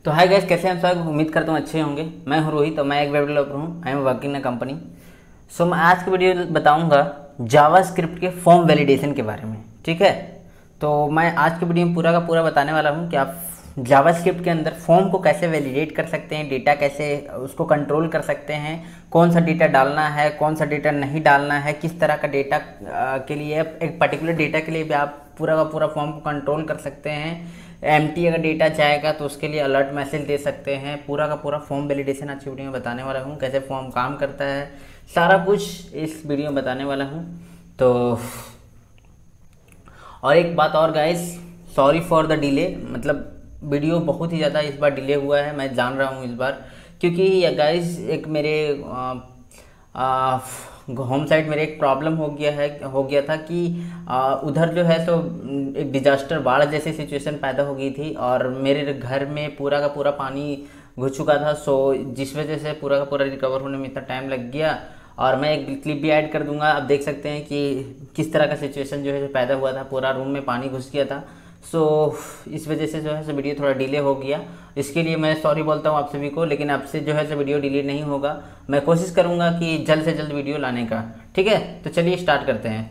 तो hi guys, कैसे हैं आप सब? उम्मीद करता हूँ अच्छे होंगे। मैं हूँ रोहित और मैं एक वेब डेवलपर हूँ। I am working in a company. So मैं आज की वीडियो बताऊँगा जावास्क्रिप्ट के फॉर्म वैलिडेशन के बारे में। ठीक है, तो मैं आज की वीडियो में पूरा का पूरा बताने वाला हूँ कि आप जावास्क्रिप्ट के अंदर फॉर्म को कैसे वैलिडेट कर सकते हैं, डेटा कैसे उसको कंट्रोल कर सकते हैं, कौन सा डेटा डालना है, कौन सा डेटा नहीं डालना है, किस तरह का डेटा के लिए, एक पर्टिकुलर डेटा के लिए भी आप पूरा का पूरा फॉर्म को कंट्रोल कर सकते हैं। एम्प्टी अगर डेटा जाएगा तो उसके लिए अलर्ट मैसेज दे सकते हैं। पूरा का पूरा फॉर्म वैलिडेशन आज की वीडियो में बताने वाला हूँ, कैसे फॉर्म काम करता है, सारा कुछ इस वीडियो में बताने वाला हूँ। तो और एक बात और guys, sorry for the delay, मतलब वीडियो बहुत ही ज़्यादा इस बार डिले हुआ है, मैं जान रहा हूँ इस बार, क्योंकि गाइस एक मेरे होम साइड मेरे एक प्रॉब्लम हो गया था कि उधर जो है तो एक डिजास्टर, बाढ़ जैसी सिचुएशन पैदा हो गई थी और मेरे घर में पूरा का पूरा पानी घुस चुका था। सो जिस वजह से पूरा का पूरा रिकवर होने में इतना टाइम लग गया। और मैं एक क्लिप भी ऐड कर दूंगा, आप देख सकते हैं कि किस तरह का सिचुएशन जो है पैदा हुआ था, पूरा रूम में पानी घुस गया था। सो इस वजह से जो है सो वीडियो थोड़ा डिले हो गया। इसके लिए मैं सॉरी बोलता हूँ आप सभी को, लेकिन आपसे जो है सो वीडियो डिले नहीं होगा। मैं कोशिश करूँगा कि जल्द से जल्द वीडियो लाने का। ठीक है, तो चलिए स्टार्ट करते हैं।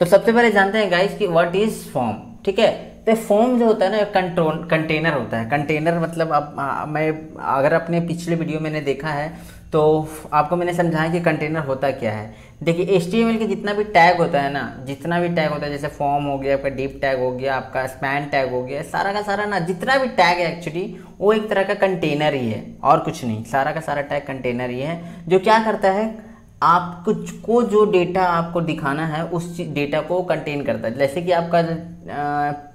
तो सबसे पहले जानते हैं गाइस कि व्हाट इज फॉर्म। ठीक है, तो फॉर्म जो होता है ना, कंट्रोल कंटेनर होता है। कंटेनर मतलब मैं अगर अपने पिछले वीडियो मैंने देखा है तो आपको मैंने समझाया कि कंटेनर होता क्या है। देखिए HTML के जितना भी टैग होता है ना, जितना भी टैग होता है, जैसे फॉर्म हो गया, आपका डिप टैग हो गया, आपका स्पैन टैग हो गया, सारा का सारा ना जितना भी टैग है एक्चुअली वो एक तरह का कंटेनर ही है और कुछ नहीं। सारा का सारा टैग कंटेनर ही है जो क्या करता है, आप कुछ को जो डेटा आपको दिखाना है उस डेटा को कंटेन करता है। जैसे कि आपका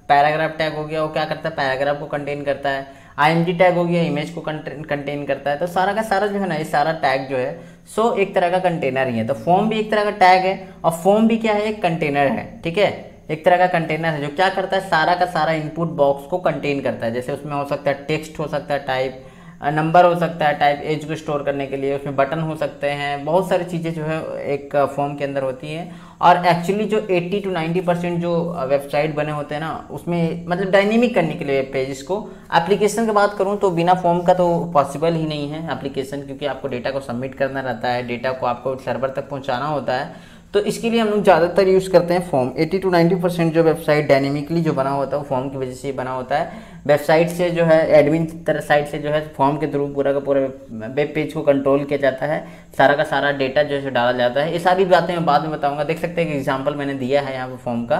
पैराग्राफ टैग हो गया, वो क्या करता है, पैराग्राफ को कंटेन करता है। IMG टैग हो गया, इमेज को कंटेन करता है। तो सारा का सारा जो है ना, ये सारा टैग जो है सो एक तरह का कंटेनर ही है। तो फॉर्म भी एक तरह का टैग है और फॉर्म भी क्या है, एक कंटेनर है। ठीक है, एक तरह का कंटेनर है जो क्या करता है, सारा का सारा इनपुट बॉक्स को कंटेन करता है। जैसे उसमें हो सकता है टेक्स्ट, हो सकता है टाइप, नंबर हो सकता है, टाइप एज को स्टोर करने के लिए, उसमें बटन हो सकते हैं, बहुत सारी चीज़ें जो है एक फॉर्म के अंदर होती हैं। और एक्चुअली जो 80 to 90% जो वेबसाइट बने होते हैं ना, उसमें मतलब डायनेमिक करने के लिए वेब पेजेस को, एप्लीकेशन की बात करूं तो बिना फॉर्म का तो पॉसिबल ही नहीं है एप्लीकेशन, क्योंकि आपको डेटा को सबमिट करना रहता है, डेटा को आपको सर्वर तक पहुँचाना होता है। तो इसके लिए हम लोग ज़्यादातर यूज़ करते हैं फॉर्म। 80 to 90% जो वेबसाइट डायनेमिकली जो बना होता है वो फॉर्म की वजह से ही बना होता है। वेबसाइट से जो है एडमिन साइट से जो है फॉर्म के थ्रू पूरा का पूरा वेब पेज को कंट्रोल किया जाता है, सारा का सारा डेटा जो है डाला जाता है। ये सारी बातें मैं बाद में बताऊंगा। देख सकते हैं कि एग्जांपल मैंने दिया है यहाँ पर फॉर्म का,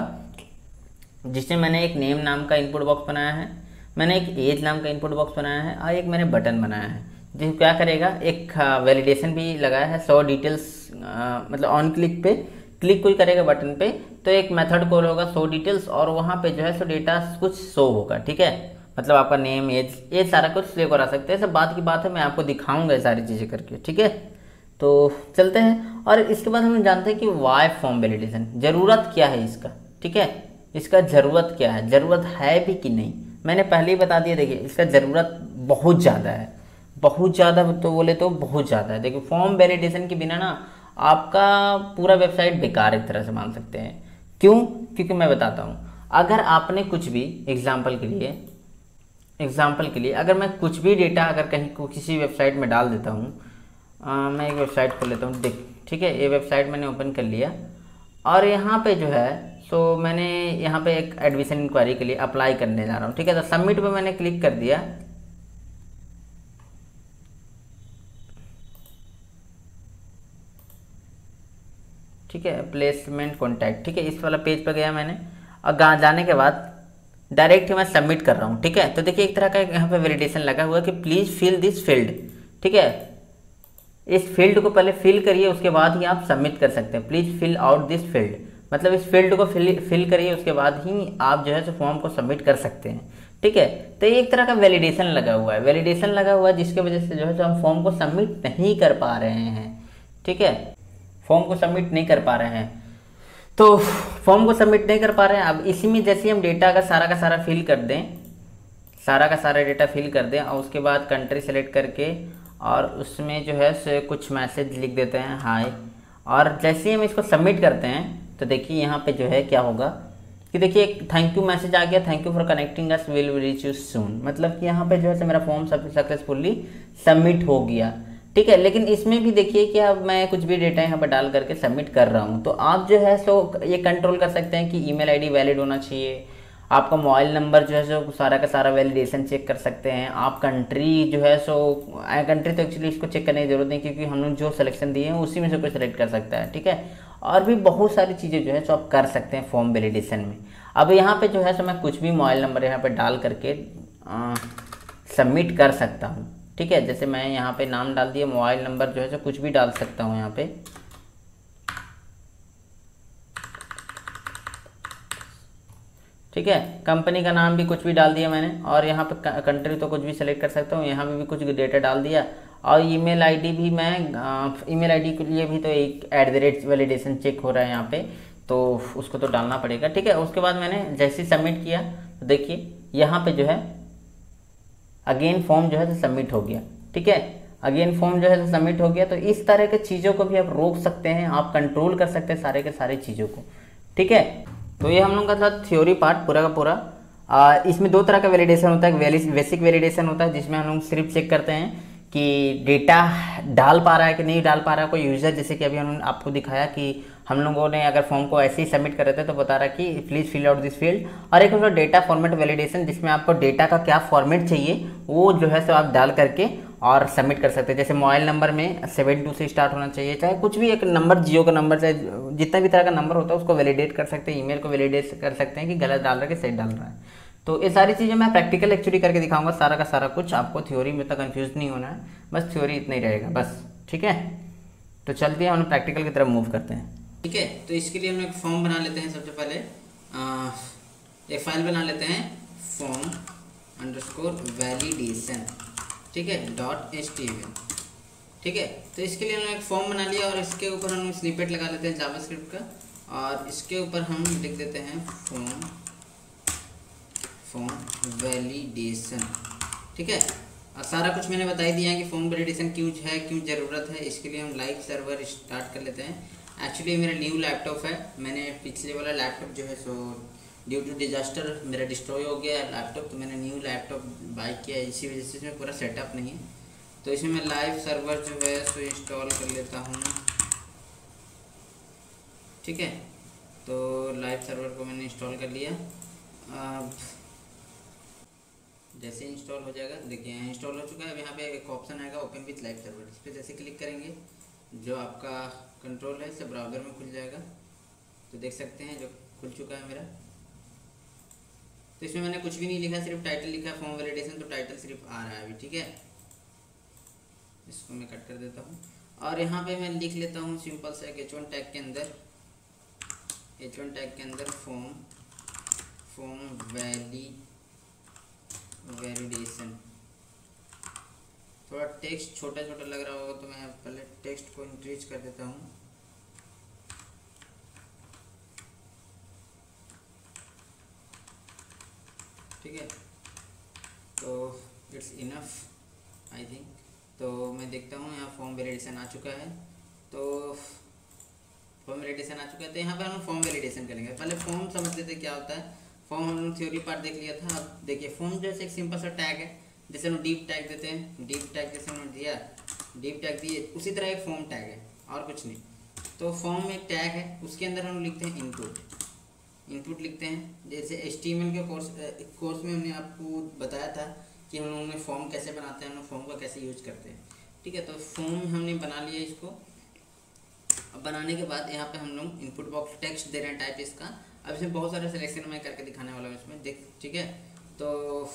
जिसमें मैंने एक नेम नाम का इनपुट बॉक्स बनाया है, मैंने एक एज नाम का इनपुट बॉक्स बनाया है और एक मैंने बटन बनाया है जो क्या करेगा, एक वैलिडेशन भी लगाया है। 100 डिटेल्स मतलब ऑन क्लिक पे क्लिक कोई करेगा बटन पे तो एक मेथड कॉल होगा 100 डिटेल्स और वहाँ पे जो है सो डेटा कुछ शो होगा। ठीक है, मतलब आपका नेम एज ये सारा कुछ सेव करा सकते हैं। सब बात की बात है, मैं आपको दिखाऊंगा ये सारी चीज़ें करके। ठीक है, तो चलते हैं। और इसके बाद हम जानते हैं कि वाई फॉर्म वैलिडेशन, ज़रूरत क्या है इसका। ठीक है, इसका ज़रूरत क्या है, ज़रूरत है भी कि नहीं, मैंने पहले ही बता दिया। देखिए इसका ज़रूरत बहुत ज़्यादा है, बहुत ज़्यादा तो बोले तो बहुत ज़्यादा है। देखिए फॉर्म वैलिडेशन के बिना ना आपका पूरा वेबसाइट बेकार एक तरह से मान सकते हैं। क्यों? क्योंकि मैं बताता हूँ, अगर आपने कुछ भी एग्जाम्पल के लिए अगर मैं कुछ भी डेटा अगर कहीं को किसी वेबसाइट में डाल देता हूँ, मैं एक वेबसाइट खोल लेता हूँ। देख, ठीक है, ये वेबसाइट मैंने ओपन कर लिया और यहाँ पे जो है सो मैंने यहाँ पे एक एडमिशन इंक्वायरी के लिए अप्लाई करने जा रहा हूँ। ठीक है, तो सबमिट पे मैंने क्लिक कर दिया। ठीक है, प्लेसमेंट कॉन्टैक्ट, ठीक है, इस वाला पेज पर गया मैंने और जाने के बाद डायरेक्ट मैं सबमिट कर रहा हूँ। ठीक है, तो देखिए एक तरह का यहाँ पे वैलिडेशन लगा हुआ है कि प्लीज़ फिल दिस फील्ड। ठीक है, इस फील्ड को पहले फिल करिए, उसके बाद ही आप सबमिट कर सकते हैं। Please fill out this field, मतलब इस फील्ड को फिल करिए, उसके बाद ही आप जो है सो फॉर्म को सबमिट कर सकते हैं। ठीक है, तो ये एक तरह का वैलिडेशन लगा हुआ है, जिसकी वजह से जो है सो हम फॉर्म को सबमिट नहीं कर पा रहे हैं। ठीक है, फॉर्म को सबमिट नहीं कर पा रहे हैं, तो फॉर्म को सबमिट नहीं कर पा रहे हैं। अब इसी में जैसे हम डेटा का सारा फिल कर दें, सारा का सारा डेटा फिल कर दें और उसके बाद कंट्री सेलेक्ट करके और उसमें जो है सो कुछ मैसेज लिख देते हैं हाय, और जैसे ही हम इसको सबमिट करते हैं तो देखिए यहाँ पे जो है क्या होगा, कि देखिए एक थैंक यू मैसेज आ गया, thank you for connecting us, will reach you soon, मतलब कि यहाँ पे जो है मेरा फॉर्म सक्सेसफुली सबमिट हो गया। ठीक है, लेकिन इसमें भी देखिए कि अब मैं कुछ भी डेटा यहाँ पर डाल करके सबमिट कर रहा हूँ, तो आप जो है सो ये कंट्रोल कर सकते हैं कि ईमेल आईडी वैलिड होना चाहिए, आपका मोबाइल नंबर जो है सो सारा का सारा वैलिडेशन चेक कर सकते हैं आप, कंट्री जो है सो कंट्री तो एक्चुअली इसको चेक करने की जरूरत नहीं, क्योंकि हम लोग जो सिलेक्शन दिए हैं उसी में से कोई सेलेक्ट कर सकता है। ठीक है, और भी बहुत सारी चीज़ें जो है सो आप कर सकते हैं फॉर्म वैलिडेशन में। अब यहाँ पे जो है सो मैं कुछ भी मोबाइल नंबर यहाँ पे डाल करके सबमिट कर सकता हूँ। ठीक है, जैसे मैं यहाँ पे नाम डाल दिया, मोबाइल नंबर जो है सो कुछ भी डाल सकता हूँ यहाँ पे। ठीक है, कंपनी का नाम भी कुछ भी डाल दिया मैंने, और यहाँ पे कंट्री तो कुछ भी सेलेक्ट कर सकता हूँ, यहाँ पे भी कुछ डेटा डाल दिया, और ईमेल आईडी भी मैं ईमेल आईडी के लिए भी तो एक @ वैलिडेशन चेक हो रहा है यहाँ पे, तो उसको तो डालना पड़ेगा। ठीक है, उसके बाद मैंने जैसे ही सबमिट किया तो देखिए यहाँ पे जो है अगेन फॉर्म जो है तो सबमिट हो गया। ठीक है, अगेन फॉर्म जो है तो सबमिट हो गया। तो इस तरह के चीज़ों को भी आप रोक सकते हैं, आप कंट्रोल कर सकते हैं सारे के सारे चीज़ों को। ठीक है, तो ये हम लोग का था थ्योरी पार्ट पूरा का पूरा। इसमें दो तरह का वैलिडेशन होता है, बेसिक वैलिडेशन होता है जिसमें हम लोग सिर्फ चेक करते हैं कि डेटा डाल पा रहा है कि नहीं डाल पा रहा है कोई यूज़र, जैसे कि अभी हम आपको दिखाया कि हम लोगों ने अगर फॉर्म को ऐसे ही सबमिट कर रहे थे तो बता रहा है कि please fill out this field. और एक होता है डेटा फॉर्मेट वैलिडेशन, जिसमें आपको डेटा का क्या फॉर्मेट चाहिए वो जो है सो आप डाल करके और सबमिट कर सकते हैं। जैसे मोबाइल नंबर में 72 से स्टार्ट होना चाहिए, चाहे कुछ भी एक नंबर, जियो का नंबर, चाहे जितना भी तरह का नंबर होता है उसको वैलिडेट कर सकते हैं, ईमेल को वैलिडेट कर सकते हैं कि गलत डाल रहा है कि सही डाल रहा है। तो ये सारी चीज़ें मैं प्रैक्टिकल एक्चुअली करके दिखाऊंगा सारा का सारा कुछ, आपको थ्योरी में तो कंफ्यूज नहीं होना है, बस थ्योरी इतना ही रहेगा बस। ठीक है, तो चलते हैं हम प्रैक्टिकल की तरफ मूव करते हैं। ठीक है, तो इसके लिए हम एक फॉर्म बना लेते हैं। सबसे पहले एक फाइल बना लेते हैं form_validation, ठीक है, .html। ठीक है, तो इसके लिए हमने एक फॉर्म बना लिया और इसके ऊपर हम स्निपेट लगा लेते हैं जावास्क्रिप्ट का, और इसके ऊपर हम लिख देते हैं फॉर्म वैलिडेशन। ठीक है, और सारा कुछ मैंने बता ही दिया है कि फॉर्म वैलिडेशन क्यों है, क्यों ज़रूरत है। इसके लिए हम लाइव सर्वर स्टार्ट कर लेते हैं। एक्चुअली मेरा न्यू लैपटॉप है, मैंने पिछले वाला लैपटॉप जो है सो ड्यू टू डिजास्टर मेरा डिस्ट्रॉय हो गया लैपटॉप, तो मैंने न्यू लैपटॉप बाय किया, इसी वजह से इसमें पूरा सेटअप नहीं है। तो इसमें मैं लाइव सर्वर जो है सो इंस्टॉल कर लेता हूँ। ठीक है, तो लाइव सर्वर को मैंने इंस्टॉल कर लिया। अब जैसे इंस्टॉल हो जाएगा, देखिए यहाँ इंस्टॉल हो चुका है। अब यहाँ पे एक ऑप्शन आएगा ओपन विथ लाइव सर्वर, इस पर जैसे क्लिक करेंगे जो आपका कंट्रोल है सब ब्राउज़र में खुल जाएगा। तो देख सकते हैं जो खुल चुका है मेरा। तो इसमें मैंने कुछ भी नहीं लिखा, सिर्फ टाइटल लिखा है फॉर्म वैलिडेशन, तो टाइटल सिर्फ आ रहा है अभी। ठीक है, इसको मैं कट कर देता हूँ और यहाँ पे मैं लिख लेता हूँ सिंपल सा एक h1 टैग के अंदर, h1 टैग के अंदर फॉर्म वैलिडेशन। थोड़ा टेक्स्ट छोटा छोटा लग रहा होगा तो मैं पहले टेक्स्ट को इंक्रीज कर देता हूँ। ठीक है, तो इट्स इनफ आई थिंक। तो मैं देखता हूँ यहाँ फॉर्म वैलिडेशन आ चुका है। तो फॉर्म वैलिडेशन आ चुका है, तो यहाँ पर हम फॉर्म वैलिडेशन करेंगे। पहले फॉर्म समझ लेते क्या होता है। फॉर्म हम लोग थ्योरी पार्ट देख लिया था। अब देखिए फॉर्म जैसे एक सिंपल सा टैग है, जैसे हम डीप टैग देते हैं, डीप टैग जैसे हमने दिया, डीप टैग दिए, उसी तरह एक फॉर्म टैग है और कुछ नहीं। तो फॉर्म में एक टैग है, उसके अंदर हम लिखते हैं इनपुट लिखते हैं। जैसे HTML के कोर्स में हमने आपको बताया था कि हम लोगों ने फॉर्म कैसे बनाते हैं, हम लोग फॉर्म का कैसे यूज करते हैं। ठीक है, तो फॉर्म हमने बना लिया इसको। अब बनाने के बाद यहाँ पे हम लोग इनपुट बॉक्स टेक्स्ट दे रहे हैं टाइप इसका। अब इसमें बहुत सारे सिलेक्शन मैं करके दिखाने वाला हूँ इसमें देख। ठीक है, तो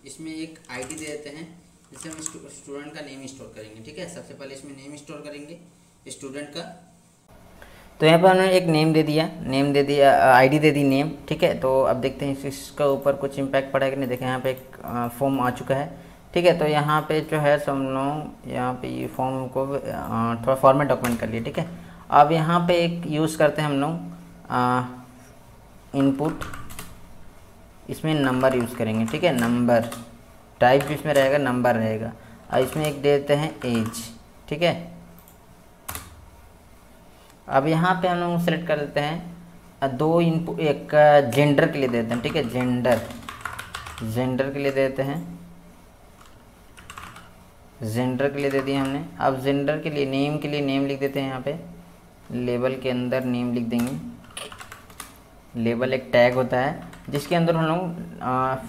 इसमें एक ID दे देते हैं, जैसे हम स्टूडेंट का नेम स्टोर करेंगे। ठीक है, सबसे पहले इसमें नेम स्टोर करेंगे स्टूडेंट का। तो यहाँ पर हमने एक नेम दे दिया, ID दे दी नेम। ठीक है, तो अब देखते हैं इसका ऊपर कुछ इम्पैक्ट पड़ा है कि नहीं। देखें यहाँ पे एक फॉर्म आ चुका है। ठीक है, तो यहाँ पे जो है हम लोग यहाँ पे ये फॉर्म को थोड़ा फॉर्मेट डॉक्यूमेंट कर लिए। ठीक है, अब यहाँ पे एक यूज़ करते हैं हम लोग इनपुट, इसमें नंबर यूज़ करेंगे। ठीक है, नंबर टाइप भी इसमें रहेगा, नंबर रहेगा, और इसमें एक दे देते हैं एज। ठीक है, अब यहाँ पे हम लोग सेलेक्ट कर देते हैं दो इनपुट, एक जेंडर के लिए देते हैं, ठीक है, जेंडर के लिए देते हैं, जेंडर के लिए दे दिया हमने। अब जेंडर के लिए नेम लिख देते हैं यहाँ पे, लेबल के अंदर नेम लिख देंगे। लेबल एक टैग होता है जिसके अंदर हम लोग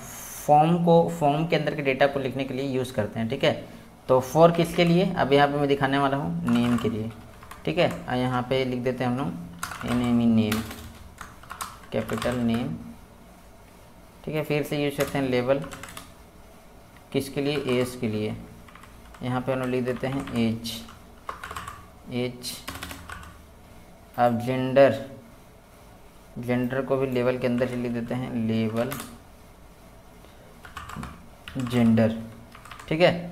फॉर्म के अंदर के डेटा को लिखने के लिए यूज़ करते हैं, ठीक है। तो फॉर किसके लिए, अब यहाँ पे मैं दिखाने वाला हूँ नेम के लिए, ठीक है। यहाँ पे लिख देते हैं हम लोग नेम, कैपिटल नेम, ठीक है। फिर से यूज करते हैं लेबल किसके लिए, एज के लिए। यहाँ पे हम लोग लिख देते हैं एज। अब जेंडर को भी लेबल के अंदर लिख देते हैं, लेबल जेंडर, ठीक है।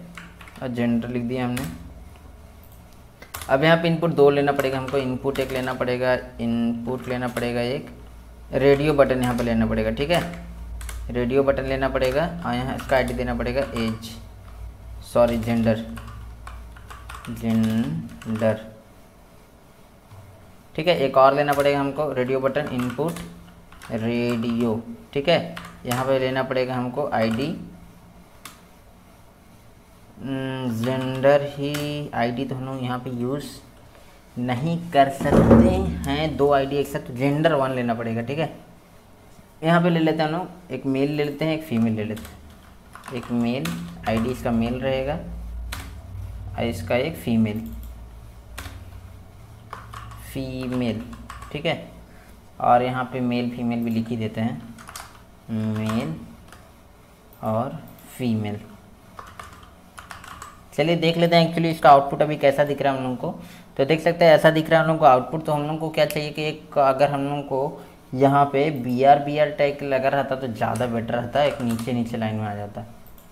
और जेंडर लिख दिया हमने। अब यहाँ पे इनपुट दो लेना पड़ेगा हमको, इनपुट एक लेना पड़ेगा, एक रेडियो बटन यहाँ पे लेना पड़ेगा, ठीक है। रेडियो बटन लेना पड़ेगा और यहाँ इसका आईडी देना पड़ेगा जेंडर, ठीक है। एक और लेना पड़ेगा हमको रेडियो बटन इनपुट रेडियो, ठीक है। यहाँ पे लेना पड़ेगा हमको आईडी, जेंडर ही आईडी तो हम लोग यहाँ पे यूज़ नहीं कर सकते हैं, दो आईडी एक साथ, जेंडर 1 लेना पड़ेगा, ठीक है। यहाँ पे ले लेते हैं हम लोग, एक मेल ले लेते हैं, एक फीमेल ले लेते हैं। एक मेल आईडी इसका मेल रहेगा और इसका एक फीमेल, ठीक है। और यहाँ पे मेल फीमेल भी लिख ही देते हैं, मेल और फीमेल। चलिए देख लेते हैं एक्चुअली इसका आउटपुट अभी कैसा दिख रहा है हम लोगों को। तो देख सकते हैं ऐसा दिख रहा है हम लोग को आउटपुट। तो हम लोग को क्या चाहिए कि एक, अगर हम लोग को यहाँ पे बी आर टैग लगा रहता तो ज़्यादा बेटर रहता, एक नीचे लाइन में आ जाता,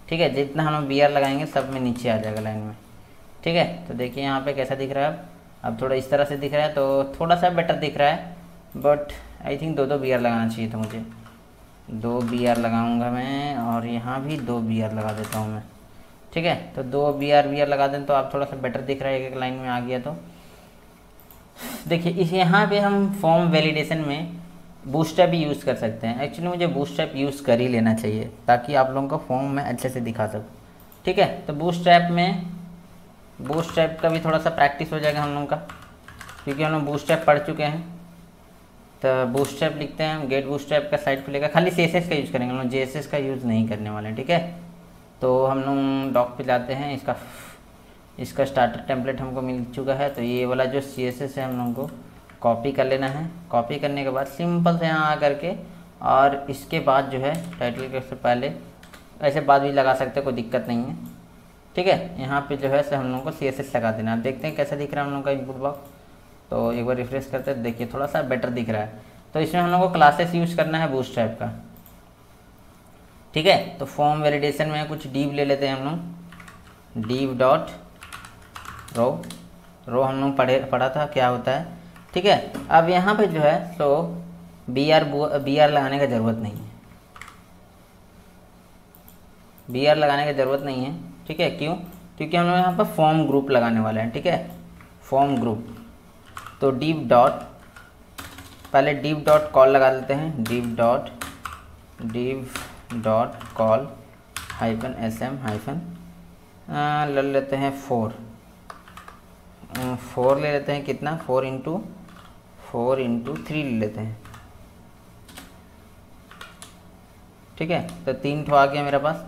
ठीक है। जितना हम लोग बी आर लगाएंगे सब में नीचे आ जाएगा लाइन में, ठीक है। तो देखिए यहाँ पे कैसा दिख रहा है, अब थोड़ा इस तरह से दिख रहा है तो थोड़ा सा बेटर दिख रहा है, बट आई थिंक दो बी आर लगाना चाहिए था मुझे। 2 बी आर लगाऊंगा मैं और यहाँ भी 2 बी आर लगा देता हूँ मैं, ठीक है। तो 2 बी आर लगा दें तो आप थोड़ा सा बेटर दिख रहा है, एक लाइन में आ गया। तो देखिए इस यहाँ पे हम फॉर्म वैलिडेशन में बूटस्ट्रैप भी यूज़ कर सकते हैं। एक्चुअली मुझे बूटस्ट्रैप यूज़ कर ही लेना चाहिए ताकि आप लोगों को फॉर्म में अच्छे से दिखा सकूँ, ठीक है। तो बूटस्ट्रैप का भी थोड़ा सा प्रैक्टिस हो जाएगा हम लोगों का, क्योंकि हम लोग बूटस्ट्रैप पढ़ चुके हैं। तो बूटस्ट्रैप लिखते हैं हम, गेट बूटस्ट्रैप का साइट खुलेगा, खाली CSS का यूज़ करेंगे हम लोग, JSS का यूज़ नहीं करने वाले हैं, ठीक है। तो हम लोग डॉक पे जाते हैं, इसका स्टार्टर टेम्पलेट हमको मिल चुका है। तो ये वाला जो CSS है हम लोगों को कॉपी कर लेना है। कॉपी करने के बाद सिंपल से यहाँ आ करके, और इसके बाद जो है टाइटल के से पहले ऐसे बाद भी लगा सकते हैं, कोई दिक्कत नहीं है, ठीक है। यहाँ पे जो है से हम लोगों को CSS लगा देना। आप देखते हैं कैसा दिख रहा है हम लोगों का इनपुट बॉक्स। तो एक बार रिफ्रेश करते हैं, देखिए थोड़ा सा बेटर दिख रहा है। तो इसमें हम लोग को क्लासेस यूज़ करना है बूटस्ट्रैप का, ठीक है। तो फॉर्म वैलिडेशन में कुछ div ले लेते हैं हम लोग, div.row हम लोग पढ़ा था क्या होता है, ठीक है। अब यहाँ पे जो है तो बी आर लगाने का ज़रूरत नहीं है, ठीक है। क्यों? क्योंकि हम लोग यहाँ पर फॉर्म ग्रुप लगाने वाले हैं, ठीक है, फॉर्म ग्रुप। तो पहले div.call लगा देते हैं, div.call -sm ले लेते हैं 4 ले लेते हैं, कितना 4 × 3 ले लेते हैं, ठीक है। तो 3 ठो आ गया मेरे पास।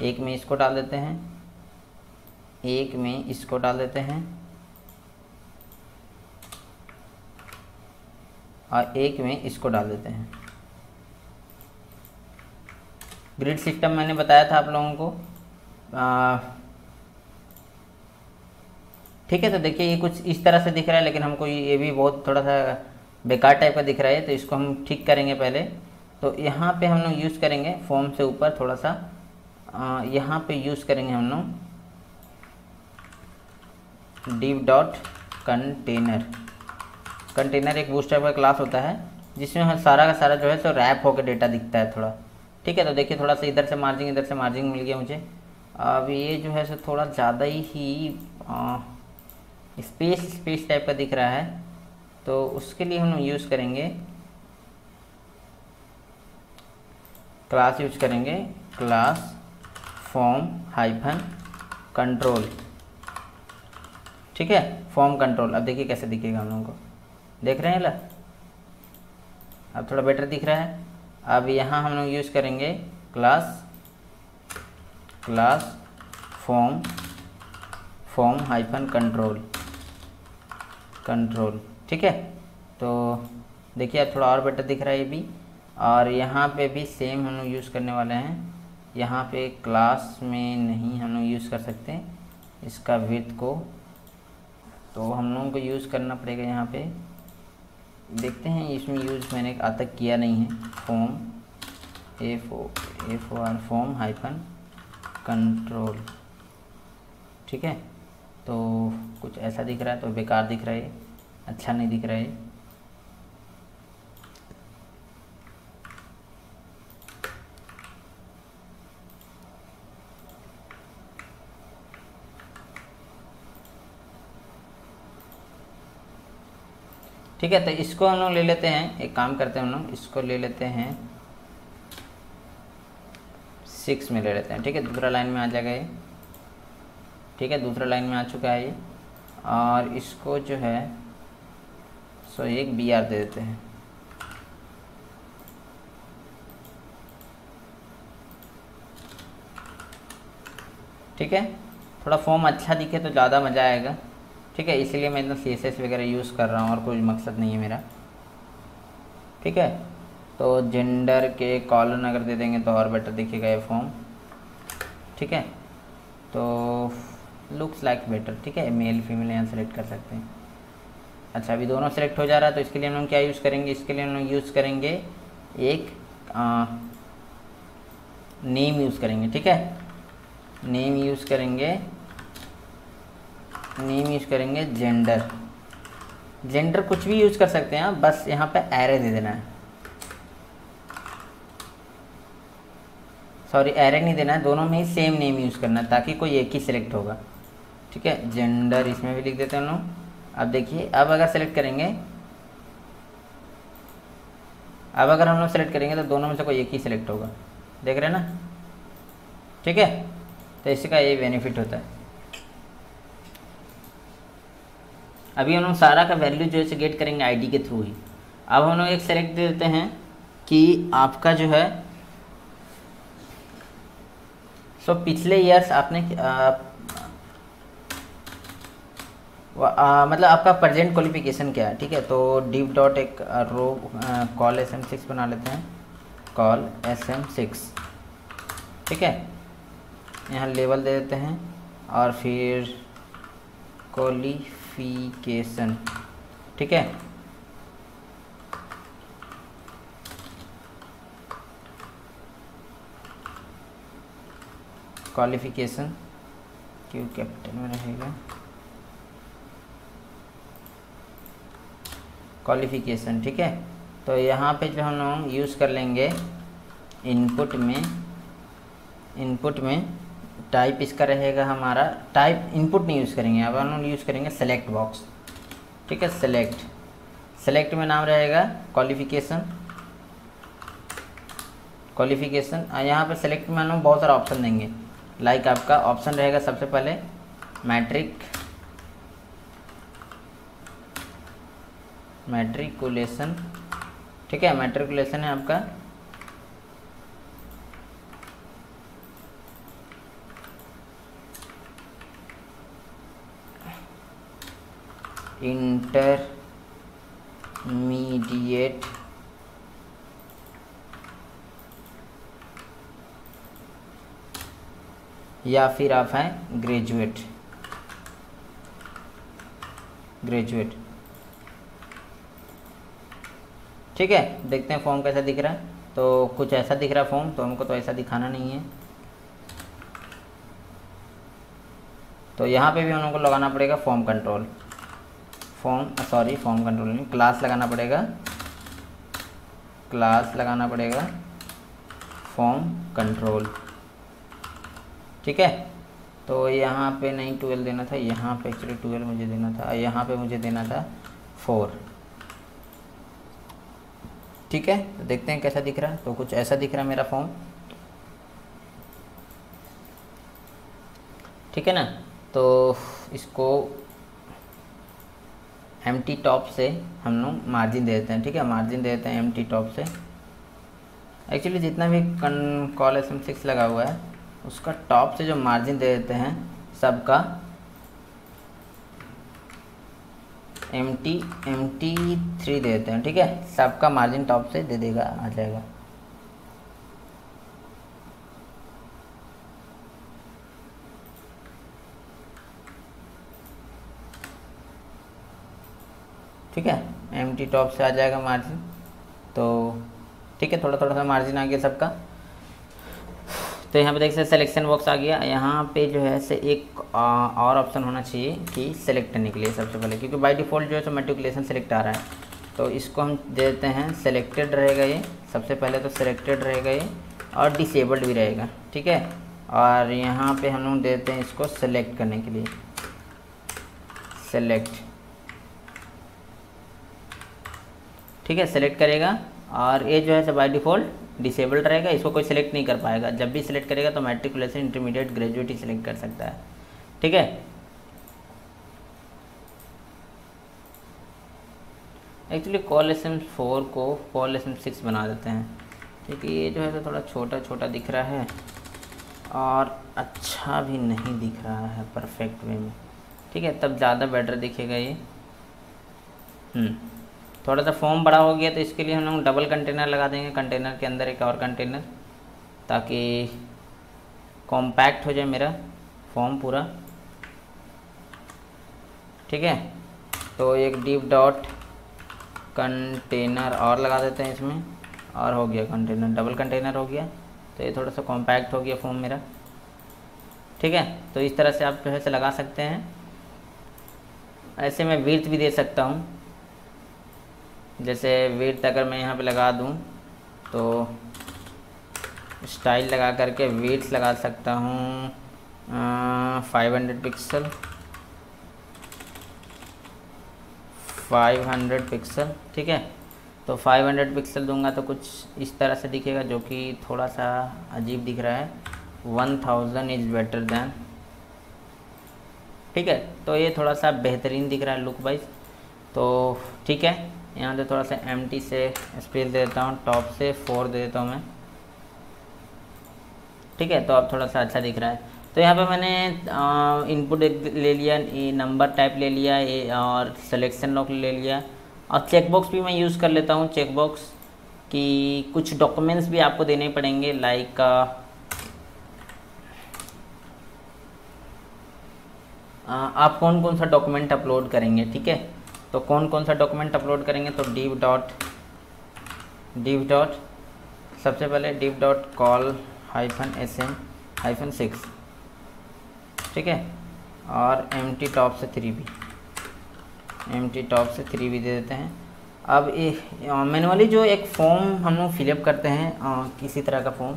एक में इसको डाल देते हैं, एक में इसको डाल देते हैं और एक में इसको डाल देते हैं। ग्रिड सिस्टम मैंने बताया था आप लोगों को, ठीक है। तो देखिए ये कुछ इस तरह से दिख रहा है, लेकिन हमको ये भी बहुत थोड़ा सा बेकार टाइप का दिख रहा है, तो इसको हम ठीक करेंगे पहले। तो यहाँ पे हम लोग यूज़ करेंगे फॉर्म से ऊपर थोड़ा सा, यहाँ पे यूज़ करेंगे हम लोग div.container एक बूटस्ट्रैप का क्लास होता है जिसमें सारा का सारा जो है सो रैप होकर डेटा दिखता है थोड़ा, ठीक है। तो देखिए थोड़ा सा इधर से मार्जिन मिल गया मुझे। अब ये जो है सो थोड़ा ज़्यादा ही स्पेस टाइप का दिख रहा है, तो उसके लिए हम यूज़ करेंगे क्लास, यूज करेंगे क्लास फॉर्म हाइफन कंट्रोल। ठीक है, फॉर्म कंट्रोल। अब देखिए कैसे दिखेगा हम लोगों को, देख रहे हैं ला, अब थोड़ा बेटर दिख रहा है। अब यहाँ हम लोग यूज़ करेंगे क्लास फॉर्म हाइफन कंट्रोल। ठीक है, तो देखिए अब थोड़ा और बेटर दिख रहा है ये भी। और यहाँ पे भी सेम हम लोग यूज़ करने वाले हैं। यहाँ पे क्लास में नहीं हम लोग यूज़ कर सकते इसका विड्थ को, तो हम लोगों को यूज़ करना पड़ेगा यहाँ पे। देखते हैं इसमें यूज़ मैंने आज तक किया नहीं है। Form form hyphen control. ठीक है, तो कुछ ऐसा दिख रहा है, तो बेकार दिख रहा है, अच्छा नहीं दिख रहा है। ठीक है, तो इसको हम लोग ले लेते हैं, एक काम करते हैं हम लोग इसको ले लेते हैं 6 में ले लेते हैं। ठीक है, दूसरा लाइन में आ जाएगा ये। ठीक है, दूसरा लाइन में आ चुका है ये। और इसको जो है एक BR दे देते हैं। ठीक है, थोड़ा फॉर्म अच्छा दिखे तो ज़्यादा मज़ा आएगा। ठीक है, इसलिए मैं इतना CSS वगैरह यूज़ कर रहा हूँ, और कोई मकसद नहीं है मेरा। ठीक है, तो जेंडर के कॉलन अगर दे देंगे तो और बेटर दिखेगा ये फॉर्म। ठीक है, तो लुक्स लाइक बेटर। ठीक है, मेल फीमेल यहाँ सेलेक्ट कर सकते हैं। अच्छा, अभी दोनों सेलेक्ट हो जा रहा है, तो इसके लिए हम लोग क्या यूज़ करेंगे, इसके लिए हम लोग यूज़ करेंगे एक नेम यूज़ करेंगे। ठीक है, नेम यूज़ करेंगे जेंडर कुछ भी यूज़ कर सकते हैं आप, बस यहाँ पे एरे दे देना है। सॉरी, एरे नहीं देना है, दोनों में ही सेम नेम यूज़ करना है ताकि कोई एक ही सिलेक्ट होगा। ठीक है, जेंडर इसमें भी लिख देते हैं हम लोग। अब देखिए, अब अगर हम लोग सेलेक्ट करेंगे तो दोनों में से कोई एक ही सिलेक्ट होगा, देख रहे हैं ना। ठीक है, तो इसका ये बेनिफिट होता है। अभी हम लोग सारा का वैल्यू जो है गेट करेंगे आईडी के थ्रू ही। अब हम लोग एक सेलेक्ट दे देते हैं कि आपका जो है पिछले ईयर्स आपने मतलब आपका प्रेजेंट क्वालिफिकेशन क्या है। ठीक है, तो div डॉट एक रो कॉल SM6 बना लेते हैं, कॉल SM6। ठीक है, यहाँ लेवल दे देते हैं और फिर क्वालिफिकेशन। ठीक है, क्वालिफिकेशन क्यों कैपिटल में रहेगा, क्वालिफिकेशन। ठीक है, तो यहाँ पे जो हम लोग यूज़ कर लेंगे इनपुट में टाइप इसका रहेगा हमारा, टाइप इनपुट नहीं यूज़ करेंगे, अब हम लोग यूज़ करेंगे सेलेक्ट बॉक्स। ठीक है, सेलेक्ट में नाम रहेगा क्वालिफिकेशन। यहाँ पे सेलेक्ट में हम लोग बहुत सारा ऑप्शन देंगे। लाइक आपका ऑप्शन रहेगा सबसे पहले मैट्रिकुलेशन। ठीक है, मैट्रिकुलेशन है आपका। इंटरमीडिएट या फिर आप हैं ग्रेजुएट। ठीक है, देखते हैं फॉर्म कैसा दिख रहा है। तो कुछ ऐसा दिख रहा है फॉर्म, तो हमको तो ऐसा दिखाना नहीं है। तो यहाँ पे भी हम लोग को लगाना पड़ेगा फॉर्म कंट्रोल नहीं, क्लास लगाना पड़ेगा फॉर्म कंट्रोल। ठीक है, तो यहाँ पे नहीं 12 देना था, यहाँ पे एक्चुअली 12 मुझे देना था, यहाँ पे मुझे देना था 4। ठीक है, तो देखते हैं कैसा दिख रहा है। तो कुछ ऐसा दिख रहा है मेरा फॉर्म, ठीक है ना। तो इसको एम्प्टी टॉप से हम लोग मार्जिन दे देते हैं, ठीक है, मार्जिन दे देते हैं एम्प्टी टॉप से। एक्चुअली जितना भी कॉल SM6 लगा हुआ है उसका टॉप से जो मार्जिन दे देते हैं सबका MT3 दे देते हैं, ठीक है, सबका मार्जिन टॉप से दे देगा, आ जाएगा। ठीक है, MT टॉप से आ जाएगा मार्जिन। तो ठीक है, थोड़ा थोड़ा सा मार्जिन आ गया सबका। तो यहाँ पे देख सकते सिलेक्शन बॉक्स आ गया। यहाँ पे जो है से एक और ऑप्शन होना चाहिए कि सेलेक्ट करने के लिए सबसे पहले, क्योंकि बाय डिफ़ॉल्ट जो है सो मैट्रिकुलेशन सेलेक्ट आ रहा है। तो इसको हम दे देते हैं सेलेक्टेड रहेगा ये, सबसे पहले तो सेलेक्टेड रहेगा ये, और डिसेबल्ड भी रहेगा, ठीक है। और यहाँ पे हम लोग देते हैं इसको सेलेक्ट करने के लिए, सेलेक्ट, ठीक है, सेलेक्ट करेगा। और ये जो है बाय डिफ़ॉल्ट डिसेबल्ड रहेगा, इसको कोई सिलेक्ट नहीं कर पाएगा। जब भी सिलेक्ट करेगा तो मैट्रिकुलेशन, इंटरमीडिएट, ग्रेजुएट ही सिलेक्ट कर सकता है, ठीक है। एक्चुअली कॉल SM4 को कॉल SM6 बना देते हैं, क्योंकि ये जो है तो थोड़ा छोटा छोटा दिख रहा है और अच्छा भी नहीं दिख रहा है परफेक्ट वे में, ठीक है, तब ज़्यादा बेटर दिखेगा ये। थोड़ा सा फॉर्म बड़ा हो गया तो इसके लिए हम लोग डबल कंटेनर लगा देंगे, कंटेनर के अंदर एक और कंटेनर, ताकि कॉम्पैक्ट हो जाए मेरा फॉर्म पूरा, ठीक है। तो एक डिव डॉट कंटेनर और लगा देते हैं इसमें, और हो गया कंटेनर, डबल कंटेनर हो गया। तो ये थोड़ा सा कॉम्पैक्ट हो गया फॉर्म मेरा, ठीक है। तो इस तरह से आप जो है से लगा सकते हैं। ऐसे मैं विड्थ भी दे सकता हूँ, जैसे विड्थ अगर मैं यहाँ पे लगा दूँ तो स्टाइल लगा करके विड्थ लगा सकता हूँ 500 पिक्सल, 500 पिक्सल, ठीक है। तो 500 पिक्सल दूंगा तो कुछ इस तरह से दिखेगा, जो कि थोड़ा सा अजीब दिख रहा है। 1000 इज़ बेटर दैन, ठीक है। तो ये थोड़ा सा बेहतरीन दिख रहा है लुक वाइज, तो ठीक है। यहाँ से थोड़ा सा MT से स्पेस दे देता हूँ, टॉप से 4 दे देता हूँ मैं, ठीक है। तो अब थोड़ा सा अच्छा दिख रहा है। तो यहाँ पे मैंने इनपुट ले लिया, नंबर टाइप ले लिया, और सिलेक्शन लॉक ले लिया, और चेकबॉक्स भी मैं यूज़ कर लेता हूँ। चेकबॉक्स कि कुछ डॉक्यूमेंट्स भी आपको देने पड़ेंगे, लाइक आप कौन कौन सा डॉक्यूमेंट अपलोड करेंगे, ठीक है। तो कौन कौन सा डॉक्यूमेंट अपलोड करेंगे, तो डिव डॉट सबसे पहले डिव डॉट कॉल -SM-6, ठीक है। और MT टॉप से 3 भी, MT टॉप से 3 भी दे देते हैं। अब मैनुअली जो एक फॉर्म हम लोग फिलअप करते हैं, किसी तरह का फॉर्म,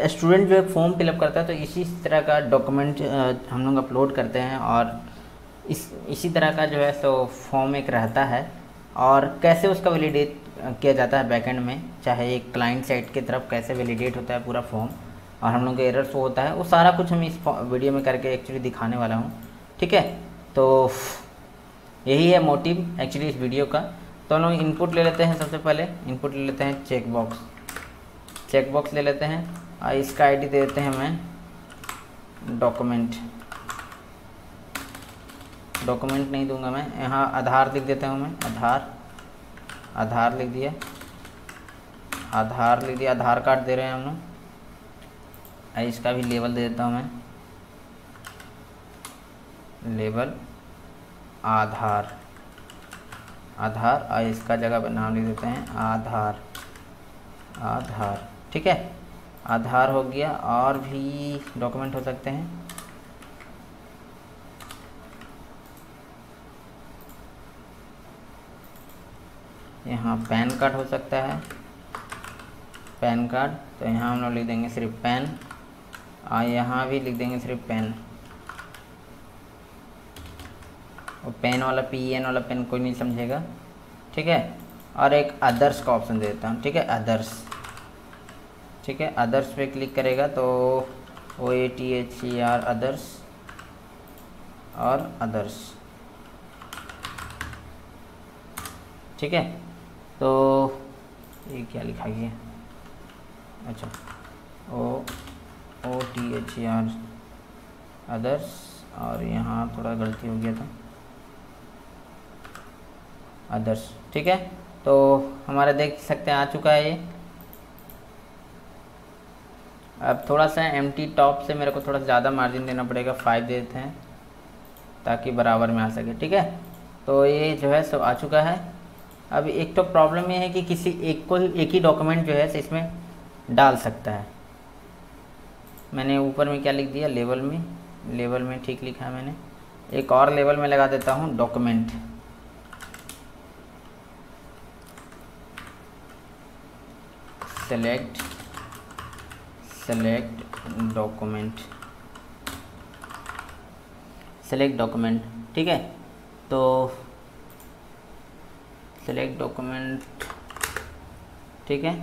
स्टूडेंट जो एक फॉर्म फिलअप करता है तो इसी तरह का डॉक्यूमेंट हम लोग अपलोड करते हैं, और इसी तरह का जो है सो फॉर्म एक रहता है। और कैसे उसका वैलिडेट किया जाता है बैकएंड में, चाहे एक क्लाइंट साइड की तरफ कैसे वैलिडेट होता है पूरा फॉर्म, और हम लोग का एरर शो होता है, वो सारा कुछ हम इस वीडियो में करके एक्चुअली दिखाने वाला हूँ, ठीक है। तो यही है मोटिव एक्चुअली इस वीडियो का। तो हम लोग इनपुट ले लेते हैं, सबसे पहले इनपुट ले लेते हैं चेकबॉक्स ले लेते हैं, और इसका ID दे देते हैं मैं डॉक्यूमेंट नहीं दूंगा मैं, यहाँ आधार लिख देता हूँ मैं, आधार लिख दिया, आधार कार्ड दे रहे हैं हम लोग। इसका भी लेबल दे देता हूँ मैं, लेबल आधार, और इसका जगह पर नाम लिख देते हैं आधार, ठीक है। आधार हो गया, और भी डॉक्यूमेंट हो सकते हैं, यहाँ पैन कार्ड हो सकता है, पैन कार्ड, तो यहाँ हम लोग लिख देंगे सिर्फ पैन, और यहाँ भी लिख देंगे सिर्फ पेन, और पेन वाला PEN वाला पेन कोई नहीं समझेगा, ठीक है। और एक अदर्स का ऑप्शन दे देता हूँ, ठीक है, अदर्स। ठीक है, अदर्स पे क्लिक करेगा तो OATHER अदर्स और अदर्स। ठीक है, तो ये क्या लिखा गया, अच्छा OTHER अदर्स, और यहाँ थोड़ा गलती हो गया था, अदर्स। ठीक है, तो हमारा देख सकते हैं आ चुका है ये। अब थोड़ा सा एम्प्टी टॉप से मेरे को थोड़ा ज़्यादा मार्जिन देना पड़ेगा, 5 देते हैं ताकि बराबर में आ सके। ठीक है, तो ये जो है सब आ चुका है। अब एक तो प्रॉब्लम ये है कि किसी एक ही डॉक्यूमेंट जो है इसमें डाल सकता है। मैंने ऊपर में क्या लिख दिया, लेवल में ठीक लिखा है मैंने। एक और लेवल में लगा देता हूँ डॉक्यूमेंट, सेलेक्ट डॉक्यूमेंट। ठीक है, तो सेलेक्ट डॉक्यूमेंट, ठीक है,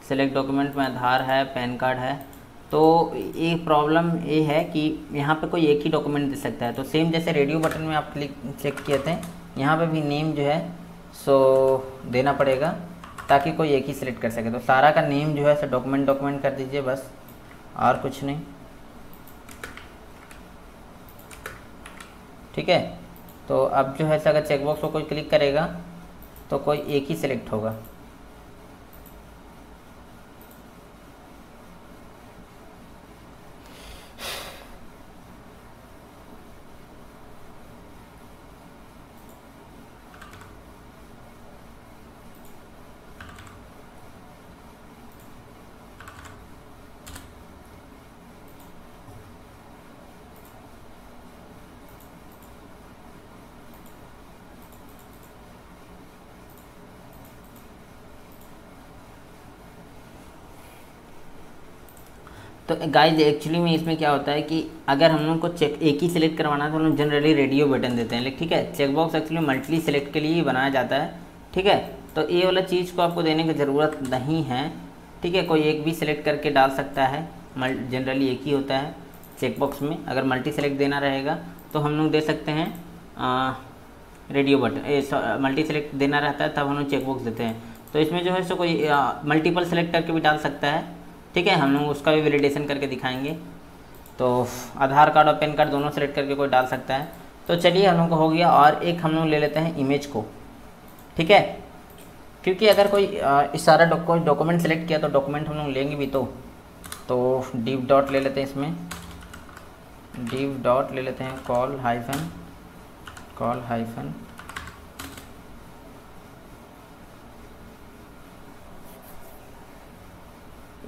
सेलेक्ट डॉक्यूमेंट में आधार है, पैन कार्ड है। तो एक प्रॉब्लम ये है कि यहाँ पे कोई एक ही डॉक्यूमेंट दे सकता है। तो सेम जैसे रेडियो बटन में आप क्लिक चेक किए थे, यहाँ पे भी नेम जो है सो देना पड़ेगा ताकि कोई एक ही सिलेक्ट कर सके। तो सारा का नेम जो है सो डॉक्यूमेंट कर दीजिए बस, और कुछ नहीं। ठीक है, तो अब जो है अगर चेकबॉक्स को कोई क्लिक करेगा तो कोई एक ही सिलेक्ट होगा। तो गाइज एक्चुअली में इसमें क्या होता है कि अगर हम लोग को चेक एक ही सिलेक्ट करवाना है तो हम लोग जनरली रेडियो बटन देते हैं, लेकिन ठीक है, चेकबॉक्स एक्चुअली मल्टी सिलेक्ट के लिए ही बनाया जाता है। ठीक है, तो ये वाला चीज़ को आपको देने की ज़रूरत नहीं है। ठीक है, कोई एक भी सिलेक्ट करके डाल सकता है, जनरली एक ही होता है चेकबॉक्स में। अगर मल्टी सेलेक्ट देना रहेगा तो हम लोग दे सकते हैं रेडियो बटन, मल्टी सेलेक्ट देना रहता है तब हम लोग चेकबॉक्स देते हैं। तो इसमें जो है सो कोई मल्टीपल सेलेक्ट करके भी डाल सकता है। ठीक है, हम लोग उसका भी वैलिडेशन करके दिखाएंगे। तो आधार कार्ड और पैन कार्ड दोनों सेलेक्ट करके कोई डाल सकता है। तो चलिए हम लोग को हो गया, और एक हम लोग ले लेते हैं इमेज को। ठीक है, क्योंकि अगर कोई इस सारा डॉक्यूमेंट सेलेक्ट किया तो डॉक्यूमेंट हम लोग लेंगे भी तो div डॉट ले लेते हैं, इसमें div डॉट ले लेते हैं, कॉल हाइफन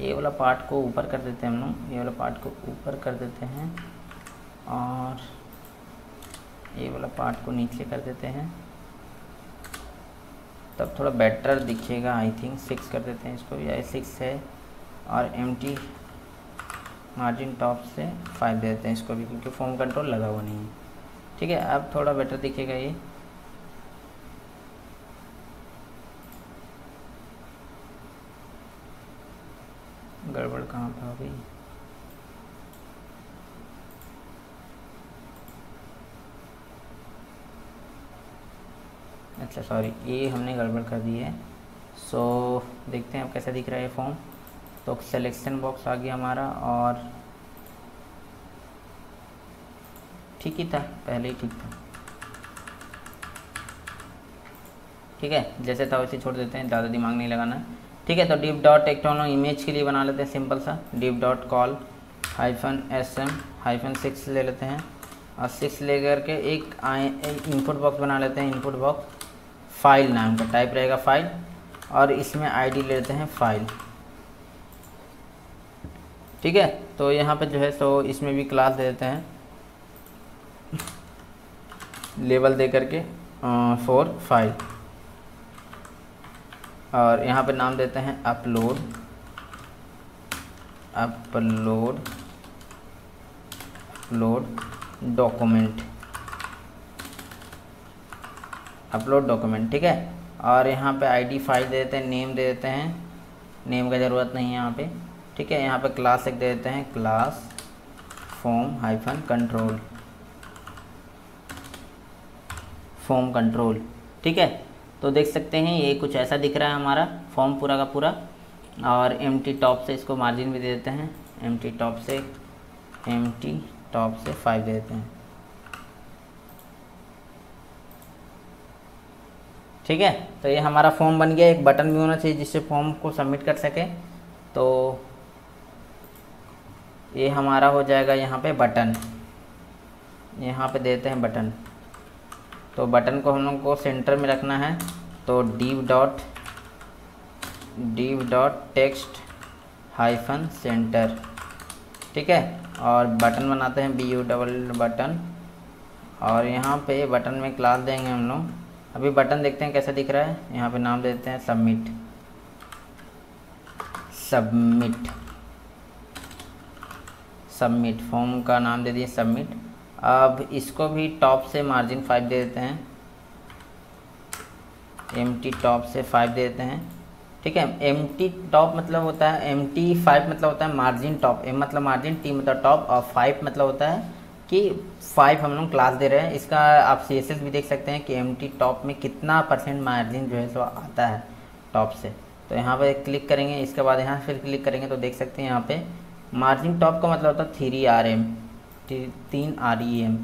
ये वाला पार्ट को ऊपर कर देते हैं हम लोग, ये वाला पार्ट को ऊपर कर देते हैं और ये वाला पार्ट को नीचे कर देते हैं, तब थोड़ा बेटर दिखेगा। आई थिंक 6 कर देते हैं इसको, या 6 है, और एम्प्टी मार्जिन टॉप से 5 दे देते हैं इसको भी, क्योंकि फॉर्म कंट्रोल लगा हुआ नहीं है। ठीक है, अब थोड़ा बेटर दिखेगा ये। गड़बड़ कहाँ पर हो गई, अच्छा सॉरी, ये हमने गड़बड़ कर दी है। सो देखते हैं अब कैसा दिख रहा है फॉर्म। तो सिलेक्शन बॉक्स आ गया हमारा, और ठीक ही था, पहले ही ठीक था। ठीक है, जैसे था वैसे छोड़ देते हैं, ज़्यादा दिमाग नहीं लगाना। ठीक है, तो div डॉट एक तो हम लोग इमेज के लिए बना लेते हैं सिंपल सा, div डॉट कॉल -sm-6 ले लेते हैं, और 6 ले करके एक इनपुट बॉक्स बना लेते हैं। इनपुट बॉक्स फाइल नाम का टाइप रहेगा फाइल, और इसमें आईडी ले लेते हैं फाइल। ठीक है, तो यहाँ पे जो है सो इसमें भी क्लास दे देते हैं, लेवल दे करके फॉर फाइल, और यहाँ पे नाम देते हैं अपलोड डॉक्यूमेंट। अपलोड डॉक्यूमेंट, ठीक है। और यहाँ पे आईडी फाइल दे देते हैं, नेम दे देते हैं, नेम का ज़रूरत नहीं है यहाँ पे, ठीक है। यहाँ पे क्लास एक दे देते हैं, class form hyphen control, form control, ठीक है। तो देख सकते हैं ये कुछ ऐसा दिख रहा है हमारा फॉर्म पूरा का पूरा। और एम्प्टी टॉप से इसको मार्जिन भी दे देते हैं, एम्प्टी टॉप से 5 दे देते हैं, ठीक है। तो ये हमारा फॉर्म बन गया। एक बटन भी होना चाहिए जिससे फॉर्म को सबमिट कर सके। तो ये हमारा हो जाएगा यहाँ पे बटन, यहाँ पे देते हैं बटन। तो बटन को हम लोग को सेंटर में रखना है, तो div dot text hyphen centre, ठीक है। और बटन बनाते हैं BU बटन, और यहाँ पे बटन में क्लास देंगे हम लोग। अभी बटन देखते हैं कैसा दिख रहा है। यहाँ पे नाम देते हैं सबमिट, सबमिट फॉर्म का नाम दे दिए सबमिट। अब इसको भी टॉप से मार्जिन 5 दे देते हैं, एम्प्टी टॉप से 5 दे देते हैं, ठीक है। एम्प्टी टॉप मतलब होता है, एम्प्टी 5 मतलब होता है मार्जिन टॉप, एम मतलब मार्जिन, टी मतलब टॉप, और 5 मतलब होता है कि 5 हम लोग क्लास दे रहे हैं। इसका आप CSS भी देख सकते हैं कि एम्प्टी टॉप में कितना % मार्जिन जो है सो आता है टॉप से। तो यहाँ पे क्लिक करेंगे, इसके बाद यहाँ फिर क्लिक करेंगे तो देख सकते हैं यहाँ पे मार्जिन टॉप का मतलब होता है 3 REM,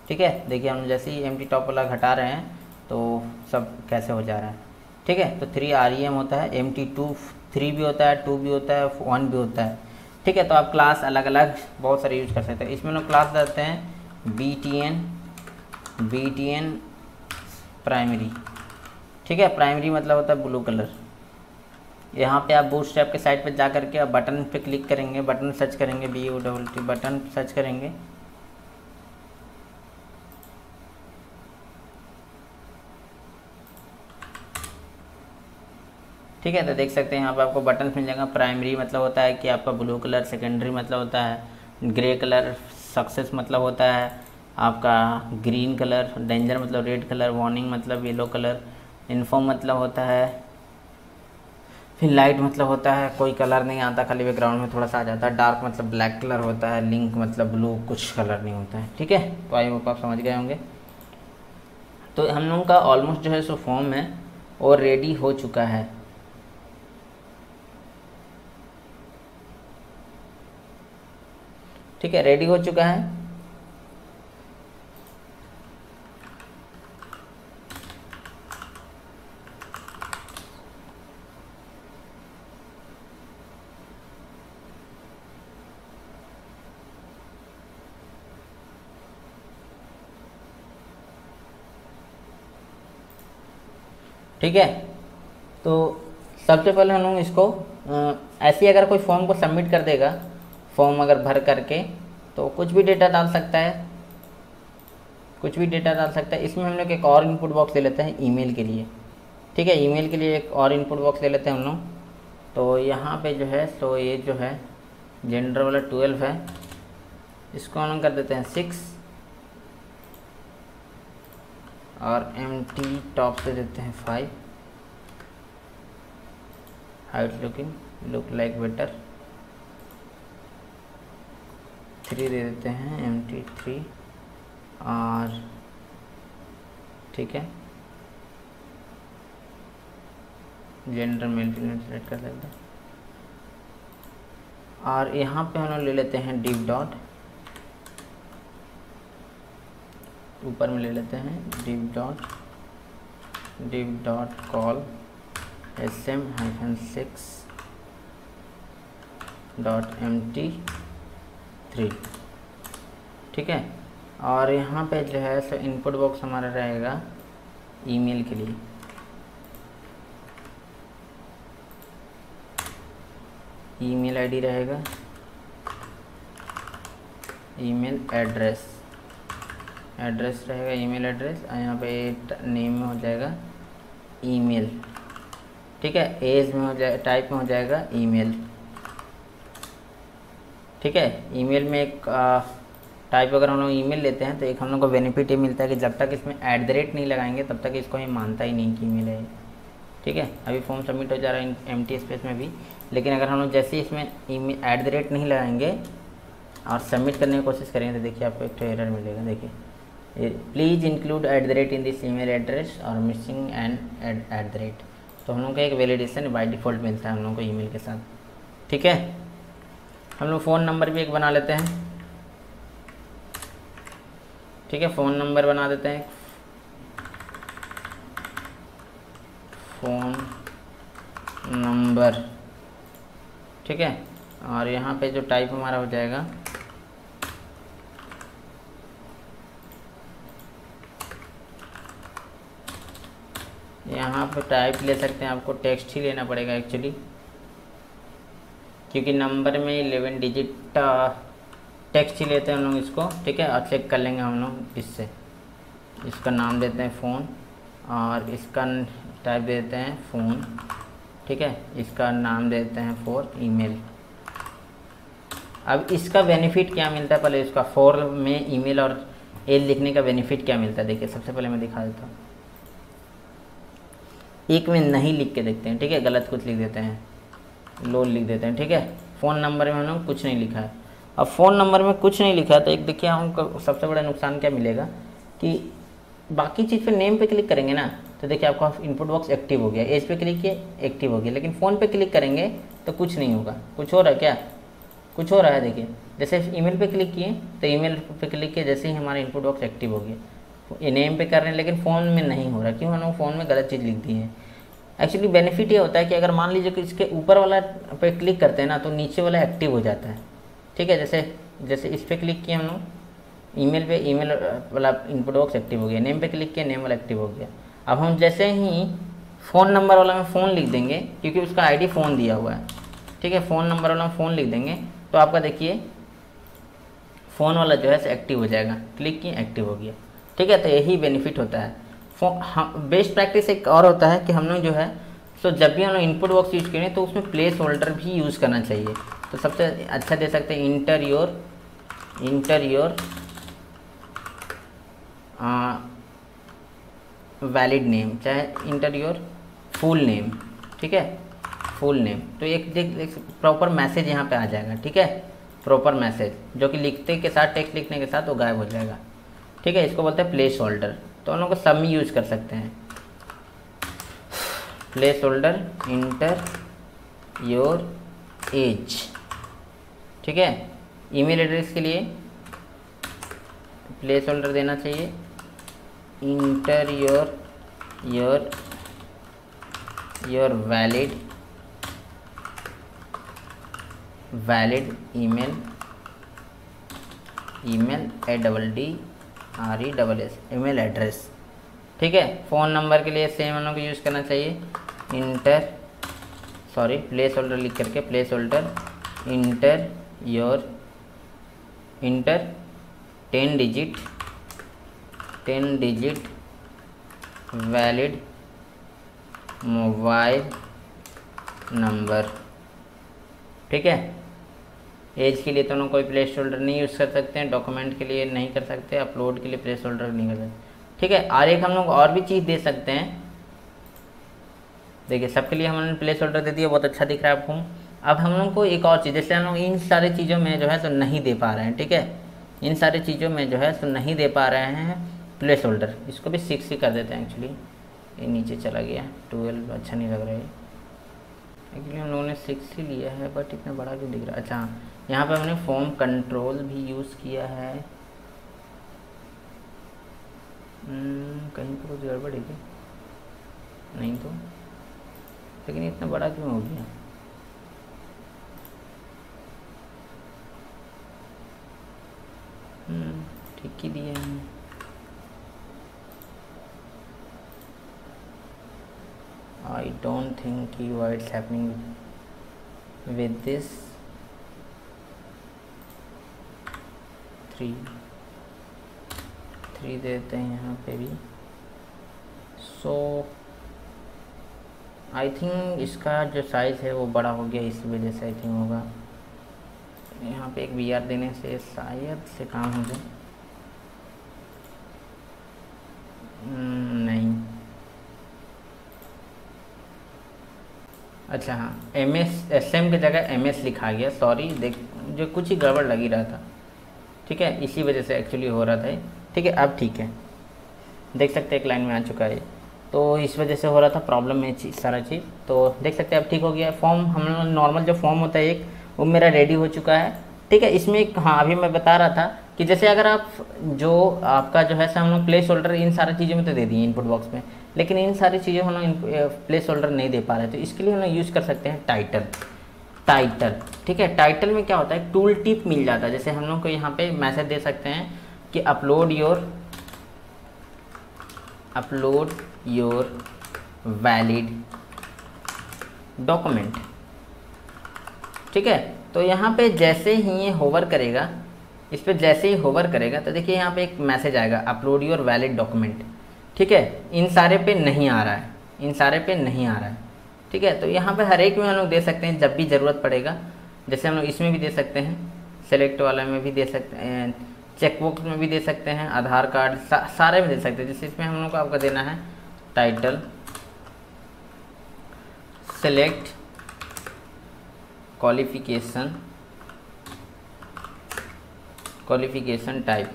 ठीक है। देखिए हम जैसे ही एम्प्टी टॉप वाला घटा रहे हैं तो सब कैसे हो जा रहा है, ठीक है। तो 3 REM होता है, एम्प्टी 3 भी होता है, 2 भी होता है, 1 भी होता है, ठीक है। तो आप क्लास अलग अलग बहुत सारे यूज कर सकते हैं। इसमें लोग क्लास देते हैं BTN प्राइमरी, ठीक है। प्राइमरी मतलब होता है ब्लू कलर। यहाँ पे आप बूटस्ट्रैप के साइट पे जा करके आप बटन पे क्लिक करेंगे, बटन सर्च करेंगे, BUTT बटन सर्च करेंगे, ठीक है। तो देख सकते हैं यहाँ पे आपको बटन मिल जाएगा। प्राइमरी मतलब होता है कि आपका ब्लू कलर, सेकेंडरी मतलब होता है ग्रे कलर, सक्सेस मतलब होता है आपका ग्रीन कलर, डेंजर मतलब रेड कलर, वार्निंग मतलब येलो कलर, इन्फॉर्म मतलब होता है, फिर लाइट मतलब होता है कोई कलर नहीं आता, खाली बैकग्राउंड में थोड़ा सा आ जाता है, डार्क मतलब ब्लैक कलर होता है, लिंक मतलब ब्लू, कुछ कलर नहीं होता है, ठीक है। तो आई होप आप समझ गए होंगे। तो हम लोगों का ऑलमोस्ट जो है सो फॉर्म है और रेडी हो चुका है, ठीक है, रेडी हो चुका है। ठीक है। तो सबसे पहले हम लोग इसको ऐसे ही अगर कोई फॉर्म को सबमिट कर देगा, फॉर्म अगर भर करके, तो कुछ भी डेटा डाल सकता है, कुछ भी डेटा डाल सकता है। इसमें हम लोग एक और इनपुट बॉक्स ले लेते हैं ईमेल के लिए, ठीक है। ईमेल के लिए एक और इनपुट बॉक्स ले लेते हैं हम लोग। तो यहाँ पे जो है सो ये जो है जेंडर वाला 12 है, इसको हम लोग कर देते हैं 6 और एम्प्टी टॉप से देते हैं 5, हाइट लुक लाइक बेटर 3 दे देते हैं, एम्प्टी 3 और ठीक है, जेंडर मेल फीमेल सेलेक्ट कर लेते हैं। और यहाँ पे हम लोग ले लेते हैं डिव डॉट, ऊपर में ले लेते हैं div dot call SM-6 .empty3, ठीक है। और यहाँ पे जो है सो इनपुट बॉक्स हमारा रहेगा ईमेल के लिए, ईमेल आईडी रहेगा, ईमेल एड्रेस रहेगा, ईमेल एड्रेस, और यहाँ पे नेम में हो जाएगा ईमेल, ठीक है। एज में हो जाए, टाइप में हो जाएगा ईमेल, ठीक है। ईमेल में एक टाइप अगर हम लोग ईमेल लेते हैं तो एक हम लोग को बेनिफिट ये मिलता है कि जब तक इसमें @ नहीं लगाएंगे तब तक इसको ये मानता ही नहीं कि ईमेल है। ठीक है, अभी फॉर्म सबमिट हो जा रहा है एम्प्टी स्पेस में भी, लेकिन अगर हम लोग जैसे ही इसमें @ नहीं लगाएंगे और सबमिट करने की कोशिश करेंगे तो देखिए आपको एक एरर मिलेगा। देखिए, please include @ in this email address और मिसिंग एंड @। तो हम लोग को एक वैलिडेशन बाय डिफ़ॉल्ट मिलता है हम लोग को ईमेल के साथ। ठीक है, हम लोग फ़ोन नंबर भी एक बना लेते हैं। ठीक है, फ़ोन नंबर बना देते हैं, फ़ोन नंबर। ठीक है, और यहाँ पे जो टाइप हमारा हो जाएगा यहाँ पे टाइप ले सकते हैं, आपको टेक्स्ट ही लेना पड़ेगा एक्चुअली, क्योंकि नंबर में 11 डिजिट टेक्स्ट ही लेते हैं हम लोग इसको। ठीक है, और चेक कर लेंगे हम लोग इससे। इसका नाम देते हैं फ़ोन और इसका टाइप देते हैं फ़ोन। ठीक है, इसका नाम देते हैं फॉर ईमेल। अब इसका बेनिफिट क्या मिलता है, पहले इसका फॉर में ईमेल और एल लिखने का बेनिफिट क्या मिलता है देखिए। सबसे पहले मैं दिखा देता हूँ, एक में नहीं लिख के देखते हैं। ठीक है, गलत कुछ लिख देते हैं, लोल लिख देते हैं। ठीक है, फ़ोन नंबर में हमने कुछ नहीं लिखा है। अब फ़ोन नंबर में कुछ नहीं लिखा है तो एक देखिए हमको सबसे बड़ा नुकसान क्या मिलेगा कि बाकी चीज़ पे नेम पे क्लिक करेंगे ना तो देखिए आपका इनपुट बॉक्स एक्टिव हो गया, एज पे क्लिक किए एक्टिव हो गया, लेकिन फ़ोन पे क्लिक करेंगे तो कुछ नहीं होगा। कुछ हो रहा है क्या, कुछ हो रहा है। देखिए, जैसे ईमेल पे क्लिक किए तो ईमेल पे क्लिक किए, जैसे ही हमारा इनपुट बॉक्स एक्टिव हो गया। ये नेम पे कर रहे हैं लेकिन फ़ोन में नहीं हो रहा, क्यों? हम फ़ोन में गलत चीज़ लिख दी है। एक्चुअली बेनिफिट ये होता है कि अगर मान लीजिए कि इसके ऊपर वाला पे क्लिक करते हैं ना तो नीचे वाला एक्टिव हो जाता है। ठीक है, जैसे इस पर क्लिक किए हम लोग ईमेल पे, ईमेल वाला इनपुट बॉक्स एक्टिव हो गया, नेम पे क्लिक किया, नेम वाला एक्टिव हो गया। अब हम जैसे ही फ़ोन नंबर वाला में फ़ोन लिख देंगे, क्योंकि उसका आईडी फ़ोन दिया हुआ है। ठीक है, फ़ोन नंबर वाला में फ़ोन लिख देंगे तो आपका देखिए फ़ोन वाला जो है एक्टिव हो जाएगा, क्लिक किए एक्टिव हो गया। ठीक है, तो यही बेनिफिट होता है। बेस्ट प्रैक्टिस एक और होता है कि हम लोग जो है तो जब भी हम लोग इनपुट बॉक्स यूज़ करें तो उसमें प्लेस होल्डर भी यूज़ करना चाहिए। तो सबसे अच्छा दे सकते हैं इंटर योर वैलिड नेम, चाहे इंटर योर फुल नेम। ठीक है, फुल नेम, तो एक प्रॉपर मैसेज यहाँ पे आ जाएगा। ठीक है, प्रॉपर मैसेज जो कि लिखते के साथ, टेक्स्ट लिखने के साथ वो गायब हो जाएगा। ठीक है, इसको बोलते हैं प्लेस होल्डर। तो हम लोग को सब में यूज़ कर सकते हैं। Place holder, inter your age. ठीक है, ईमेल एड्रेस के लिए प्लेस होल्डर देना चाहिए, inter your valid email ADDRESS email address. ठीक है, फ़ोन नंबर के लिए सेम हम लोग को यूज़ करना चाहिए, प्लेस होल्डर लिख करके place holder inter 10 digit valid mobile number. ठीक है, एज के लिए तो हम लोग कोई प्लेस होल्डर नहीं यूज़ कर सकते हैं, डॉक्यूमेंट के लिए नहीं कर सकते, अपलोड के लिए प्लेस होल्डर नहीं कर सकते। ठीक है, और एक हम लोग और भी चीज़ दे सकते हैं। देखिए, सबके लिए हमने प्लेस होल्डर दे दिया, बहुत अच्छा दिख रहा है आपको। अब हम लोग को एक और चीज़, जैसे हम लोग इन सारी चीज़ों में जो है तो नहीं दे पा रहे हैं। ठीक है, इन सारी चीज़ों में जो है तो नहीं दे पा रहे हैं प्लेस होल्डर, इसको भी 6 ही कर देते हैं। एक्चुअली ये नीचे चला गया, 12 अच्छा नहीं लग रहा है। एक्चुअली हम लोगों ने 6 ही लिया है, बट इतना बड़ा क्यों दिख रहा है। अच्छा, यहाँ पर हमने फॉर्म कंट्रोल भी यूज़ किया है। कहीं पर कुछ गड़बड़ है क्या? नहीं तो, लेकिन इतना बड़ा क्यों हो गया? ठीक ही दिए हैं। I don't think why it's happening with this 3 देते हैं यहाँ पे भी। सो आई थिंक इसका जो साइज़ है वो बड़ा हो गया, इस वजह से आई थिंक होगा। यहाँ पे एक वी आर देने से शायद से काम हो जाए। नहीं, अच्छा हाँ, एम एस एस एम की जगह एम एस लिखा गया, सॉरी, देख जो कुछ ही गड़बड़ लग ही रहा था। ठीक है, इसी वजह से एक्चुअली हो रहा था। ठीक है, अब ठीक है, देख सकते हैं एक लाइन में आ चुका है। तो इस वजह से हो रहा था प्रॉब्लम में सारा चीज़, तो देख सकते हैं अब ठीक हो गया। फॉर्म हम नॉर्मल जो फॉर्म होता है एक, वो मेरा रेडी हो चुका है। ठीक है, इसमें हाँ अभी मैं बता रहा था कि जैसे अगर आप जो आपका जो है हम लोग प्लेस होल्डर इन सारी चीज़ों में तो दे दिए इनपुट बॉक्स में, लेकिन इन सारी चीज़ों हम लोग प्लेस होल्डर नहीं दे पा रहे, तो इसके लिए हम लोग यूज़ कर सकते हैं टाइटल। ठीक है, टाइटल में क्या होता है, टूल टिप मिल जाता है। जैसे हम लोग को यहाँ पे मैसेज दे सकते हैं कि अपलोड योर वैलिड डॉक्यूमेंट। ठीक है, तो यहाँ पे जैसे ही ये होवर करेगा, इस पर जैसे ही होवर करेगा तो देखिए यहाँ पे एक मैसेज आएगा अपलोड योर वैलिड डॉक्यूमेंट। ठीक है, इन सारे पे नहीं आ रहा है, ठीक है, तो यहाँ पे हर एक में हम लोग दे सकते हैं जब भी ज़रूरत पड़ेगा। जैसे हम लोग इसमें भी दे सकते हैं, सेलेक्ट वाला में भी दे सकते हैं, चेकबॉक्स में भी दे सकते हैं, आधार कार्ड सारे में दे सकते हैं। जैसे इसमें हम लोग को आपका देना है title, select qualification type,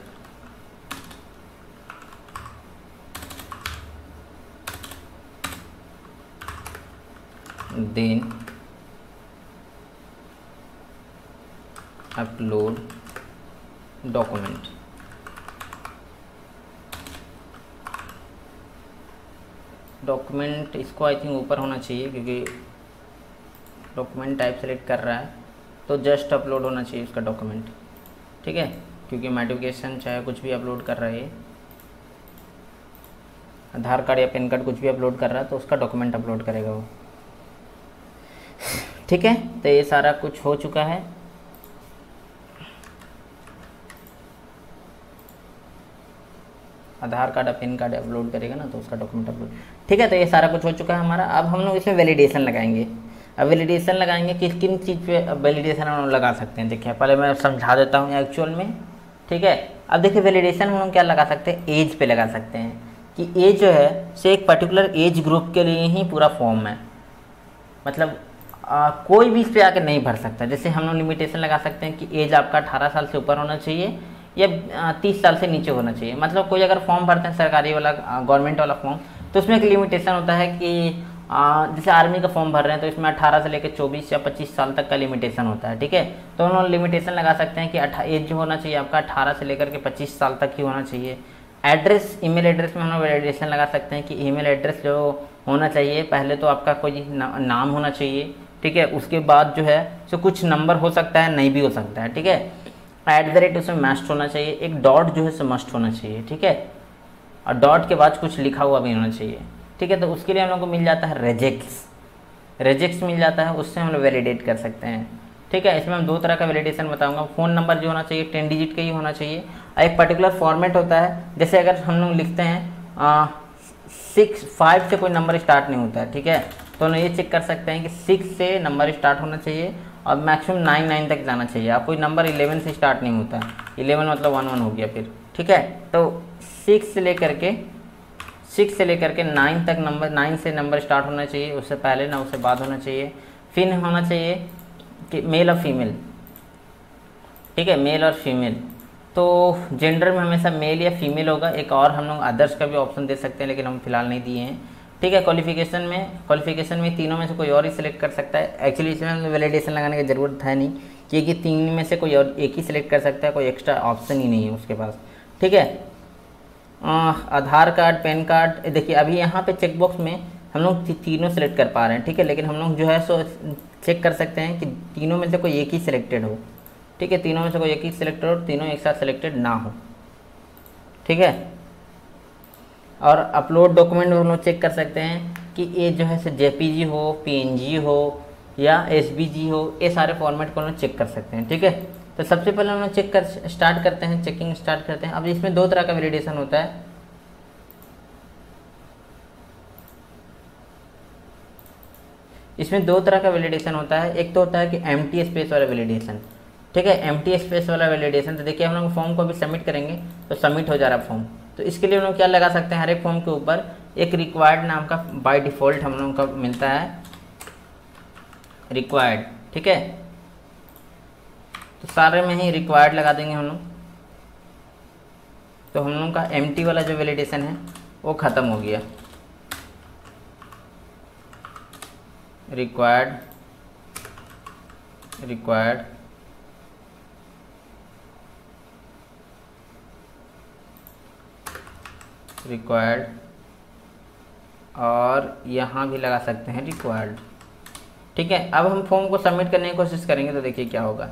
then upload document. Document इसको आई थिंक ऊपर होना चाहिए, क्योंकि डॉक्यूमेंट टाइप सेलेक्ट कर रहा है तो जस्ट अपलोड होना चाहिए उसका डॉक्यूमेंट। ठीक है, क्योंकि नोटिफिकेशन चाहे कुछ भी अपलोड कर रहा है, आधार कार्ड या पैन कार्ड कुछ भी अपलोड कर रहा है तो उसका डॉक्यूमेंट अपलोड करेगा वो। ठीक है, तो ये सारा कुछ हो चुका है। आधार कार्ड या पैन कार्ड अपलोड करेगा ना तो उसका डॉक्यूमेंट अपलोड। ठीक है, तो ये सारा कुछ हो चुका है हमारा। अब हम लोग इसमें वैलिडेशन लगाएंगे। अब वैलिडेशन लगाएंगे किन चीज़ पे वैलिडेशन हम लोग लगा सकते हैं, देखिए पहले मैं समझा देता हूँ एक्चुअल में। ठीक है, अब देखिए वैलिडेशन हम लोग क्या लगा सकते हैं, एज पे लगा सकते हैं कि एज जो है से एक पर्टिकुलर एज ग्रुप के लिए ही पूरा फॉर्म है, मतलब कोई भी इस पर आके नहीं भर सकता। जैसे हम लोग लिमिटेशन लगा सकते हैं कि एज आपका 18 साल से ऊपर होना चाहिए या 30 साल से नीचे होना चाहिए। मतलब कोई अगर फॉर्म भरते हैं सरकारी वाला, गवर्नमेंट वाला फॉर्म, तो उसमें एक लिमिटेशन होता है कि जैसे आर्मी का फॉर्म भर रहे हैं तो इसमें 18 से लेकर 24 या 25 साल तक का लिमिटेशन होता है। ठीक है, तो हम लोग लिमिटेशन लगा सकते हैं कि एज जो होना चाहिए आपका 18 से लेकर के 25 साल तक ही होना चाहिए। एड्रेस, ईमेल एड्रेस में हम लोग वैलिडेशन लगा सकते हैं कि ईमेल एड्रेस जो होना चाहिए, पहले तो आपका कोई नाम होना चाहिए। ठीक है, उसके बाद जो है सो कुछ नंबर हो सकता है, नहीं भी हो सकता है। ठीक है, @ उसमें मस्ट होना चाहिए, एक डॉट जो है सो मस्ट होना चाहिए। ठीक है, और डॉट के बाद कुछ लिखा हुआ भी होना चाहिए। ठीक है, तो उसके लिए हम लोग को मिल जाता है रेजेक्स मिल जाता है, उससे हम लोग वैलिडेट कर सकते हैं। ठीक है, इसमें हम 2 तरह का वैलिडेशन बताऊंगा। फ़ोन नंबर जो होना चाहिए 10 डिजिट का ही होना चाहिए, और एक पर्टिकुलर फॉर्मेट होता है। जैसे अगर हम लोग लिखते हैं 5 से कोई नंबर स्टार्ट नहीं होता है। ठीक है, तो हम ये चेक कर सकते हैं कि 6 से नंबर स्टार्ट होना चाहिए और मैक्सिमम 9 तक जाना चाहिए। आप कोई नंबर 11 से स्टार्ट नहीं होता है, 11 मतलब 1 हो गया फिर। ठीक है, तो 6 से लेकर के 9 तक नंबर, 9 से नंबर स्टार्ट होना चाहिए, उससे पहले ना उससे बाद होना चाहिए। फिर होना चाहिए कि मेल और फीमेल। ठीक है, मेल और फीमेल, तो जेंडर में हमेशा मेल या फीमेल होगा। एक और हम लोग अदर्स का भी ऑप्शन दे सकते हैं, लेकिन हम फिलहाल नहीं दिए हैं। ठीक है, क्वालिफिकेशन में तीनों में से कोई और ही सिलेक्ट कर सकता है। एक्चुअली इसमें वैलिडेशन लगाने की ज़रूरत है नहीं, क्योंकि 3 में से कोई और एक ही सिलेक्ट कर सकता है, कोई एक्स्ट्रा ऑप्शन ही नहीं है उसके पास। ठीक है, आधार कार्ड, पैन कार्ड, देखिए अभी यहाँ पे चेकबॉक्स में हम लोग तीनों सेलेक्ट कर पा रहे हैं। ठीक है, लेकिन हम लोग जो है सो चेक कर सकते हैं कि तीनों में से कोई एक ही सिलेक्टेड हो। ठीक है, तीनों में से कोई एक ही सिलेक्टेड हो, तीनों एक साथ सिलेक्टेड ना हो। ठीक है, और अपलोड डॉक्यूमेंट हम लोग चेक कर सकते हैं कि ये जो है जेपीजी हो, पीएनजी हो या एसवीजी हो, ये सारे फॉर्मेट को हम लोग चेक कर सकते हैं। ठीक है, तो सबसे पहले हम लोग चेकिंग स्टार्ट करते हैं। अब इसमें 2 तरह का वैलिडेशन होता है। इसमें 2 तरह का वैलिडेशन होता है। एक तो होता है कि एम्प्टी स्पेस वाला वैलिडेशन। ठीक है, एम्प्टी स्पेस वाला वैलिडेशन। तो देखिए हम लोग फॉर्म को अभी सबमिट करेंगे तो सबमिट हो जा रहा फॉर्म। तो इसके लिए हम लोग क्या लगा सकते हैं, हर एक फॉर्म के ऊपर एक रिक्वायर्ड नाम का बाय डिफ़ॉल्ट हम लोग का मिलता है, रिक्वायर्ड। ठीक है, तो सारे में ही रिक्वायर्ड लगा देंगे हम लोग। तो हम लोग का एम्प्टी वाला जो वैलिडेशन है वो ख़त्म हो गया। रिक्वायर्ड रिक्वायर्ड रिक्वायर्ड और यहाँ भी लगा सकते हैं रिक्वायर्ड। ठीक है, अब हम फॉर्म को सबमिट करने की कोशिश करेंगे तो देखिए क्या होगा।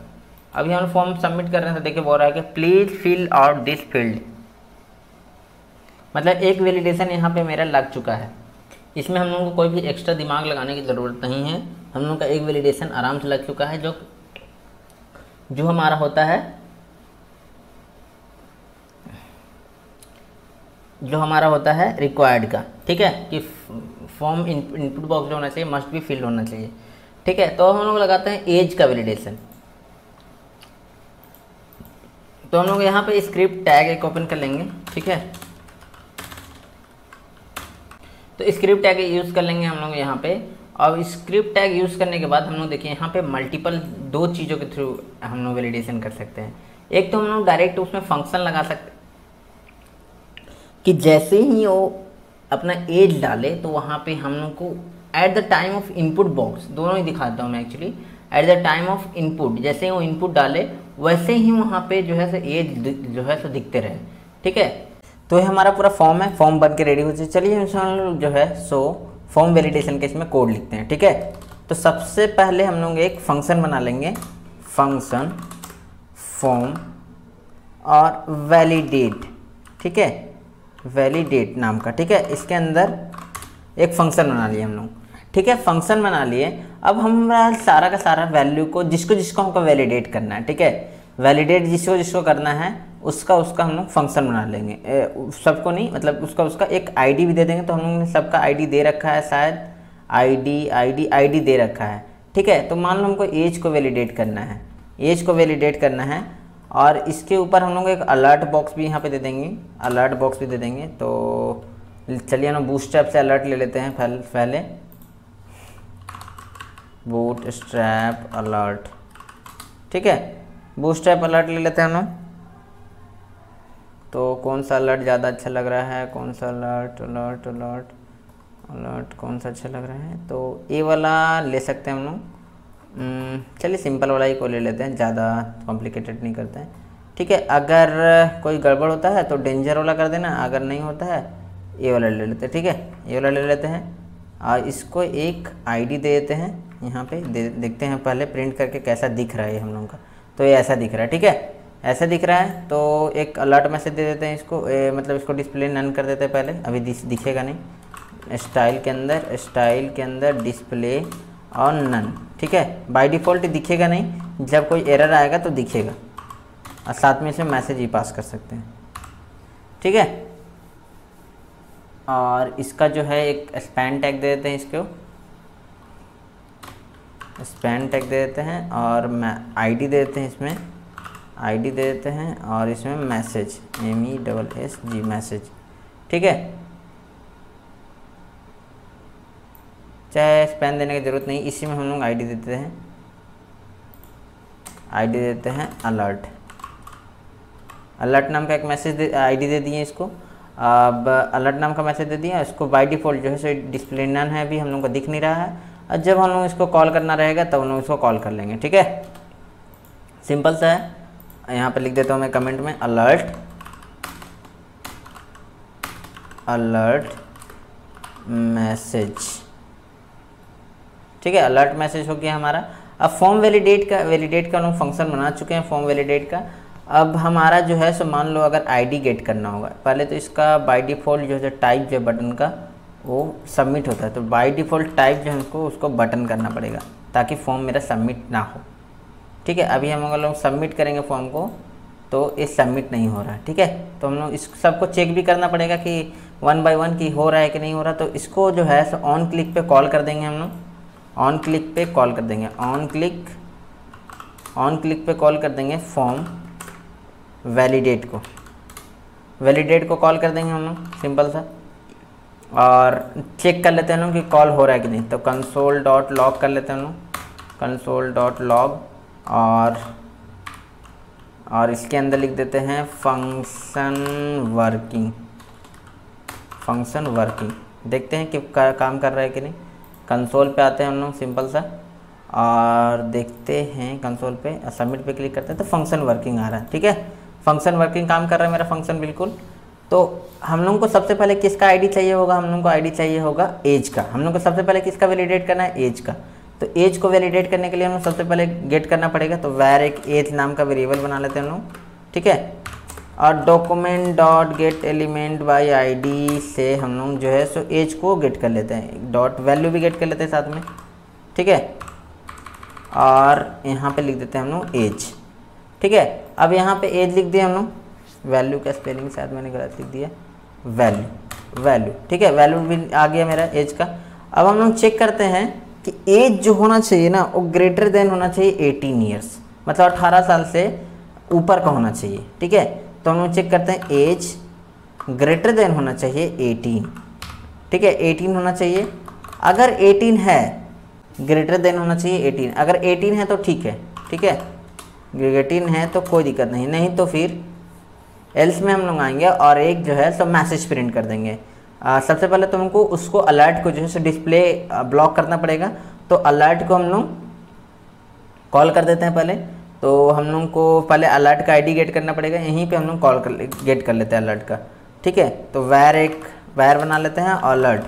अभी हम फॉर्म सबमिट कर रहे हैं तो देखिए बोल रहा है कि please fill out this field. मतलब एक वैलिडेशन यहाँ पे मेरा लग चुका है। इसमें हम लोगों को कोई भी एक्स्ट्रा दिमाग लगाने की ज़रूरत नहीं है। हम लोगों का एक वैलिडेशन आराम से लग चुका है, जो हमारा होता है, जो हमारा होता है रिक्वायर्ड का। ठीक है, कि फॉर्म इनपुट बॉक्स जो होना चाहिए मस्ट भी फिल होना चाहिए। ठीक है, तो हम लोग लगाते हैं एज का वैलिडेशन। तो हम लोग यहाँ पे स्क्रिप्ट टैग एक ओपन कर लेंगे। ठीक है, तो स्क्रिप्ट टैग यूज़ कर लेंगे हम लोग यहाँ पे। और स्क्रिप्ट टैग यूज़ करने के बाद हम लोग देखिए यहाँ पे मल्टीपल दो चीज़ों के थ्रू हम लोग वैलिडेशन कर सकते हैं। एक तो हम लोग डायरेक्ट उसमें फंक्शन लगा सकते हैं कि जैसे ही वो अपना एज डाले तो वहाँ पे हम लोग को at the time of input box, दोनों ही दिखाता हूँ मैं actually, at the time of input जैसे ही वो इनपुट डाले वैसे ही वहाँ पे जो है सो एज जो है सो दिखते रहे। ठीक है, तो ये हमारा पूरा फॉर्म है, फॉर्म बन के रेडी हो जाए। चलिए हम लोग जो है सो फॉर्म वैलिडेशन के इसमें कोड लिखते हैं। ठीक है, तो सबसे पहले हम लोग एक फंक्शन बना लेंगे, फंक्शन फॉर्म और वैलिडेट। ठीक है, वैलिडेट नाम का। ठीक है, इसके अंदर एक फंक्शन बना लिए हम लोग। ठीक है, फंक्शन बना लिए। अब हमारा सारा का सारा वैल्यू को जिसको हमको वैलिडेट करना है। ठीक है, वैलिडेट जिसको करना है उसका हम लोग फंक्शन बना लेंगे। सबको नहीं, मतलब उसका एक आईडी भी दे देंगे। तो हम लोगों ने सबका आईडी दे रखा है, शायद आईडी दे रखा है। ठीक है, तो मान लो हमको एज को वैलिडेट करना है, एज को वैलिडेट करना है। और इसके ऊपर हम लोग एक अलर्ट बॉक्स भी यहाँ पे दे देंगे, अलर्ट बॉक्स भी दे देंगे। तो चलिए हम बूटस्ट्रैप से अलर्ट ले लेते हैं पहले बूटस्ट्रैप अलर्ट। ठीक है, बूटस्ट्रैप अलर्ट ले लेते हैं हम लोग। तो कौन सा अलर्ट ज़्यादा अच्छा लग रहा है, कौन सा अलर्ट कौन सा अच्छा लग रहा है, तो ये वाला ले सकते हैं हम लोग। चलिए सिंपल वाला ही को ले लेते हैं, ज़्यादा कॉम्प्लिकेटेड नहीं करते हैं। ठीक है, अगर कोई गड़बड़ होता है तो डेंजर वाला कर देना, अगर नहीं होता है ये वाला ले लेते हैं। ठीक है, ये वाला ले लेते हैं और इसको एक आईडी दे देते हैं। यहाँ पे देखते हैं पहले प्रिंट करके कैसा दिख रहा है हम लोगों का। तो ये ऐसा दिख रहा है। ठीक है, ऐसा दिख रहा है। तो एक अलर्ट मैसेज दे देते हैं इसको, मतलब इसको डिस्प्ले नन कर देते हैं पहले, अभी दिखेगा नहीं। स्टाइल के अंदर डिस्प्ले और नन। ठीक है, बाय डिफ़ॉल्ट दिखेगा नहीं, जब कोई एरर आएगा तो दिखेगा। और साथ में इसमें मैसेज ही पास कर सकते हैं। ठीक है, और इसका जो है एक स्पैन टैग दे देते हैं, इसको स्पैन टैग दे देते हैं। और आईडी दे देते हैं, इसमें आईडी दे देते हैं और इसमें मैसेज MESSG मैसेज। ठीक है, चाहे स्पैन देने की ज़रूरत नहीं, इसी में हम लोग आईडी देते हैं, आईडी देते हैं अलर्ट नाम का एक मैसेज आईडी दे दिए इसको। अब अलर्ट नाम का मैसेज दे दिया, इसको बाय डिफ़ॉल्ट जो है सो डिस्प्ले नन है, अभी हम लोग को दिख नहीं रहा है। और जब हम लोग इसको कॉल करना रहेगा तब हम लोग इसको कॉल कर लेंगे। ठीक है, सिंपल सा है। यहाँ पे लिख देता हूँ मैं कमेंट में अलर्ट मैसेज। ठीक है, अलर्ट मैसेज हो गया हमारा। अब फॉर्म वैलिडेट का हम लोग फंक्शन बना चुके हैं, फॉर्म वैलिडेट का। अब हमारा जो है सो मान लो अगर आईडी गेट करना होगा, पहले तो इसका बाय डिफ़ॉल्ट जो है टाइप जो बटन का वो सबमिट होता है। तो बाय डिफ़ॉल्ट टाइप जो है उसको बटन करना पड़ेगा ताकि फॉर्म मेरा सबमिट ना हो। ठीक है, अभी हम लोग सबमिट करेंगे फॉर्म को तो ये सबमिट नहीं हो रहा है। ठीक है, तो हम लोग इस सबको चेक भी करना पड़ेगा कि 1 बाय 1 की हो रहा है कि नहीं हो रहा। तो इसको जो है सो ऑन क्लिक पे कॉल कर देंगे हम लोग, ऑन क्लिक पे कॉल कर देंगे, ऑन क्लिक ऑन क्लिक पे कॉल कर देंगे फॉर्म वैलिडेट को, वैलिडेट को कॉल कर देंगे हम लोग सिंपल सा, और चेक कर लेते हैं हम लोग कि कॉल हो रहा है कि नहीं। तो कंसोल डॉट लॉग कर लेते हैं हम लोग, कंसोल डॉट लॉग, और इसके अंदर लिख देते हैं फंक्शन वर्किंग, फंक्शन वर्किंग। देखते हैं कि काम कर रहा है कि नहीं। कंसोल पे आते हैं हम लोग सिंपल सा, और देखते हैं कंसोल पे, सबमिट पे क्लिक करते हैं तो फंक्शन वर्किंग आ रहा है। ठीक है, फंक्शन वर्किंग काम कर रहा है मेरा फंक्शन बिल्कुल। तो हम लोगों को सबसे पहले किसका आईडी चाहिए होगा, हम लोगों को आईडी चाहिए होगा एज का। हम लोग को सबसे पहले किसका वैलिडेट करना है, एज का। तो एज को वैलिडेट करने के लिए हम लोग सबसे पहले गेट करना पड़ेगा। तो वैर एक एज नाम का वेरिएबल बना लेते हैं हम लोग। ठीक है, और document dot gate element by ID से हम लोग जो है सो एज को गेट कर लेते हैं, डॉट वैल्यू भी गेट कर लेते हैं साथ में। ठीक है, और यहाँ पे लिख देते हैं हम लोग एज। ठीक है, अब यहाँ पे एज लिख दिया हम लोग, वैल्यू का स्पेलिंग शायद मैंने गलत लिख दिया, वैल्यू, वैल्यू। ठीक है, वैल्यू भी आ गया मेरा एज का। अब हम लोग चेक करते हैं कि एज जो होना चाहिए ना वो ग्रेटर देन होना चाहिए 18 ईयर्स, मतलब 18 साल से ऊपर का होना चाहिए। ठीक है, तो हम लोग चेक करते हैं एज ग्रेटर देन होना चाहिए 18। ठीक है, 18 होना चाहिए। अगर 18 है, ग्रेटर देन होना चाहिए 18, अगर 18 है तो ठीक है। ठीक है, 18 है तो कोई दिक्कत नहीं, नहीं तो फिर एल्स में हम लोग आएंगे और एक जो है सो मैसेज प्रिंट कर देंगे। सबसे पहले तो हमको उसको अलर्ट को जो है सो डिस्प्ले ब्लॉक करना पड़ेगा। तो अलर्ट को हम लोग कॉल कर देते हैं पहले। तो हम लोग को पहले अलर्ट का आईडी गेट करना पड़ेगा, यहीं पे हम लोग गेट कर लेते हैं अलर्ट का। ठीक है, तो वैर बना लेते हैं, अलर्ट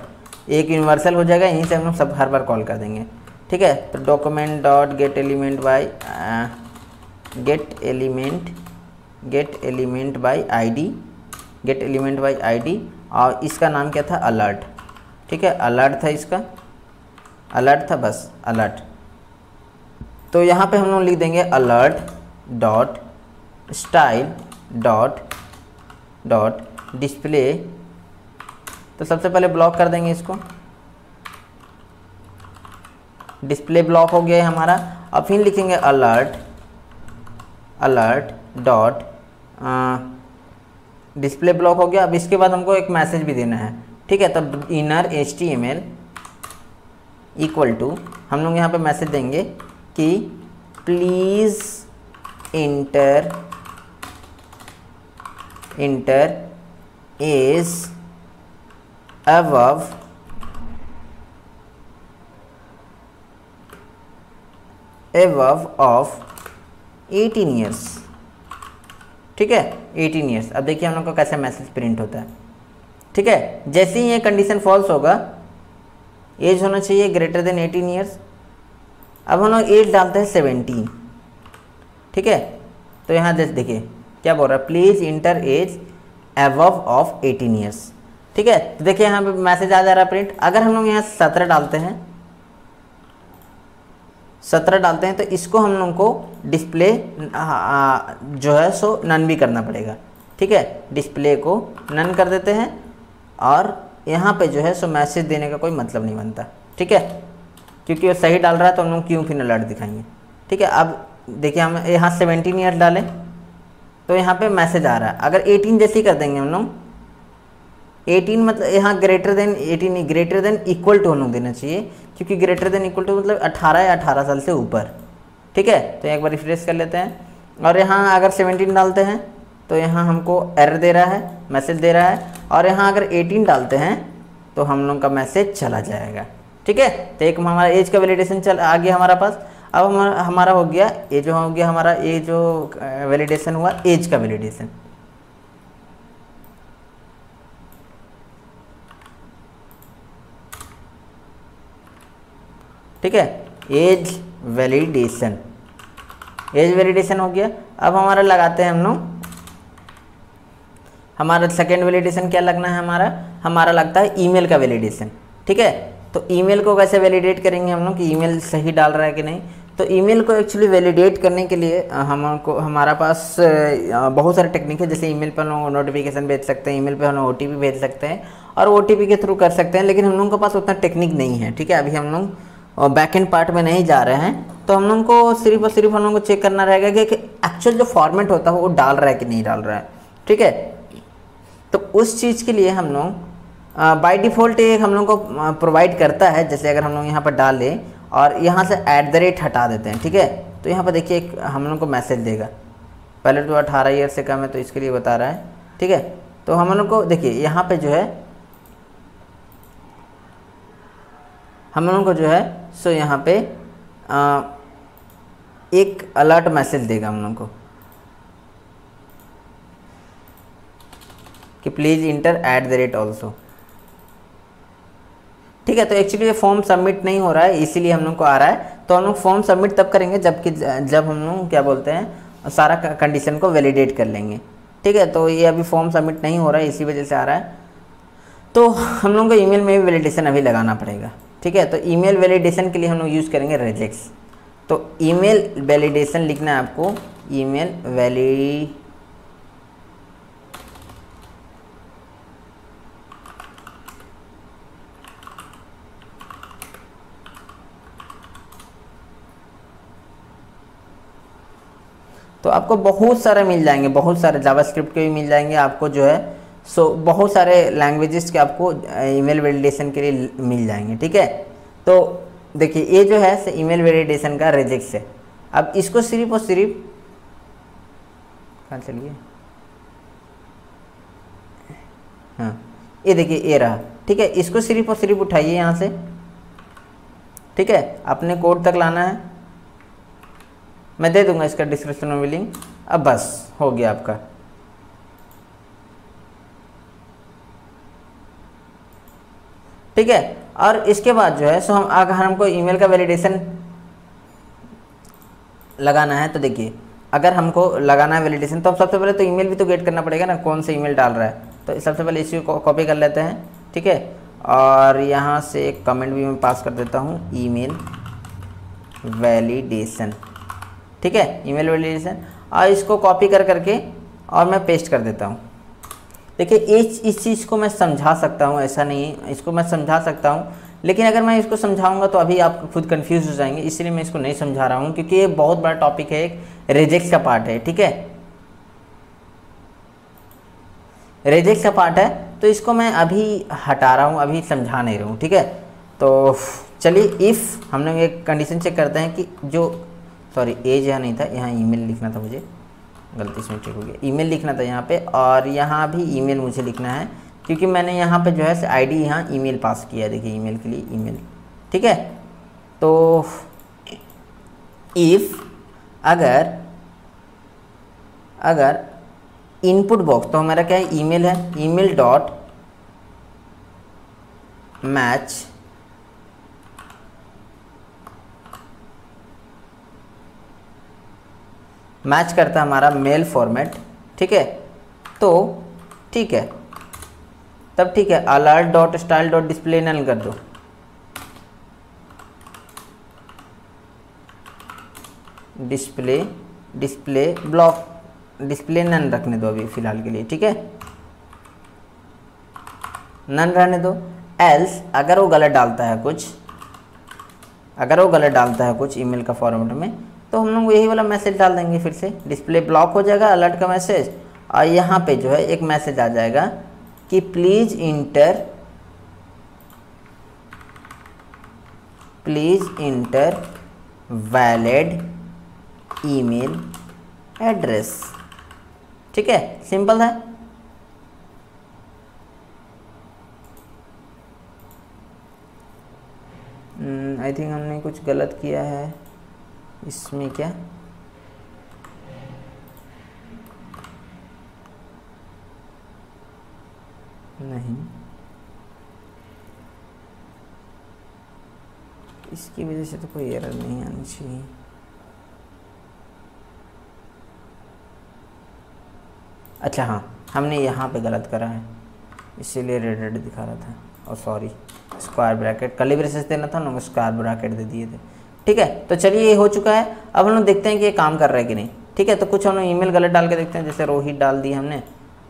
एक यूनिवर्सल हो जाएगा, यहीं से हम लोग सब हर बार कॉल कर देंगे। ठीक है, तो document dot gate element by gate element by ID, और इसका नाम क्या था, अलर्ट। ठीक है, अलर्ट था, इसका अलर्ट था, बस अलर्ट। तो यहाँ पे हम लोग लिख देंगे alert dot style dot display. तो सबसे पहले ब्लॉक कर देंगे इसको, डिस्प्ले ब्लॉक हो गया है हमारा। अब फिर लिखेंगे अलर्ट डॉट डिस्प्ले ब्लॉक हो गया। अब इसके बाद हमको एक मैसेज भी देना है। ठीक है, तो इनर HTML इक्वल टू हम लोग यहाँ पे मैसेज देंगे कि please enter age above 18 years. ठीक है, 18 ईयर्स। अब देखिए हम लोग को कैसे मैसेज प्रिंट होता है। ठीक है, जैसे ही ये कंडीशन फॉल्स होगा, एज होना चाहिए ग्रेटर देन 18 ईयर्स। अब हम लोग एज डालते हैं 17। ठीक है, तो यहाँ देखिए क्या बोल रहा है, please enter age above of 18 years. ठीक है, तो देखिए यहाँ पे मैसेज आ जा रहा है प्रिंट। अगर हम लोग यहाँ 17 डालते हैं, 17 डालते हैं, तो इसको हम लोग को डिस्प्ले जो है सो नन भी करना पड़ेगा। ठीक है, डिस्प्ले को नन कर देते हैं, और यहाँ पे जो है सो मैसेज देने का कोई मतलब नहीं बनता। ठीक है, क्योंकि वो सही डाल रहा है तो हम लोग क्यों फिर अलर्ट दिखाएंगे। ठीक है, अब देखिए हम यहाँ 17 ईयर्स डालें तो यहाँ पे मैसेज आ रहा है। अगर 18 जैसे ही कर देंगे हम लोग, 18 मतलब यहाँ greater than 18, greater than equal to हम लोग देना चाहिए, क्योंकि ग्रेटर देन इक्वल टू मतलब 18 या 18 साल से ऊपर। ठीक है, तो एक बार रिफ्रेश कर लेते हैं, और यहाँ अगर 17 डालते हैं तो यहाँ हमको एरर दे रहा है, मैसेज दे रहा है। और यहाँ अगर 18 डालते हैं तो हम लोग का मैसेज चला जाएगा। ठीक है, तो एक हमारा एज का वैलिडेशन चल आ गया हमारा पास। अब हमारा हो गया ये जो हो गया हमारा ये जो वैलिडेशन हुआ, एज का वैलिडेशन। ठीक है, एज वैलिडेशन हो गया। अब हमारा लगाते हैं हम लोग, हमारा सेकेंड वैलिडेशन क्या लगना है, हमारा लगता है ईमेल का वैलिडेशन। ठीक है, तो ईमेल को कैसे वैलिडेट करेंगे हम लोग कि ईमेल सही डाल रहा है कि नहीं। तो ईमेल को एक्चुअली वैलिडेट करने के लिए हमारा पास बहुत सारे टेक्निक है। जैसे ईमेल पर हम लोग नोटिफिकेशन भेज सकते हैं, ईमेल पे हम लोग OTP भेज सकते हैं, और OTP के थ्रू कर सकते हैं, लेकिन हम लोगों के पास उतना टेक्निक नहीं है। ठीक है, अभी हम लोग बैकएंड पार्ट में नहीं जा रहे हैं, तो हम लोग को सिर्फ और सिर्फ हम लोग को चेक करना रहेगा कि एक्चुअल जो फॉर्मेट होता है वो डाल रहा है कि नहीं डाल रहा है, ठीक है। तो उस चीज़ के लिए हम लोग बाय डिफ़ॉल्ट एक हम लोग को प्रोवाइड करता है। जैसे अगर हम लोग यहाँ पर डाल लें और यहाँ से @ हटा देते हैं, ठीक है, तो यहाँ पर देखिए एक हम लोग को मैसेज देगा। पहले तो 18 ईयर से कम है तो इसके लिए बता रहा है, ठीक है। तो हम लोग को देखिए यहाँ पे जो है हम लोगों को जो है सो यहाँ पे एक अलर्ट मैसेज देगा हम लोग को कि प्लीज़ इंटर @ ऑल्सो, ठीक है। तो एक्चुअली ये फॉर्म सबमिट नहीं हो रहा है, इसीलिए हम लोग को आ रहा है। तो हम लोग फॉर्म सबमिट तब करेंगे जब हम लोग क्या बोलते हैं सारा कंडीशन को वैलिडेट कर लेंगे, ठीक है। तो ये अभी फॉर्म सबमिट नहीं हो रहा है, इसी वजह से आ रहा है। तो हम लोग को ईमेल में भी वैलिडेशन अभी लगाना पड़ेगा, ठीक है। तो ईमेल वैलिडेशन के लिए हम लोग यूज़ करेंगे रेजेक्स। तो ईमेल वैलिडेशन लिखना है आपको, ईमेल तो आपको बहुत सारे मिल जाएंगे, बहुत सारे जावास्क्रिप्ट के भी मिल जाएंगे आपको जो है सो बहुत सारे लैंग्वेजेस के आपको ईमेल वैलिडेशन के लिए मिल जाएंगे, ठीक है। तो देखिए ये जो है से ईमेल वैलिडेशन का रेजेक्स है। अब इसको सिर्फ और सिर्फ कहाँ चलिए, हाँ ये देखिए ये रहा, ठीक है। इसको सिर्फ और सिर्फ उठाइए यहाँ से, ठीक है, अपने कोड तक लाना है। मैं दे दूंगा इसका डिस्क्रिप्शन में लिंक। अब बस हो गया आपका, ठीक है। और इसके बाद जो है सो हम अगर हमको ईमेल का वैलिडेशन लगाना है तो देखिए अगर हमको लगाना है वैलिडेशन तो सबसे पहले तो ईमेल भी तो गेट करना पड़ेगा ना, कौन सा ईमेल डाल रहा है। तो सबसे पहले इसी को कॉपी कर लेते हैं, ठीक है। और यहाँ से एक कमेंट भी मैं पास कर देता हूँ, ईमेल वैलिडेशन, ठीक है, ईमेल वैलिडेशन। और इसको कॉपी कर करके और मैं पेस्ट कर देता हूँ। देखिए इस चीज़ को मैं समझा सकता हूँ, ऐसा नहीं है, इसको मैं समझा सकता हूँ, लेकिन अगर मैं इसको समझाऊंगा तो अभी आप खुद कंफ्यूज हो जाएंगे, इसलिए मैं इसको नहीं समझा रहा हूँ क्योंकि ये बहुत बड़ा टॉपिक है, एक रेजेक्स का पार्ट है, ठीक है, रेजेक्स का पार्ट है। तो इसको मैं अभी हटा रहा हूँ, अभी समझा नहीं रहा हूँ, ठीक है। तो चलिए इफ़ हम लोग एक कंडीशन चेक करते हैं कि जो सॉरी एज यहाँ नहीं था, यहाँ ईमेल लिखना था, मुझे गलती से मिस्टेक हो गया, ईमेल लिखना था यहाँ पे, और यहाँ भी ईमेल मुझे लिखना है क्योंकि मैंने यहाँ पे जो है आईडी यहाँ ईमेल पास किया है। देखिए ईमेल के लिए ईमेल, ठीक है। तो इफ़ अगर इनपुट बॉक्स, तो हमारा क्या है, ईमेल है, ईमेल डॉट मैच मैच करता है हमारा मेल फॉर्मेट, ठीक है। तो ठीक है, तब ठीक है, alert dot style dot display none कर दो, डिस्प्ले ब्लॉक, डिस्प्ले नन रखने दो अभी फिलहाल के लिए, ठीक है, नन रहने दो। एल्स अगर वो गलत डालता है कुछ, ईमेल का फॉर्मेट में, तो हम लोग यही वाला मैसेज डाल देंगे, फिर से डिस्प्ले ब्लॉक हो जाएगा, अलर्ट का मैसेज, और यहाँ पे जो है एक मैसेज आ जाएगा कि please inter valid email address, ठीक है, सिंपल है। आई थिंक हमने कुछ गलत किया है इसमें, क्या नहीं, इसकी वजह से तो कोई एरर नहीं आनी चाहिए। अच्छा हाँ, हमने यहाँ पे गलत करा है, इसीलिए रेड दिखा रहा था, और sorry, square bracket curly braces देना था ना, स्क्वायर ब्रैकेट दे दिए थे, ठीक है। तो चलिए ये हो चुका है। अब हम लोग देखते हैं कि ये काम कर रहा है कि नहीं, ठीक है। तो कुछ हम लोग ईमेल गलत डाल के देखते हैं, जैसे रोहित डाल दी हमने,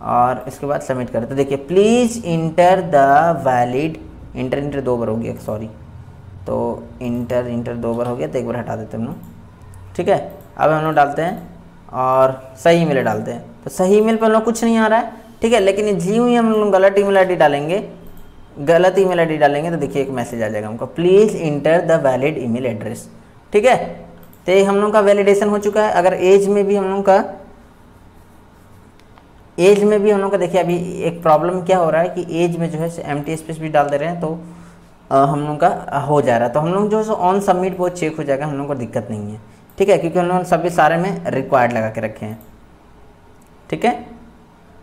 और इसके बाद सबमिट करें। तो देखिए please enter the valid, inter 2 बार हो गया, सॉरी, तो इंटर इंटर 2 बार हो गया, तो एक बार हटा देते हैं हम लोग। ठीक है, अब हम लोग डालते हैं और सही ईमेल डालते हैं। तो सही ईमेल पर हम लोग कुछ नहीं आ रहा है, ठीक है। लेकिन ज्यों ही हम लोग गलत ईमेल आईडी डालेंगे, तो देखिए एक मैसेज आ जाएगा हमको, please enter the valid email address. ठीक है, तो ये हम लोग का वैलिडेशन हो चुका है। अगर एज में भी हम लोग का देखिए अभी एक प्रॉब्लम क्या हो रहा है कि एज में जो है एम्प्टी स्पेस भी डाल दे रहे हैं, तो हम लोग का हो जा रहा है। तो हम लोग जो है ऑन सबमिट वो चेक हो जाएगा, हम लोग को दिक्कत नहीं है। ठीक है, क्योंकि हम लोग सभी सारे में रिक्वायर्ड लगा के रखे हैं। ठीक है,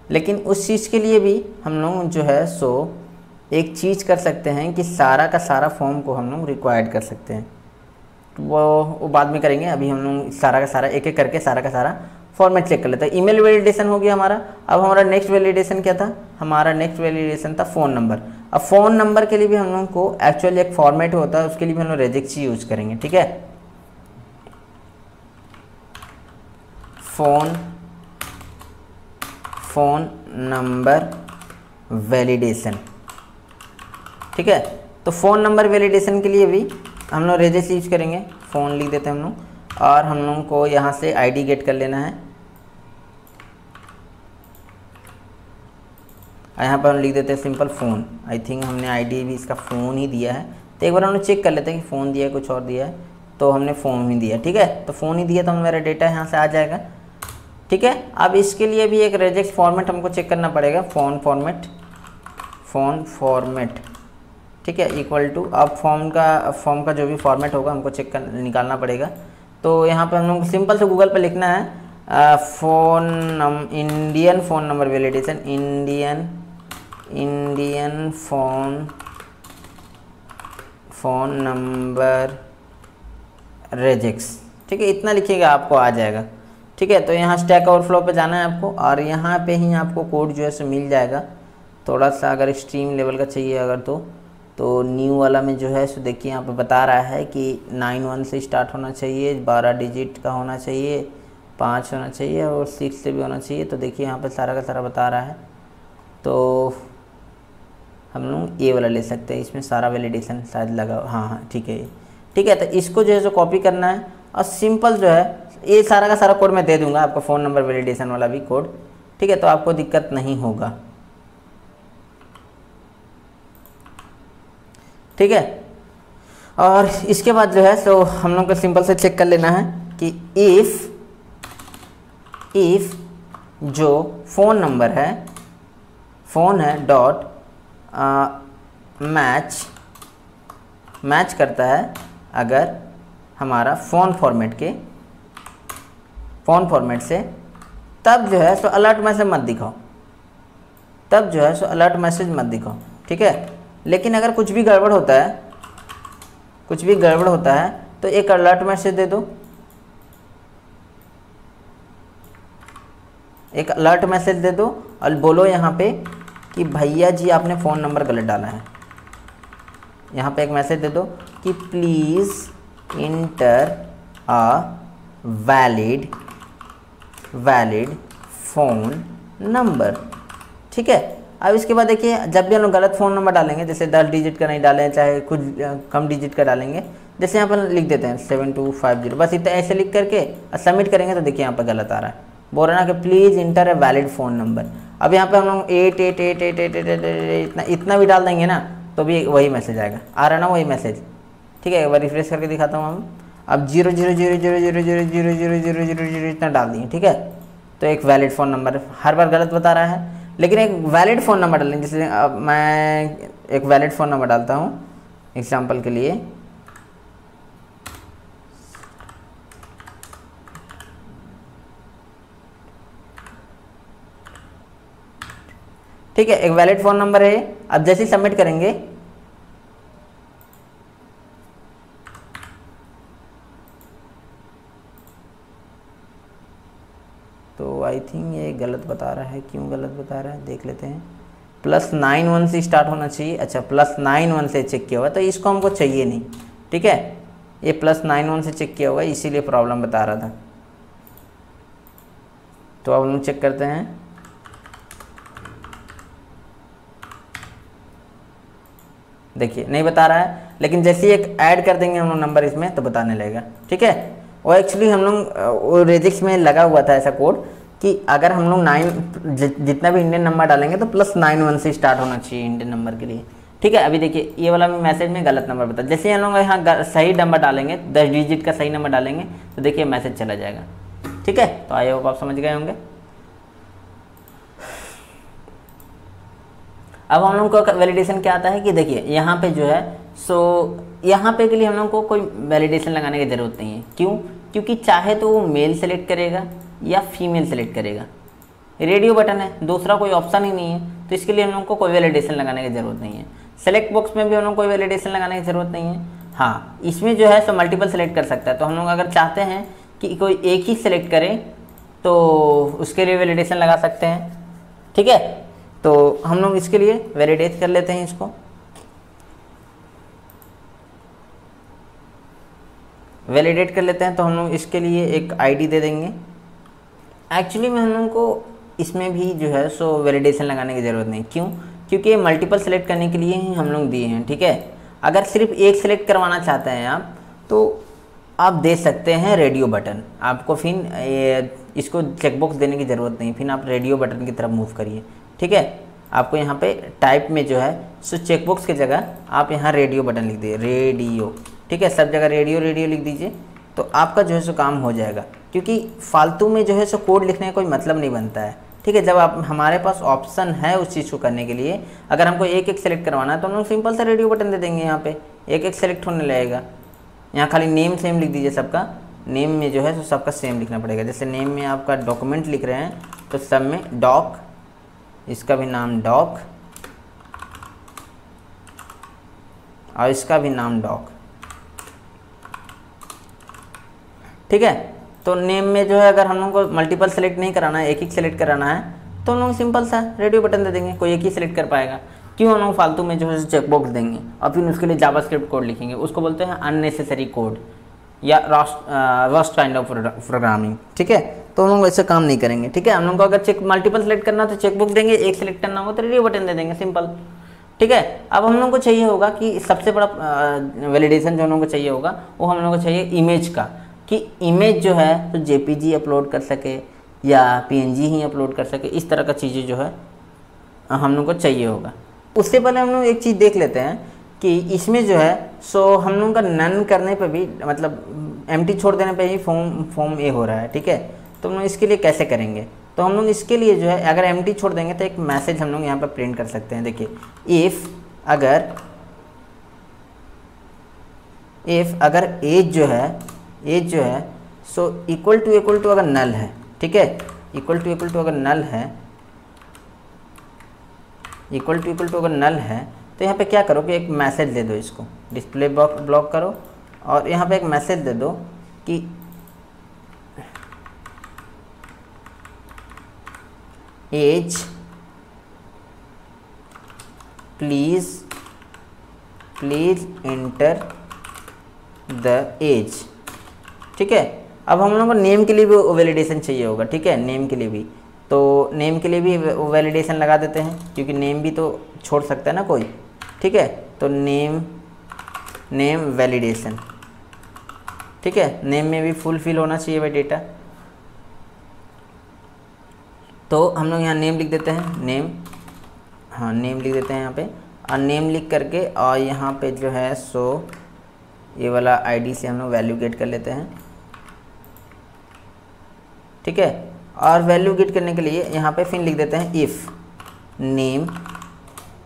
लेकिन उस चीज़ के लिए भी हम लोग जो है एक चीज़ कर सकते हैं कि सारा का सारा फॉर्म को हम लोग रिक्वायर्ड कर सकते हैं। वो बाद में करेंगे। अभी हम लोग सारा का सारा एक एक करके सारा का सारा फॉर्मेट चेक कर लेते हैं। ईमेल वैलिडेशन हो गया हमारा। अब हमारा नेक्स्ट वैलिडेशन क्या था? हमारा नेक्स्ट वैलिडेशन था फ़ोन नंबर। अब फ़ोन नंबर के लिए भी हम लोग को एक्चुअली एक फॉर्मेट होता है, उसके लिए भी हम लोग रेजिक्स यूज करेंगे। ठीक है, फ़ोन नंबर वैलिडेशन। ठीक है, तो फ़ोन नंबर वैलिडेशन के लिए भी हम लोग रेजिक्स यूज करेंगे। फ़ोन लिख देते हैं हम लोग, और हम लोग को यहाँ से आईडी गेट कर लेना है। यहाँ पर हम लिख देते हैं सिंपल फ़ोन। आई थिंक हमने आईडी भी इसका फ़ोन ही दिया है, तो एक बार हम लोग चेक कर लेते हैं कि फ़ोन दिया है कुछ और दिया है, तो हमने फ़ोन ही दिया। ठीक है, तो फ़ोन ही दिया तो मेरा डेटा यहाँ से आ जाएगा। ठीक है, अब इसके लिए भी एक रेजिक्स फॉर्मेट हमको चेक करना पड़ेगा। Phone format. ठीक है, इक्वल टू, अब फॉर्म का जो भी फॉर्मेट होगा हमको चेक कर निकालना पड़ेगा। तो यहाँ पर हम लोग सिंपल से गूगल पर लिखना है Indian phone number validation, Indian phone number regex. ठीक है, इतना लिखिएगा आपको आ जाएगा। ठीक है, तो यहाँ स्टैक ओवरफ्लो पे जाना है आपको, और यहाँ पे ही आपको कोड जो है सो मिल जाएगा। थोड़ा सा अगर एक्सट्रीम लेवल का चाहिए अगर तो न्यू वाला में जो है सो देखिए यहाँ पे बता रहा है कि 91 से स्टार्ट होना चाहिए, 12 डिजिट का होना चाहिए, 5 होना चाहिए और 6 से भी होना चाहिए। तो देखिए यहाँ पे सारा का सारा बता रहा है। तो हम लोग ये वाला ले सकते हैं, इसमें सारा वैलिडेशन शायद लगा। हाँ, ठीक है। ठीक है, तो इसको जो है सो कॉपी करना है, और सिंपल जो है ये सारा का सारा कोड मैं दे दूँगा आपको, फ़ोन नंबर वैलिडेशन वाला भी कोड। ठीक है, तो आपको दिक्कत नहीं होगा। ठीक है, और इसके बाद जो है सो हम लोग को सिंपल से चेक कर लेना है कि इफ़ जो फ़ोन नंबर है, फ़ोन है डॉट मैच करता है अगर हमारा फ़ोन फॉर्मेट से, तब जो है सो अलर्ट मैसेज मत दिखाओ। ठीक है, लेकिन अगर कुछ भी गड़बड़ होता है तो एक अलर्ट मैसेज दे दो। और बोलो यहाँ पे कि भैया जी आपने फ़ोन नंबर गलत डाला है। यहाँ पे एक मैसेज दे दो कि please inter a valid phone number. ठीक है, अब इसके बाद देखिए जब भी हम लोग गलत फ़ोन नंबर डालेंगे, जैसे 10 डिजिट का नहीं डालें, चाहे कुछ कम डिजिट का डालेंगे, जैसे यहाँ पर लिख देते हैं 7250, बस इतना ऐसे लिख करके और सबमिट करेंगे, तो देखिए यहाँ पर गलत आ रहा है। बोल रहा है ना कि please inter a valid phone number. अब यहाँ पे हम लोग 8 इतना भी डाल देंगे ना, तो भी वही मैसेज आएगा। आ रहा है ना वही मैसेज। ठीक है, एक बार रिफ्रेश करके दिखाता हूँ हम। अब 00000000000 इतना डाल दिए। ठीक है, तो एक वैलिड फ़ोन नंबर हर बार गलत बता रहा है, लेकिन एक वैलिड फ़ोन नंबर डालेंगे। जैसे अब मैं एक वैलिड फ़ोन नंबर डालता हूँ एग्जांपल के लिए। ठीक है, एक वैलिड फ़ोन नंबर है। अब जैसे ही सबमिट करेंगे, तो आई थिंक ये गलत बता रहा है। क्यों गलत बता रहा है देख लेते हैं। +91 से स्टार्ट होना चाहिए। अच्छा, +91 से चेक किया हुआ, तो इसको हमको चाहिए नहीं। ठीक है, ये +91 से चेक किया हुआ है, इसीलिए प्रॉब्लम बता रहा था। तो अब हम चेक करते हैं। देखिए नहीं बता रहा है, लेकिन जैसे ही एक ऐड कर देंगे हम लोग नंबर इसमें तो बताने लगेगा, ठीक है। और एक्चुअली हम लोग रेजिक्स में लगा हुआ था ऐसा कोड कि अगर हम लोग 9 जितना भी इंडियन नंबर डालेंगे तो +91 से स्टार्ट होना चाहिए इंडियन नंबर के लिए, ठीक है। अभी देखिए ये वाला मैसेज में गलत नंबर बता, जैसे हम लोग यहाँ सही नंबर डालेंगे, 10 डिजिट का सही नंबर डालेंगे तो देखिए मैसेज चला जाएगा, ठीक है। तो आई होप आप समझ गए होंगे। अब हम लोग को वैलिडेशन क्या आता है कि देखिए यहाँ पे जो है यहाँ पे के लिए हम लोग को कोई वैलिडेशन लगाने की ज़रूरत नहीं है। क्यों? क्योंकि चाहे तो वो मेल सेलेक्ट करेगा या फीमेल सेलेक्ट करेगा, रेडियो बटन है, दूसरा कोई ऑप्शन ही नहीं है, तो इसके लिए हम लोग को कोई वैलिडेशन लगाने की ज़रूरत नहीं है। सेलेक्ट बॉक्स में भी हम लोग कोई वैलिडेशन लगाने की ज़रूरत नहीं है। हाँ, इसमें जो है मल्टीपल सेलेक्ट कर सकता है, तो हम लोग अगर चाहते हैं कि कोई एक ही सेलेक्ट करें तो उसके लिए वैलिडेशन लगा सकते हैं, ठीक है। तो हम लोग इसके लिए वैलिडेट कर लेते हैं इसको, वैलिडेट कर लेते हैं। तो हम लोग इसके लिए एक आईडी दे देंगे। एक्चुअली में हम लोग को इसमें भी जो है वैलिडेशन लगाने की ज़रूरत नहीं। क्यों? क्योंकि ये मल्टीपल सेलेक्ट करने के लिए ही हम लोग दिए हैं, ठीक है। अगर सिर्फ एक सेलेक्ट करवाना चाहते हैं आप तो आप दे सकते हैं रेडियो बटन, आपको फिर इसको चेकबॉक्स देने की ज़रूरत नहीं, फिर आप रेडियो बटन की तरफ मूव करिए, ठीक है। आपको यहाँ पे टाइप में जो है चेकबॉक्स की जगह आप यहाँ रेडियो बटन लिख दीजिए, रेडियो, ठीक है। सब जगह रेडियो रेडियो लिख दीजिए तो आपका जो है काम हो जाएगा। क्योंकि फालतू में जो है कोड लिखने का कोई मतलब नहीं बनता है, ठीक है। जब आप हमारे पास ऑप्शन है उस चीज़ को करने के लिए, अगर हमको एक एक सेलेक्ट करवाना है तो हम लोग सिंपल सा रेडियो बटन दे देंगे, यहाँ पे एक एक सेलेक्ट होने लगेगा। यहाँ खाली नेम सेम लिख दीजिए, सबका नेम में जो है सबका सेम लिखना पड़ेगा। जैसे नेम में आपका डॉक्यूमेंट लिख रहे हैं तो सब में डॉक, इसका भी नाम डॉक और इसका भी नाम डॉक, ठीक है। तो नेम में जो है अगर हम लोग को मल्टीपल सेलेक्ट नहीं कराना है, एक ही सेलेक्ट कराना है तो हम लोग सिंपल सा रेडियो बटन दे देंगे, कोई एक ही सेलेक्ट कर पाएगा। क्यों हम लोग फालतू में जो है चेकबॉक्स देंगे और फिर उसके लिए जावास्क्रिप्ट कोड लिखेंगे, उसको बोलते हैं अननेसेसरी कोड या रस्ट काइंड ऑफ प्रोग्रामिंग, ठीक है। तो हम लोग वैसे काम नहीं करेंगे, ठीक है। हम लोग को अगर मल्टीपल सेलेक्ट करना तो चेकबॉक्स देंगे, एक सेलेक्ट करना हो तो रेडियो बटन दे देंगे, सिंपल, ठीक है। अब हम लोग को चाहिए होगा कि सबसे बड़ा वैलिडेशन जो हम लोग को चाहिए होगा वो हम लोग को चाहिए इमेज का, कि इमेज जो है तो जेपीजी अपलोड कर सके या पीएनजी ही अपलोड कर सके, इस तरह का चीज़ें जो है हम लोग को चाहिए होगा। उससे पहले हम लोग एक चीज़ देख लेते हैं कि इसमें जो है हम लोग का नन करने पे भी, मतलब एम्प्टी छोड़ देने पे ही फॉर्म ए हो रहा है, ठीक है। तो हम लोग इसके लिए कैसे करेंगे? तो हम लोग इसके लिए जो है अगर एम्प्टी छोड़ देंगे तो एक मैसेज हम लोग यहाँ पर प्रिंट कर सकते हैं। देखिए इफ़ अगर एज जो है इक्वल टू अगर नल है, ठीक है, इक्वल टू अगर नल है, इक्वल टू अगर नल है तो यहाँ पे क्या करो कि एक मैसेज दे दो, इसको डिस्प्ले ब्लॉक करो और यहाँ पे एक मैसेज दे दो कि age please enter the age, ठीक है। अब हम लोग को नेम के लिए भी वैलिडेशन चाहिए होगा, ठीक है, नेम के लिए भी, तो नेम के लिए भी वैलिडेशन लगा देते हैं क्योंकि नेम भी तो छोड़ सकता है ना कोई, ठीक है। तो नेम वैलिडेशन, ठीक है, नेम में भी फुलफिल होना चाहिए भाई डेटा। तो हम लोग यहाँ नेम लिख देते हैं, नेम, हाँ नेम लिख देते हैं यहाँ पे, और नेम लिख करके और यहाँ पे जो है ये वाला आईडी से हम लोग वैल्यू गेट कर लेते हैं, ठीक है। और वैल्यू गेट करने के लिए यहाँ पे फिर लिख देते हैं इफ़ नेम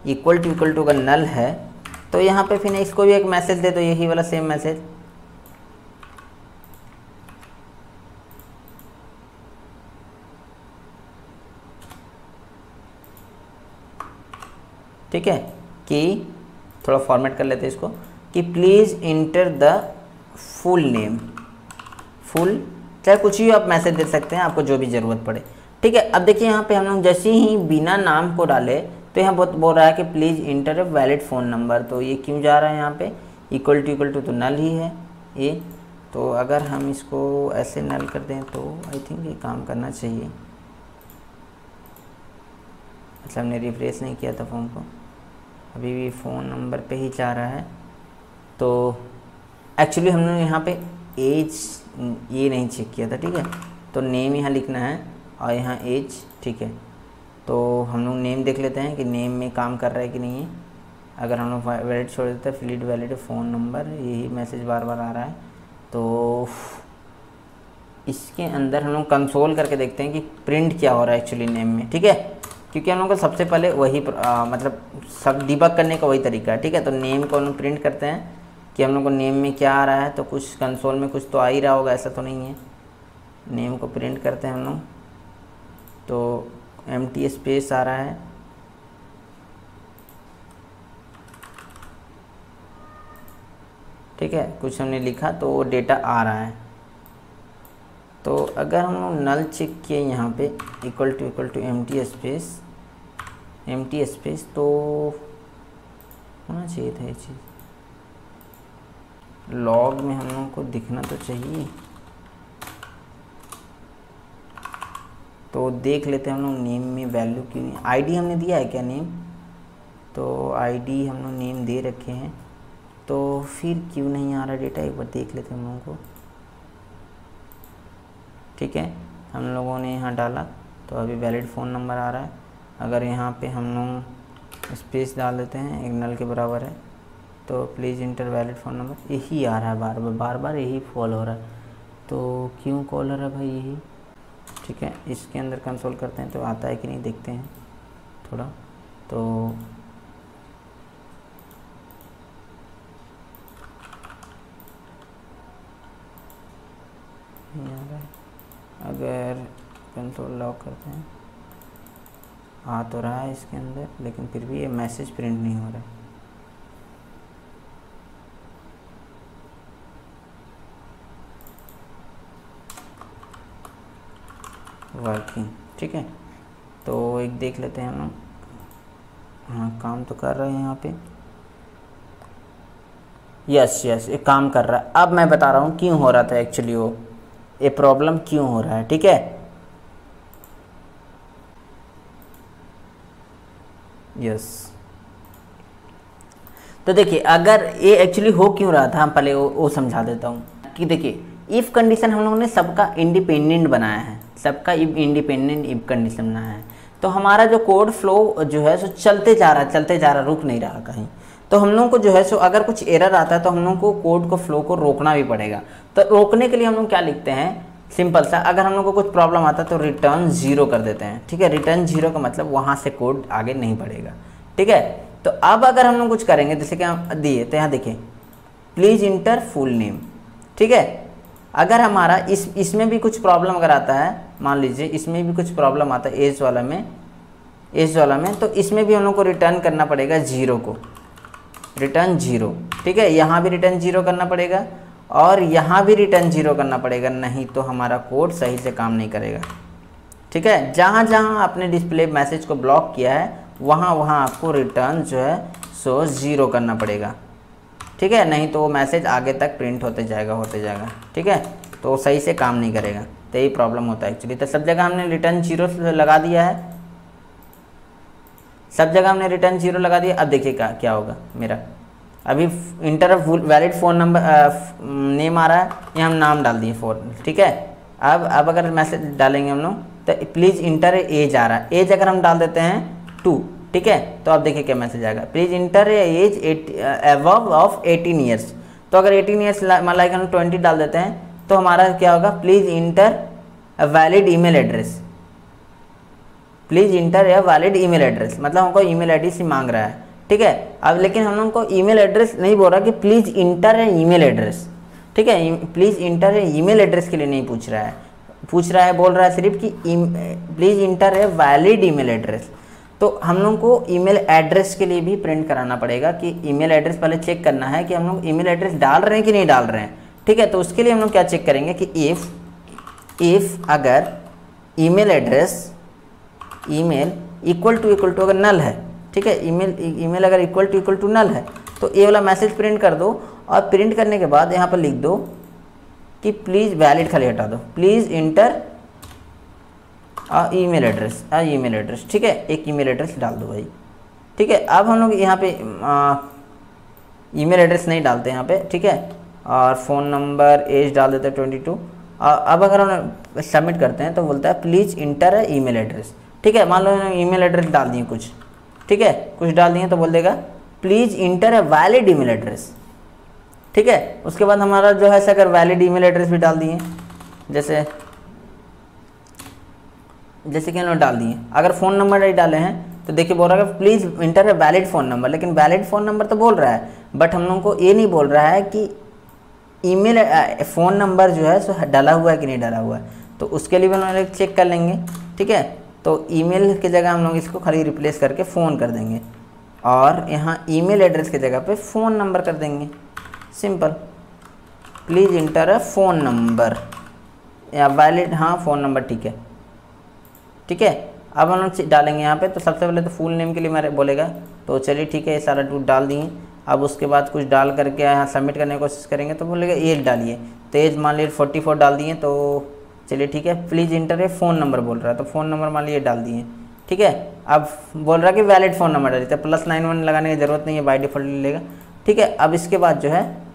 इक्वल टू अगर नल है तो यहाँ पे फिर इसको भी एक मैसेज दे दो, यही वाला सेम मैसेज, ठीक है। कि थोड़ा फॉर्मेट कर लेते हैं इसको कि please enter the full name, full, चाहे कुछ ही आप मैसेज दे सकते हैं, आपको जो भी ज़रूरत पड़े, ठीक है। अब देखिए यहाँ पे हम लोग जैसे ही बिना नाम को डाले तो यहाँ बहुत बोल रहा है कि please inter a valid phone number. तो ये क्यों जा रहा है यहाँ पे? इक्वल टू तो नल ही है ये, तो अगर हम इसको ऐसे नल कर दें तो आई थिंक ये काम करना चाहिए। मतलब हमने रिफ्रेश नहीं किया था फॉर्म को, अभी भी फ़ोन नंबर पे ही जा रहा है, तो एक्चुअली हमने यहाँ पे एज ये नहीं चेक किया था, ठीक है। तो नेम यहाँ लिखना है और यहाँ एज, ठीक है। तो हम लोग नेम देख लेते हैं कि नेम में काम कर रहा है कि नहीं है। अगर हम लोग वैलिड छोड़ देते हैं, फिलिड वैलिड फ़ोन नंबर, यही मैसेज बार बार आ रहा है। तो इसके अंदर हम लोग कंसोल करके देखते हैं कि प्रिंट क्या हो रहा है एक्चुअली नेम में, ठीक है। क्योंकि हम लोग को सबसे पहले वही मतलब सब डिबग करने का वही तरीका है, ठीक है। तो नेम को हम लोग प्रिंट करते हैं कि हम लोग को नेम में क्या आ रहा है। तो कुछ कंसोल में कुछ तो आ ही रहा होगा, ऐसा तो नहीं है। नेम को प्रिंट करते हैं हम लोग, तो एम्प्टी स्पेस आ रहा है। ठीक है, कुछ हमने लिखा तो वो डेटा आ रहा है। तो अगर हम लोग नल चेक किए यहाँ पे इक्वल टू एम्प्टी स्पेस तो होना चाहिए था ये चीज़। लॉग में हम लोगों को दिखना तो चाहिए। तो देख लेते हैं हम लोग नेम में वैल्यू क्यों नहीं। आईडी हमने दिया है क्या नेम? तो आईडी हम लोग नेम दे रखे हैं, तो फिर क्यों नहीं आ रहा डेटा, एक बार देख लेते हैं हम लोगों को। ठीक है, हम लोगों ने यहाँ डाला तो अभी वैलिड फ़ोन नंबर आ रहा है। अगर यहाँ पे हम लोग स्पेस डाल देते हैं, एक नल के बराबर है, तो please inter valid phone number, यही आ रहा है बार बार यही कॉल हो रहा है। तो क्यों कॉल हो रहा है भाई यही? ठीक है, इसके अंदर कंसोल करते हैं तो आता है कि नहीं देखते हैं थोड़ा। तो नहीं आ रहा है। अगर कंसोल लॉक करते हैं, आ तो रहा है इसके अंदर, लेकिन फिर भी ये मैसेज प्रिंट नहीं हो रहा है। वर्किंग, ठीक है। तो एक देख लेते हैं हम लोग। हाँ, काम तो कर रहे हैं यहाँ पे। यस ये काम कर रहा है। अब मैं बता रहा हूँ क्यों हो रहा था एक्चुअली, वो ये प्रॉब्लम क्यों हो रहा है, ठीक है। यस, तो देखिए अगर ये एक्चुअली हो क्यों रहा था, हम पहले वो समझा देता हूँ कि देखिए इफ़ कंडीशन हम लोगों ने सबका इंडिपेंडेंट बनाया है, सबका इंडिपेंडेंट इफ कंडीशन बनाया है। तो हमारा जो कोड फ्लो जो है सो चलते जा रहा, रुक नहीं रहा कहीं। तो हम लोगों को जो है सो अगर कुछ एरर आता है तो हम लोगों को कोड को फ्लो को रोकना भी पड़ेगा। तो रोकने के लिए हम लोग क्या लिखते हैं, सिंपल सा, अगर हम लोग को कुछ प्रॉब्लम आता है तो रिटर्न 0 कर देते हैं। ठीक है, रिटर्न 0 का मतलब वहाँ से कोड आगे नहीं बढ़ेगा। ठीक है, तो अब अगर हम लोग कुछ करेंगे, जैसे कि हम दिए तो यहाँ देखिए प्लीज़ इंटर फुल नेम। ठीक है, अगर हमारा इसमें भी कुछ प्रॉब्लम अगर आता है, मान लीजिए इसमें भी कुछ प्रॉब्लम आता है एज वाला में, तो इसमें भी हम लोग को रिटर्न करना पड़ेगा 0 को, रिटर्न 0। ठीक है, यहाँ भी रिटर्न 0 करना पड़ेगा और यहाँ भी रिटर्न 0 करना पड़ेगा, नहीं तो हमारा कोड सही से काम नहीं करेगा। ठीक है, जहाँ जहाँ आपने डिस्प्ले मैसेज को ब्लॉक किया है वहाँ वहाँ आपको रिटर्न जो है सो 0 करना पड़ेगा। ठीक है, नहीं तो वो मैसेज आगे तक प्रिंट होते जाएगा। ठीक है, तो सही से काम नहीं करेगा, तो यही प्रॉब्लम होता है एक्चुअली। तो सब जगह हमने रिटर्न 0 लगा दिया है, सब जगह हमने रिटर्न 0 लगा दिया। अब देखिए क्या होगा मेरा, अभी enter valid phone number name आ रहा है, यहाँ हम नाम डाल दिए 4। ठीक है, अब अगर मैसेज डालेंगे हम लोग तो प्लीज़ इंटर एज आ रहा है, एज अगर हम डाल देते हैं 2, ठीक है, तो आप देखिए क्या मैसेज आएगा, please enter age above of 18 years. तो अगर 18 ईयर्स लाइक हम 20 डाल देते हैं तो हमारा क्या होगा, please inter a valid email address, please inter a valid email address, मतलब हमको ईमेल आईडी से मांग रहा है। ठीक है, अब लेकिन हम लोग को ईमेल एड्रेस नहीं बोल रहा कि please inter A email address. ठीक है, please inter A email address के लिए नहीं पूछ रहा है, बोल रहा है सिर्फ कि please inter a valid email address. तो हम लोग को ईमेल एड्रेस के लिए भी प्रिंट कराना पड़ेगा कि ईमेल एड्रेस पहले चेक करना है कि हम लोग ईमेल एड्रेस डाल रहे हैं कि नहीं डाल रहे हैं। ठीक है, तो उसके लिए हम लोग क्या चेक करेंगे कि इफ़ अगर email address email equal to अगर नल है, ठीक है, ईमेल अगर इक्वल टू नल है तो ये वाला मैसेज प्रिंट कर दो, और प्रिंट करने के बाद यहाँ पर लिख दो कि प्लीज़ वैलिड खाली हटा दो, प्लीज़ इंटर ईमेल एड्रेस। ठीक है, एक ईमेल एड्रेस डाल दो भाई। ठीक है, अब हम लोग यहाँ पे ईमेल एड्रेस नहीं डालते यहाँ पे, ठीक है। और फ़ोन नंबर, एज डाल देते हैं 22। अब अगर हम सबमिट करते हैं तो बोलता है प्लीज़ इंटर है ईमेल एड्रेस, ठीक है। मान लो ईमेल एड्रेस डाल दिए कुछ, ठीक है, कुछ डाल दिए तो बोल देगा प्लीज़ इंटर है वैलिड ईमेल एड्रेस, ठीक है। उसके बाद हमारा जो है अगर वैलिड ईमेल एड्रेस भी डाल दिए, जैसे कि उन्होंने डाल दिए। अगर फ़ोन नंबर नहीं डाले हैं तो देखिए बोल रहा है प्लीज़ इंटर है वैलिड फ़ोन नंबर, लेकिन वैलिड फ़ोन नंबर तो बोल रहा है, बट हम लोगों को ये नहीं बोल रहा है कि ईमेल फ़ोन नंबर जो है सो डाला हुआ है कि नहीं डाला हुआ है। तो उसके लिए भी हम लोग चेक कर लेंगे, ठीक है। तो ईमेल की जगह हम लोग इसको खाली रिप्लेस करके फ़ोन कर देंगे और यहाँ ईमेल एड्रेस की जगह पे फ़ोन नंबर कर देंगे, सिंपल। प्लीज़ इंटर है फ़ोन नंबर या वैलिड, हाँ फ़ोन नंबर, ठीक है, ठीक है। अब हम लोग डालेंगे यहाँ पे, तो सबसे पहले तो फुल नेम के लिए मेरे बोलेगा, तो चलिए ठीक है, ये सारा टूट डाल दिए। अब उसके बाद कुछ डाल करके यहाँ सबमिट करने की कोशिश करेंगे तो बोलेगा एज डालिए, तो एज मान लीजिए 44 डाल दिए, तो चलिए ठीक है। प्लीज़ इंटर है फ़ोन नंबर बोल रहा है, तो फ़ोन नंबर मान लीजिए डाल दिए, ठीक है। अब बोल रहा है कि वैलिड फ़ोन नंबर डालिए, तो +91 लगाने की ज़रूरत नहीं है, बाय डिफ़ॉल्ट ले लेगा, ठीक है। अब इसके बाद जो है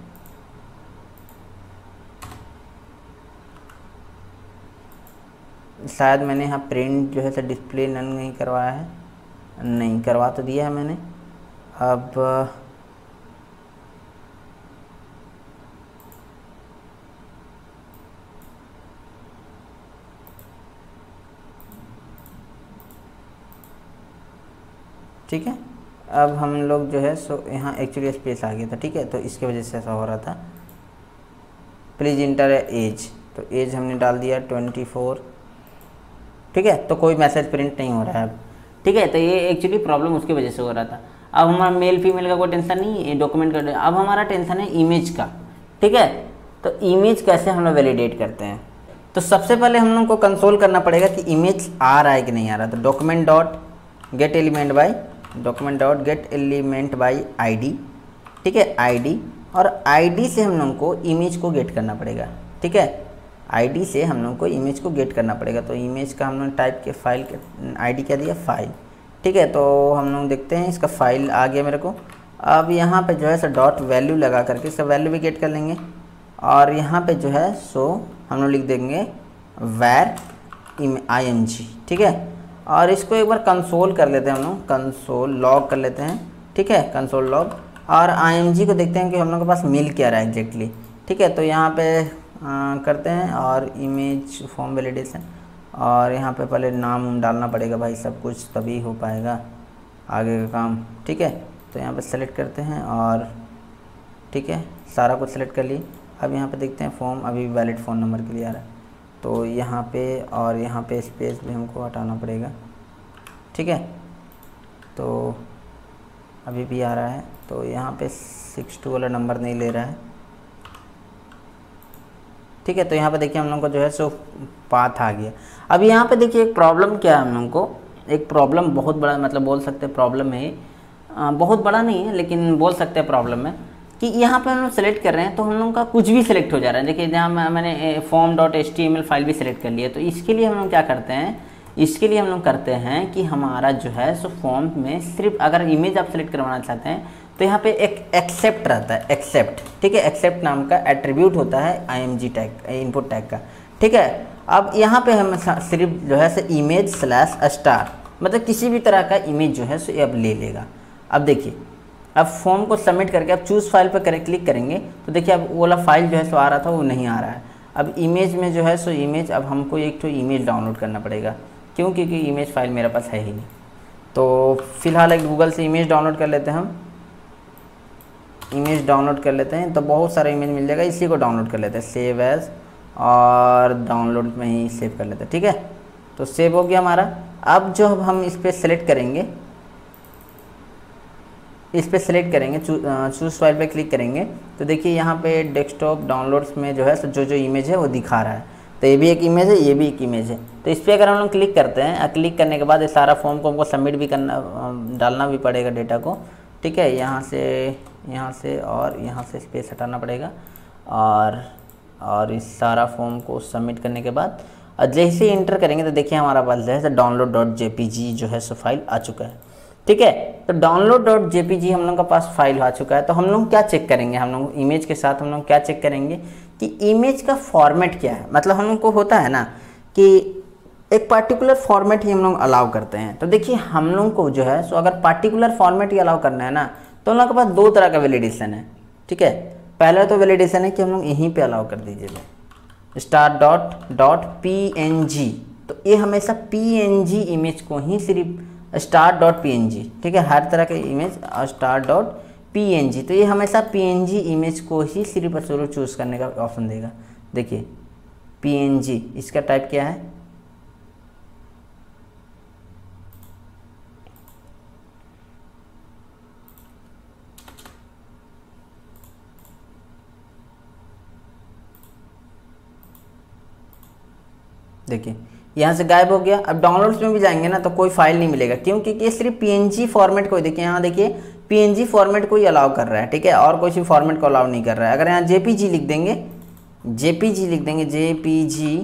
शायद मैंने यहाँ प्रिंट जो है सर डिस्प्ले नन नहीं करवाया है, नहीं करवा तो दिया है मैंने। अब ठीक है, अब हम लोग जो है सो यहाँ एक्चुअली स्पेस आ गया था, ठीक है, तो इसकी वजह से ऐसा हो रहा था। प्लीज़ इंटर एज, तो एज हमने डाल दिया 24, ठीक है। तो कोई मैसेज प्रिंट नहीं हो रहा है अब, ठीक है। तो ये एक्चुअली प्रॉब्लम उसकी वजह से हो रहा था। अब हमारा मेल फीमेल का कोई टेंशन नहीं है, डॉक्यूमेंट कर, अब हमारा टेंशन है इमेज का, ठीक है। तो इमेज कैसे हम लोग वैलिडेट करते हैं, तो सबसे पहले हम लोग को कंसोल करना पड़ेगा कि इमेज आ रहा है कि नहीं आ रहा। तो document dot gate element by ID, ठीक है, ID, और ID से हम लोग को इमेज को गेट करना पड़ेगा, ठीक है। ID से हम लोग को इमेज को गेट करना पड़ेगा। तो इमेज का हम लोग टाइप के फाइल के ID क्या दिया, फाइल, ठीक है। तो हम लोग देखते हैं, इसका फाइल आ गया मेरे को। अब यहाँ पे जो है सो डॉट वैल्यू लगा करके इसका वैल्यू भी गेट कर लेंगे, और यहाँ पे जो है सो हम लोग लिख देंगे वैर img, ठीक है। और इसको एक बार कंसोल कर लेते हैं, हम लोग कंसोल लॉग कर लेते हैं, ठीक है, कंसोल लॉग, और img को देखते हैं कि हम लोग के पास मिल क्या रहा है एग्जैक्टली, ठीक है। तो यहाँ पे करते हैं और इमेज फॉर्म वैलिडेशन, और यहाँ पे पहले नाम डालना पड़ेगा भाई, सब कुछ तभी हो पाएगा आगे का काम, ठीक है। तो यहाँ पे सेलेक्ट करते हैं और ठीक है, सारा कुछ सेलेक्ट कर लिए। अब यहाँ पे देखते हैं फॉर्म अभी वैलिड फ़ोन नंबर के लिए आ रहा है, तो यहाँ पे और यहाँ पे स्पेस भी हमको हटाना पड़ेगा, ठीक है। तो अभी भी आ रहा है, तो यहाँ पे 62 वाला नंबर नहीं ले रहा है, ठीक है। तो यहाँ पे देखिए हम लोग को जो है सो पाथ आ गया। अब यहाँ पे देखिए एक प्रॉब्लम क्या है, हम लोग को एक प्रॉब्लम बहुत बड़ा, मतलब बोल सकते हैं प्रॉब्लम है, बहुत बड़ा नहीं है लेकिन बोल सकते हैं प्रॉब्लम है, कि यहाँ पे हम लोग सेलेक्ट कर रहे हैं तो हम लोग का कुछ भी सिलेक्ट हो जा रहा है। देखिए जहाँ मैंने form.html फाइल भी सिलेक्ट कर लिया, तो इसके लिए हम लोग क्या करते हैं, इसके लिए हम लोग करते हैं कि हमारा जो है सो फॉर्म में सिर्फ अगर इमेज आप सेलेक्ट करवाना चाहते हैं तो यहाँ पे एक एक्सेप्ट रहता है, एक्सेप्ट, ठीक है। एक्सेप्ट नाम का एट्रीब्यूट होता है img टैग, इनपुट टैग का, ठीक है। अब यहाँ पे हम सिर्फ जो है सो इमेज /* मतलब किसी भी तरह का इमेज जो है सो अब ले लेगा। अब देखिए, अब फॉर्म को सबमिट करके अब चूज़ फाइल पर क्लिक करेंगे तो देखिए अब वो वाला फाइल जो है सो आ रहा था वो नहीं आ रहा है। अब इमेज में जो है सो इमेज, अब हमको एक तो इमेज डाउनलोड करना पड़ेगा, क्यों, क्योंकि इमेज फाइल मेरे पास है ही नहीं। तो फिलहाल एक गूगल से इमेज डाउनलोड कर लेते हैं, हम इमेज डाउनलोड कर लेते हैं, तो बहुत सारा इमेज मिल जाएगा, इसी को डाउनलोड कर लेते हैं, सेव एज, और डाउनलोड में ही सेव कर लेते हैं, ठीक है। तो सेव हो गया हमारा। अब जो हम इस पर सेलेक्ट करेंगे, इस पर सेलेक्ट करेंगे, चूज़ फाइल पे क्लिक करेंगे, तो देखिए यहाँ पे डेस्कटॉप डाउनलोड्स में जो है जो इमेज है वो दिखा रहा है। तो ये भी एक इमेज है, ये भी एक इमेज है। तो इस पर अगर हम लोग क्लिक करते हैं, क्लिक करने के बाद ये सारा फॉर्म को हमको सबमिट भी करना, डालना भी पड़ेगा डेटा को, ठीक है। यहाँ से और यहाँ से स्पेस हटाना पड़ेगा, और इस सारा फॉर्म को सबमिट करने के बाद जैसे ही इंटर करेंगे तो देखिए हमारा पास जो है डाउनलोड.jpg जो है सो फाइल आ चुका है। ठीक है। तो download.jpg हम लोग का पास फाइल आ चुका है। तो हम लोग क्या चेक करेंगे, हम लोग इमेज के साथ हम लोग क्या चेक करेंगे कि इमेज का फॉर्मेट क्या है। मतलब हम लोग को होता है ना कि एक पार्टिकुलर फॉर्मेट ही हम लोग अलाउ करते हैं। तो देखिए हम लोग को जो है सो अगर पार्टिकुलर फॉर्मेट ही अलाउ करना है ना, तो हम लोग के पास दो तरह का वैलिडेशन है। ठीक है, पहला तो वैलिडेशन है कि हम लोग यहीं पे अलाउ कर दीजिए star.png। तो ये हमेशा png इमेज को ही सिर्फ star.png, ठीक है, हर तरह के इमेज star.png, तो ये हमेशा png इमेज को ही सिर्फ और सिर्फ चूज़ करने का ऑप्शन देगा। देखिए png इसका टाइप क्या है, देखिए यहाँ से गायब हो गया। अब डाउनलोड्स में भी जाएंगे ना तो कोई फाइल नहीं मिलेगा, क्यों? क्योंकि ये सिर्फ पीएनजी फॉर्मेट को, देखिए यहाँ देखिए पीएनजी फॉर्मेट को ही अलाउ कर रहा है। ठीक है, और कोई सी फॉर्मेट को अलाउ नहीं कर रहा है। अगर यहाँ जेपीजी लिख देंगे, जेपीजी,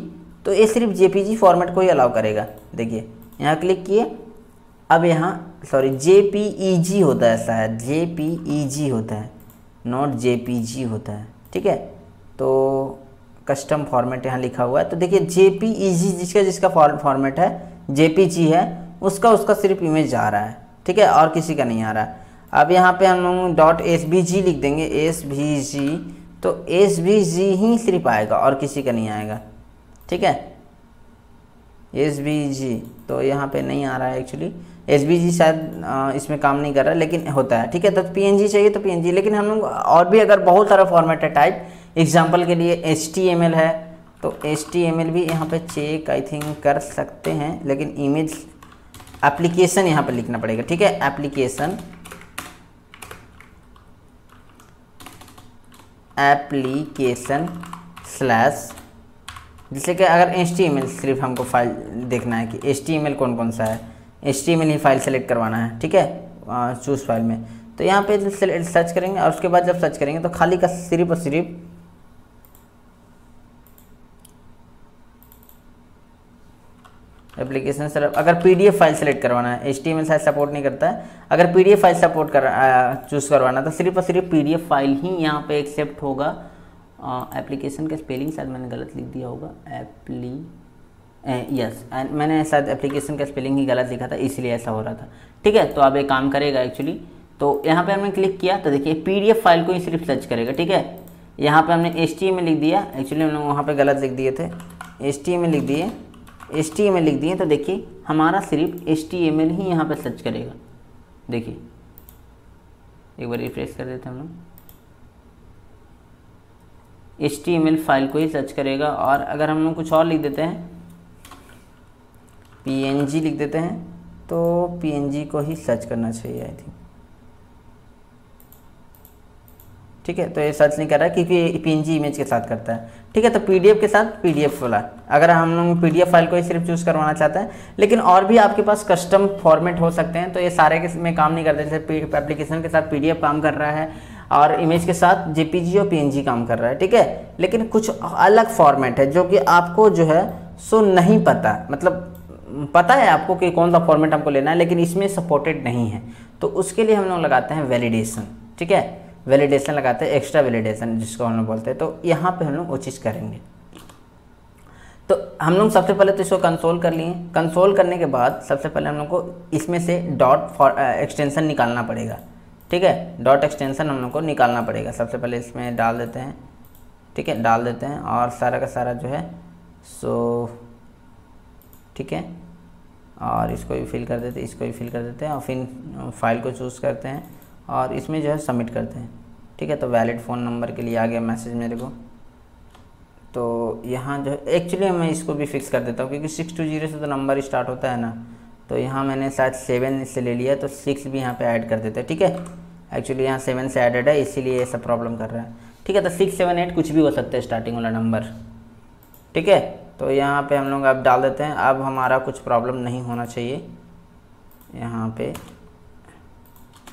तो ये सिर्फ जेपीजी फॉर्मेट को ही अलाउ करेगा। देखिए यहाँ क्लिक किए, अब यहाँ सॉरी जेपीईजी होता है, शायद जेपीईजी होता है, नॉट जेपीजी होता है। ठीक है, तो कस्टम फॉर्मेट यहाँ लिखा हुआ है। तो देखिए जेपीईजी जिसका फॉर्मेट है जेपीजी है, उसका सिर्फ इमेज आ रहा है। ठीक है, और किसी का नहीं आ रहा है। अब यहाँ पे हम लोग .svg लिख देंगे, svg, तो svg ही सिर्फ आएगा और किसी का नहीं आएगा। ठीक है, svg तो यहाँ पे नहीं आ रहा है एक्चुअली, svg शायद इसमें काम नहीं कर रहा है, लेकिन होता है। ठीक है, तो png चाहिए तो png, लेकिन हम लोग और भी अगर बहुत सारा फॉर्मेट है टाइप, एग्जाम्पल के लिए HTML है, तो HTML भी यहाँ पे चेक आई थिंक कर सकते हैं, लेकिन इमेज एप्लीकेशन यहाँ पे लिखना पड़ेगा। ठीक है, एप्लीकेशन स्लैश, जैसे कि अगर HTML सिर्फ हमको फाइल देखना है कि HTML कौन कौन सा है, HTML ही फाइल सेलेक्ट करवाना है। ठीक है, चूज फाइल में, तो यहाँ पे सर्च करेंगे और उसके बाद जब सर्च करेंगे तो खाली का सिर्फ और सिर्फ एप्लीकेशन सेलेक्ट, अगर PDF फाइल सेलेक्ट करवाना है, HTML शायद सपोर्ट नहीं करता है, अगर PDF फाइल सपोर्ट चूज़ करवाना तो सिर्फ और सिर्फ PDF फाइल ही यहाँ पे एक्सेप्ट होगा। एप्लीकेशन का स्पेलिंग शायद मैंने गलत लिख दिया होगा, यस, मैंने शायद एप्लीकेशन का स्पेलिंग ही गलत लिखा था, इसलिए ऐसा हो रहा था। ठीक है, तो अब एक काम करेगा एक्चुअली, तो यहाँ पे हमने क्लिक किया तो देखिए PDF फाइल को ही सिर्फ सर्च करेगा। ठीक है, यहाँ पे हमने HTML लिख दिया, एक्चुअली हम लोग वहाँ पे गलत लिख दिए थे, HTML लिख दिए, तो देखिए हमारा सिर्फ HTML ही यहाँ पे सर्च करेगा। देखिए एक बार रिफ्रेश कर देते हैं हम लोग, HTML फाइल को ही सर्च करेगा। और अगर हम लोग कुछ और लिख देते हैं, PNG लिख देते हैं, तो PNG को ही सर्च करना चाहिए आई थिंक। ठीक है, तो ये सर्च नहीं कर रहा है क्योंकि PNG इमेज के साथ करता है। ठीक है, तो PDF के साथ PDF वाला, अगर हम लोग PDF फाइल को ही सिर्फ चूज़ करवाना चाहते हैं, लेकिन और भी आपके पास कस्टम फॉर्मेट हो सकते हैं, तो ये सारे के में काम नहीं करते। जैसे एप्लीकेशन के साथ PDF काम कर रहा है और इमेज के साथ JPG और PNG काम कर रहा है। ठीक है, लेकिन कुछ अलग फॉर्मेट है जो कि आपको जो है सो नहीं पता, मतलब पता है आपको कि कौन सा फॉर्मेट हमको लेना है, लेकिन इसमें सपोर्टेड नहीं है, तो उसके लिए हम लोग लगाते हैं वैलिडेशन। ठीक है, वैलिडेशन लगाते हैं, एक्स्ट्रा वैलिडेशन जिसको हम लोग बोलते हैं। तो यहाँ पे हम लोग वो चीज़ करेंगे। तो हम लोग सबसे पहले तो इसको कंसोल कर लिए। कंसोल करने के बाद सबसे पहले हम लोग को इसमें से एक्सटेंशन निकालना पड़ेगा। ठीक है, डॉट एक्सटेंशन हम लोग को निकालना पड़ेगा। सबसे पहले इसमें डाल देते हैं। ठीक है, डाल देते हैं और सारा का सारा जो है सो ठीक है, और इसको भी फिल कर देते हैं, इसको भी फिल कर देते हैं, और फिर फाइल को चूज़ करते हैं और इसमें जो है सबमिट करते हैं। ठीक है, तो वैलिड फ़ोन नंबर के लिए आ गया मैसेज मेरे को। तो यहाँ जो है एक्चुअली मैं इसको भी फिक्स कर देता हूँ, क्योंकि 620 से तो नंबर स्टार्ट होता है ना, तो यहाँ मैंने शायद 7 से ले लिया, तो 6 भी यहाँ पे ऐड कर देते हैं। ठीक है, एक्चुअली यहाँ 7 से एडेड है, इसीलिए ऐसा प्रॉब्लम कर रहा है। ठीक है, तो 6, 7, 8 कुछ भी हो सकता है स्टार्टिंग वाला नंबर। ठीक है, तो यहाँ पे हम लोग अब डाल देते हैं। अब हमारा कुछ प्रॉब्लम नहीं होना चाहिए यहाँ पे,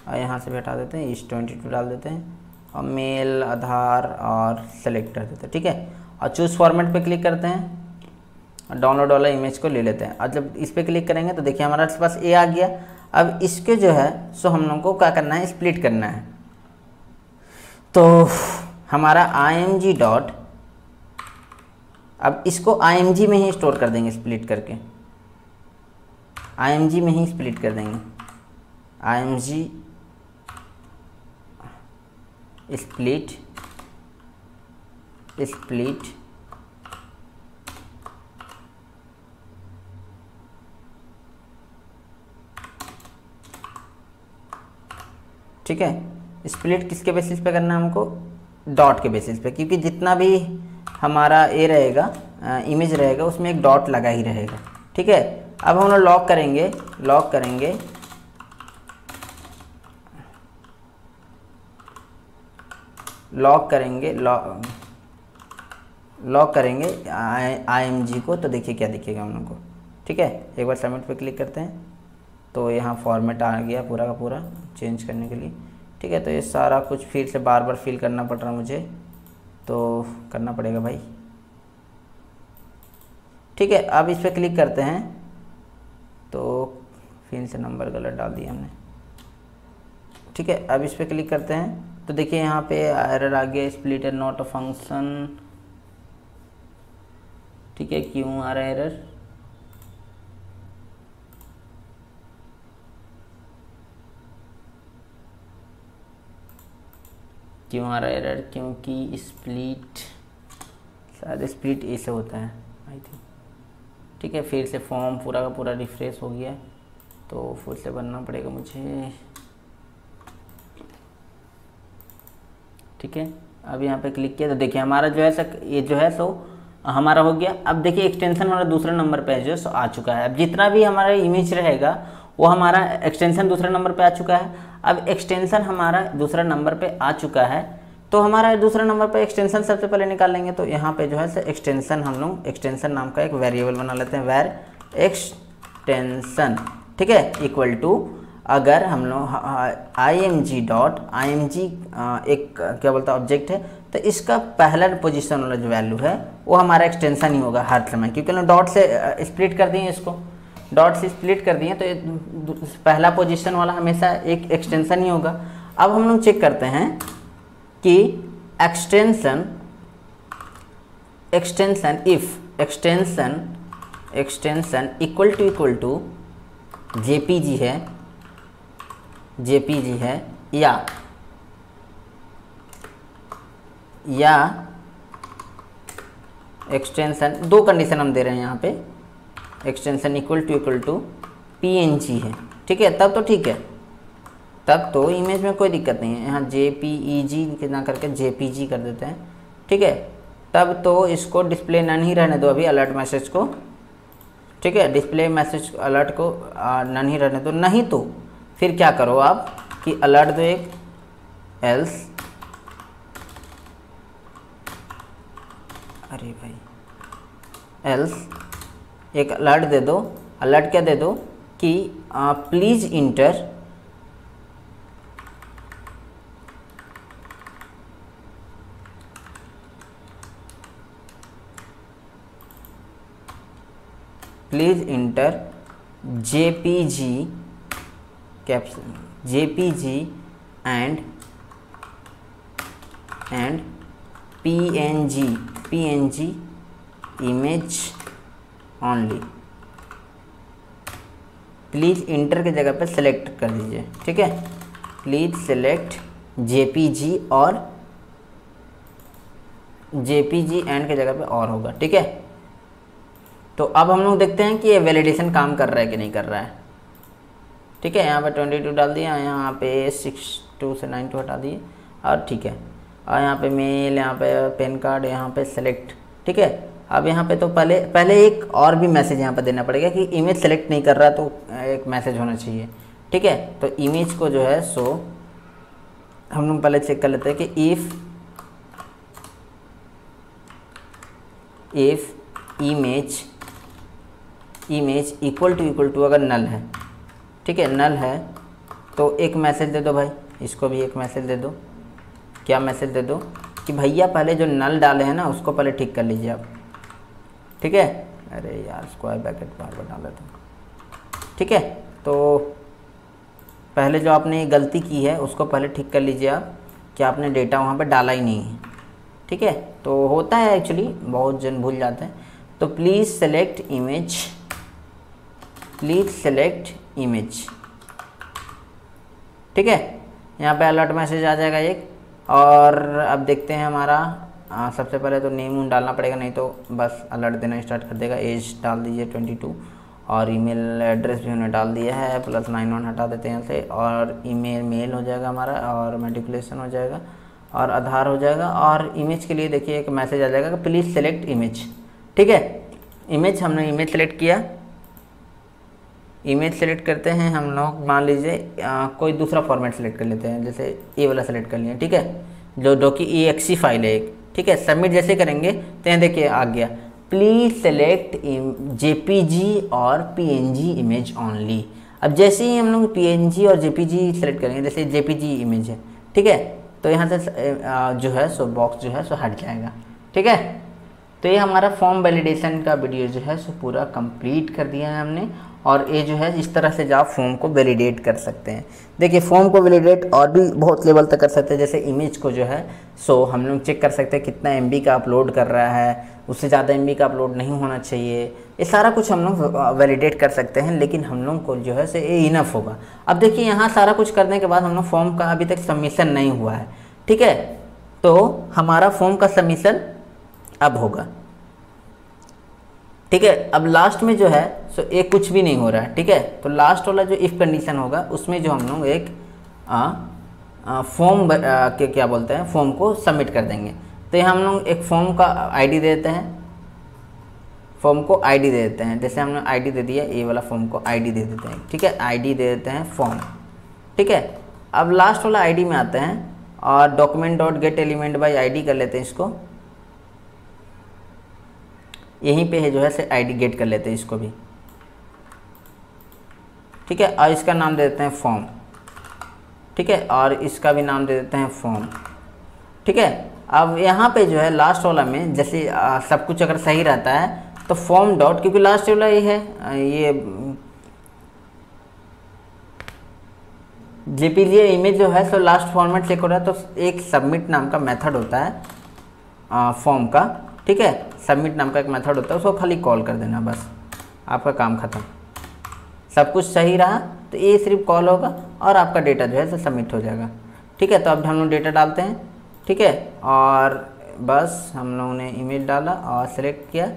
और यहाँ से भी हटा देते हैं, इस 22 डाल देते हैं और मेल, आधार और सेलेक्ट कर देते हैं। ठीक है, और चूज़ फॉर्मेट पे क्लिक करते हैं और डाउनलोड वाला इमेज को ले लेते हैं। और जब इस पर क्लिक करेंगे तो देखिए हमारे पास ये आ गया। अब इसके जो है सो हम लोग को क्या करना है, स्प्लिट करना है। तो हमारा img डॉट, अब इसको img में ही स्टोर कर देंगे, स्प्लिट करके img में ही स्प्लिट कर देंगे, img स्प्लिट ठीक है। स्प्लिट किसके बेसिस पे करना है हमको, डॉट के बेसिस पे, क्योंकि जितना भी हमारा ये रहेगा इमेज रहेगा उसमें एक डॉट लगा ही रहेगा, ठीक है। अब हम लोग लॉक करेंगे img को, तो देखिए क्या दिखेगा हम लोग को, ठीक है। एक बार सबमिट पे क्लिक करते हैं तो यहाँ फॉर्मेट आ गया पूरा का पूरा चेंज करने के लिए, ठीक है। तो ये सारा कुछ फिर से बार बार फिल करना पड़ रहा मुझे, तो करना पड़ेगा भाई, ठीक है। अब इस पर क्लिक करते हैं तो फिर से नंबर गलत डाल दिया हमने, ठीक है। अब इस पर क्लिक करते हैं तो देखिए यहाँ पे एरर आ गया, split is not a function, ठीक है। क्यों आ रहा है एरर, क्यों आ रहा है एरर, क्योंकि स्प्लिट, शायद स्प्लिट ऐसे होता है आई थिंक, ठीक है। फिर से फॉर्म पूरा का पूरा रिफ्रेश हो गया, तो फिर से बनना पड़ेगा मुझे, ठीक है। अब यहाँ पे क्लिक किया तो देखिए हमारा जो है ये जो है सो हमारा हो गया। अब देखिए एक्सटेंशन हमारा दूसरे नंबर पे जो सो आ चुका है। अब जितना भी हमारा इमेज रहेगा वो हमारा एक्सटेंशन दूसरे नंबर पे आ चुका है। अब एक्सटेंशन हमारा दूसरा नंबर पे आ चुका है, तो हमारा दूसरा नंबर पे एक्सटेंशन सबसे पहले निकाल लेंगे। तो यहाँ पे जो है सो एक्सटेंशन, हम लोग एक्सटेंशन नाम का एक वेरिएबल बना लेते हैं, वेर एक्सटेंशन, ठीक है, इक्वल टू, अगर हम लोग img डॉट img एक क्या बोलता है ऑब्जेक्ट है, तो इसका पहला पोजीशन वाला जो वैल्यू है वो हमारा एक्सटेंशन ही होगा हर समय, क्योंकि ना डॉट से स्प्लिट कर दिए, इसको डॉट से स्प्लिट कर दिए, तो पहला पोजीशन वाला हमेशा एक एक्सटेंशन ही होगा। अब हम लोग चेक करते हैं कि एक्सटेंशन इक्वल टू जेपीजी है या एक्सटेंशन, दो कंडीशन हम दे रहे हैं यहाँ पे, एक्सटेंशन इक्वल टू पीएनजी है, ठीक है। तब तो ठीक है, तब तो इमेज में कोई दिक्कत नहीं है। यहाँ जेपीईजी कितना करके जेपीजी कर देते हैं, ठीक है। तब तो इसको डिस्प्ले नन ही रहने दो अभी, अलर्ट मैसेज को, ठीक है, डिस्प्ले मैसेज अलर्ट को नन ही रहने दो। नहीं तो फिर क्या करो आप कि अलर्ट दो एक, एल्स, अरे भाई, एल्स एक अलर्ट दे दो। अलर्ट क्या दे दो कि please inter JPG caption, JPG and PNG image only. Please inter की जगह पे सेलेक्ट कर दीजिए, ठीक है। प्लीज़ सेलेक्ट जेपीजी और जेपीजी एंड की जगह पे और होगा, ठीक है। तो अब हम लोग देखते हैं कि ये वैलिडेशन काम कर रहा है कि नहीं कर रहा है, ठीक है। यहाँ पे 22 डाल दिया, यहाँ पे 62 से 92 हटा दिए और ठीक है। और यहाँ पे मेल, यहाँ पे पैन कार्ड, यहाँ पे सेलेक्ट, ठीक है। अब यहाँ पे तो पहले एक और भी मैसेज यहाँ पे देना पड़ेगा कि इमेज सेलेक्ट नहीं कर रहा, तो एक मैसेज होना चाहिए, ठीक है। तो इमेज को जो है सो हम लोग पहले चेक कर लेते हैं कि इफ़ इमेज इक्वल टू अगर नल है, ठीक है, नल है तो एक मैसेज दे दो भाई, इसको भी एक मैसेज दे दो। क्या मैसेज दे दो कि भैया पहले जो नल डाले हैं ना उसको पहले ठीक कर लीजिए आप, ठीक है। अरे यार स्क्वायर ब्रैकेट बार बार डाला था, ठीक है। तो पहले जो आपने गलती की है उसको पहले ठीक कर लीजिए आप, कि आपने डेटा वहाँ पे डाला ही नहीं है। ठीक है, तो होता है एक्चुअली, बहुत जन भूल जाते हैं। तो please select image, please select image. ठीक है, यहाँ पे अलर्ट मैसेज आ जाएगा एक। और अब देखते हैं हमारा सबसे पहले तो नेम डालना पड़ेगा, नहीं तो बस अलर्ट देना स्टार्ट कर देगा। एज डाल दीजिए 22 और ईमेल एड्रेस भी हमने डाल दिया है, +91 हटा देते हैं यहाँ से। और ईमेल मेल हो जाएगा हमारा, और मेट्रिकुलेशन हो जाएगा, और आधार हो जाएगा। और इमेज के लिए देखिए एक मैसेज आ जाएगा कि प्लीज़ सेलेक्ट इमेज। ठीक है, इमेज हमने इमेज सेलेक्ट किया। इमेज सेलेक्ट करते हैं हम लोग, मान लीजिए कोई दूसरा फॉर्मेट सेलेक्ट कर लेते हैं, जैसे ये वाला सेलेक्ट कर लिया। ठीक है, जो कि EXE फाइल है एक। ठीक है, सबमिट जैसे करेंगे तो यहाँ देखिए आ गया, प्लीज़ सेलेक्ट JPG और PNG इमेज ओनली। अब जैसे ही हम लोग PNG और JPG सेलेक्ट करेंगे, जैसे JPG इमेज है, ठीक है, तो यहाँ से जो है सो बॉक्स जो है सो हट जाएगा। ठीक है, तो ये हमारा फॉर्म वैलिडेशन का वीडियो जो है सो पूरा कंप्लीट कर दिया है हमने। और ये जो है इस तरह से जो आप फॉर्म को वैलिडेट कर सकते हैं। देखिए फॉर्म को वैलिडेट और भी बहुत लेवल तक कर सकते हैं, जैसे इमेज को जो है सो हम लोग चेक कर सकते हैं कितना MB का अपलोड कर रहा है, उससे ज़्यादा MB का अपलोड नहीं होना चाहिए। ये सारा कुछ हम लोग वैलिडेट कर सकते हैं, लेकिन हम लोग को जो है सो ये इनफ होगा। अब देखिए यहाँ सारा कुछ करने के बाद हम लोग फॉर्म का अभी तक सबमिशन नहीं हुआ है। ठीक है, तो हमारा फॉर्म का सबमिशन अब होगा। ठीक है, अब लास्ट में जो है सो एक कुछ भी नहीं हो रहा है। ठीक है, तो लास्ट वाला जो इफ़ कंडीशन होगा उसमें जो हम लोग एक फॉर्म के क्या बोलते हैं, फॉर्म को सबमिट कर देंगे। तो हम लोग एक फॉर्म का ID दे देते हैं, फॉर्म को ID दे देते हैं। जैसे हमने ID दे दिया, ये वाला फॉर्म को ID दे देते हैं। ठीक है, ID दे देते हैं फॉर्म। ठीक है, अब लास्ट वाला ID में आते हैं और document.getElementByID कर लेते हैं इसको, यहीं पे है जो है से ID गेट कर लेते हैं इसको भी। ठीक है, और इसका नाम दे देते हैं फॉर्म। ठीक है, और इसका भी नाम दे देते हैं फॉर्म। ठीक है, अब यहाँ पे जो है लास्ट वाला में जैसे सब कुछ अगर सही रहता है तो फॉर्म डॉट, क्योंकि लास्ट वाला ये है ये JPG इमेज जो है सो लास्ट फॉर्मेट चेक हो रहा है, तो एक सबमिट नाम का मेथड होता है फॉर्म का। ठीक है, सबमिट नाम का एक मेथड होता है, उसको खाली कॉल कर देना, बस आपका काम ख़त्म। सब कुछ सही रहा तो ये सिर्फ कॉल होगा और आपका डेटा जो है सो सबमिट हो जाएगा। ठीक है, तो अब हम लोग डेटा डालते हैं। ठीक है, और बस हम लोगों ने इमेज डाला और सिलेक्ट किया,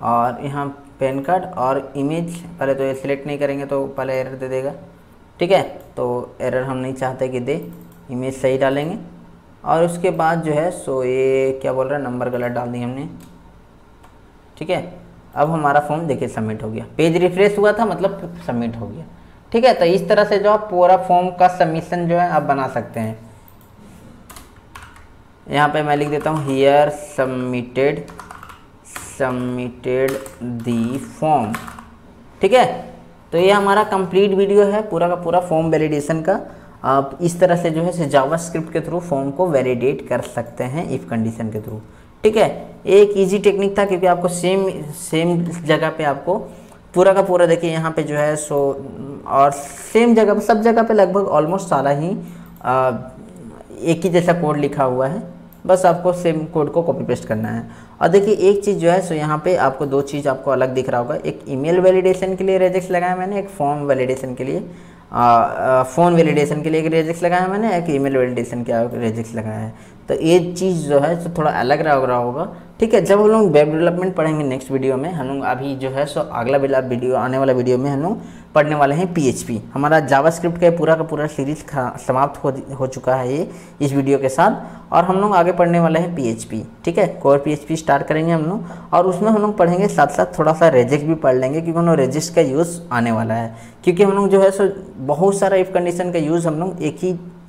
और यहाँ पैन कार्ड और इमेज, पहले तो ये सिलेक्ट नहीं करेंगे तो पहले एरर दे देगा। ठीक है, तो एरर हम नहीं चाहते कि दे, इमेज सही डालेंगे। और उसके बाद जो है सो ये क्या बोल रहा है, नंबर गलत डाल दी हमने। ठीक है, अब हमारा फॉर्म देखिए सबमिट हो गया, पेज रिफ्रेश हुआ था मतलब सबमिट हो गया। ठीक है, तो इस तरह से जो आप पूरा फॉर्म का सबमिशन जो है आप बना सकते हैं। यहाँ पे मैं लिख देता हूँ हियर सबमिटेड दी फॉर्म। ठीक है, तो ये हमारा कंप्लीट वीडियो है पूरा का पूरा फॉर्म वैलिडेशन का। आप इस तरह से जो है जावास्क्रिप्ट के थ्रू फॉर्म को वैलिडेट कर सकते हैं इफ़ कंडीशन के थ्रू। ठीक है, एक इजी टेक्निक था, क्योंकि आपको सेम जगह पे आपको पूरा का पूरा देखिए यहाँ पे जो है सो, और सेम जगह पे सब जगह पे लगभग ऑलमोस्ट सारा ही एक ही जैसा कोड लिखा हुआ है, बस आपको सेम कोड को कॉपी पेस्ट करना है। और देखिए एक चीज़ जो है सो यहाँ पे आपको दो चीज़ आपको अलग दिख रहा होगा, एक ईमेल वैलिडेशन के लिए रेजिक्स लगाया मैंने, एक फॉर्म वैलिडेशन के लिए फ़ोन वैलिडेशन के लिए एक रेजिक्स लगाया मैंने, एक ईमेल वैलिडेशन के रेजिक्स लगाया है। तो ये चीज़ जो है तो थोड़ा अलग रहा होगा। ठीक है, जब हम लोग वेब डेवलपमेंट पढ़ेंगे नेक्स्ट वीडियो में, हम लोग अभी जो है सो अगला वीडियो आने वाला वीडियो में हम लोग पढ़ने वाले हैं PHP। हमारा जावास्क्रिप्ट का पूरा का पूरा सीरीज समाप्त हो चुका है ये इस वीडियो के साथ, और हम लोग आगे पढ़ने वाले हैं PHP। ठीक है, कोर PHP स्टार्ट करेंगे हम लोग, और उसमें हम लोग पढ़ेंगे साथ साथ थोड़ा सा रेजिक्स भी पढ़ लेंगे, क्योंकि हम लोग रेजिक्स का यूज़ आने वाला है। क्योंकि हम लोग जो है सो बहुत सारा इफ़ कंडीशन का यूज़ हम लोग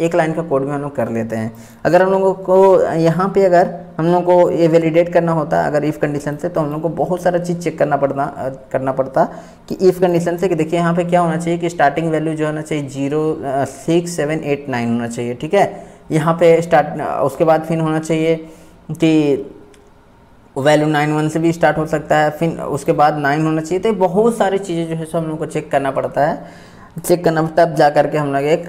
एक लाइन का कोड में हम लोग कर लेते हैं। अगर हम लोगों को यहाँ पे अगर हम लोग को ये वैलिडेट करना होता अगर इफ़ कंडीशन से, तो हम लोग को बहुत सारा चीज़ चेक करना पड़ता कि इफ़ कंडीशन से, कि देखिए यहाँ पे क्या होना चाहिए कि स्टार्टिंग वैल्यू जो होना चाहिए 0 6 7 8 9 होना चाहिए। ठीक है, यहाँ पे उसके बाद फिर होना चाहिए कि वैल्यू 9 1 से भी स्टार्ट हो सकता है, फिर उसके बाद 9 होना चाहिए। तो बहुत सारी चीज़ें जो है सो हम लोग को चेक करना पड़ता है। चेक करना, तब जा करके हम लोग एक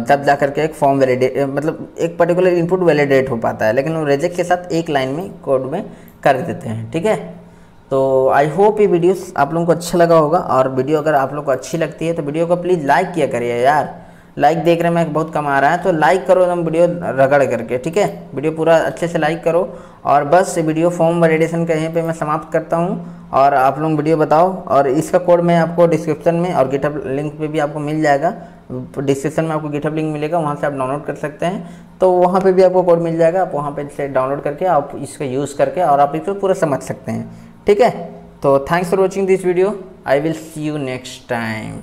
तब जा करके एक फॉर्म वैलिडेट, मतलब एक पर्टिकुलर इनपुट वैलिडेट हो पाता है, लेकिन वो रिजेक्ट के साथ एक लाइन में कोड में कर देते हैं। ठीक है, तो आई होप ये वीडियोस आप लोगों को अच्छा लगा होगा, और वीडियो अगर आप लोग को अच्छी लगती है तो वीडियो को प्लीज़ लाइक किया करिए यार। लाइक देख रहे हैं बहुत कम आ रहा है, तो लाइक करो एकदम वीडियो रगड़ करके। ठीक है, वीडियो पूरा अच्छे से लाइक करो। और बस वीडियो फॉर्म वैलिडेशन का यहीं पे मैं समाप्त करता हूँ, और आप लोग वीडियो बताओ, और इसका कोड मैं आपको डिस्क्रिप्शन में और गिटहब लिंक पे भी आपको मिल जाएगा। डिस्क्रिप्शन में आपको गिटहब लिंक मिलेगा, वहाँ से आप डाउनलोड कर सकते हैं, तो वहाँ पे भी आपको कोड मिल जाएगा। आप वहाँ पे से डाउनलोड करके आप इसका यूज़ करके और आप इसको पूरा समझ सकते हैं। ठीक है, तो thanks for watching this video, I will see you next time.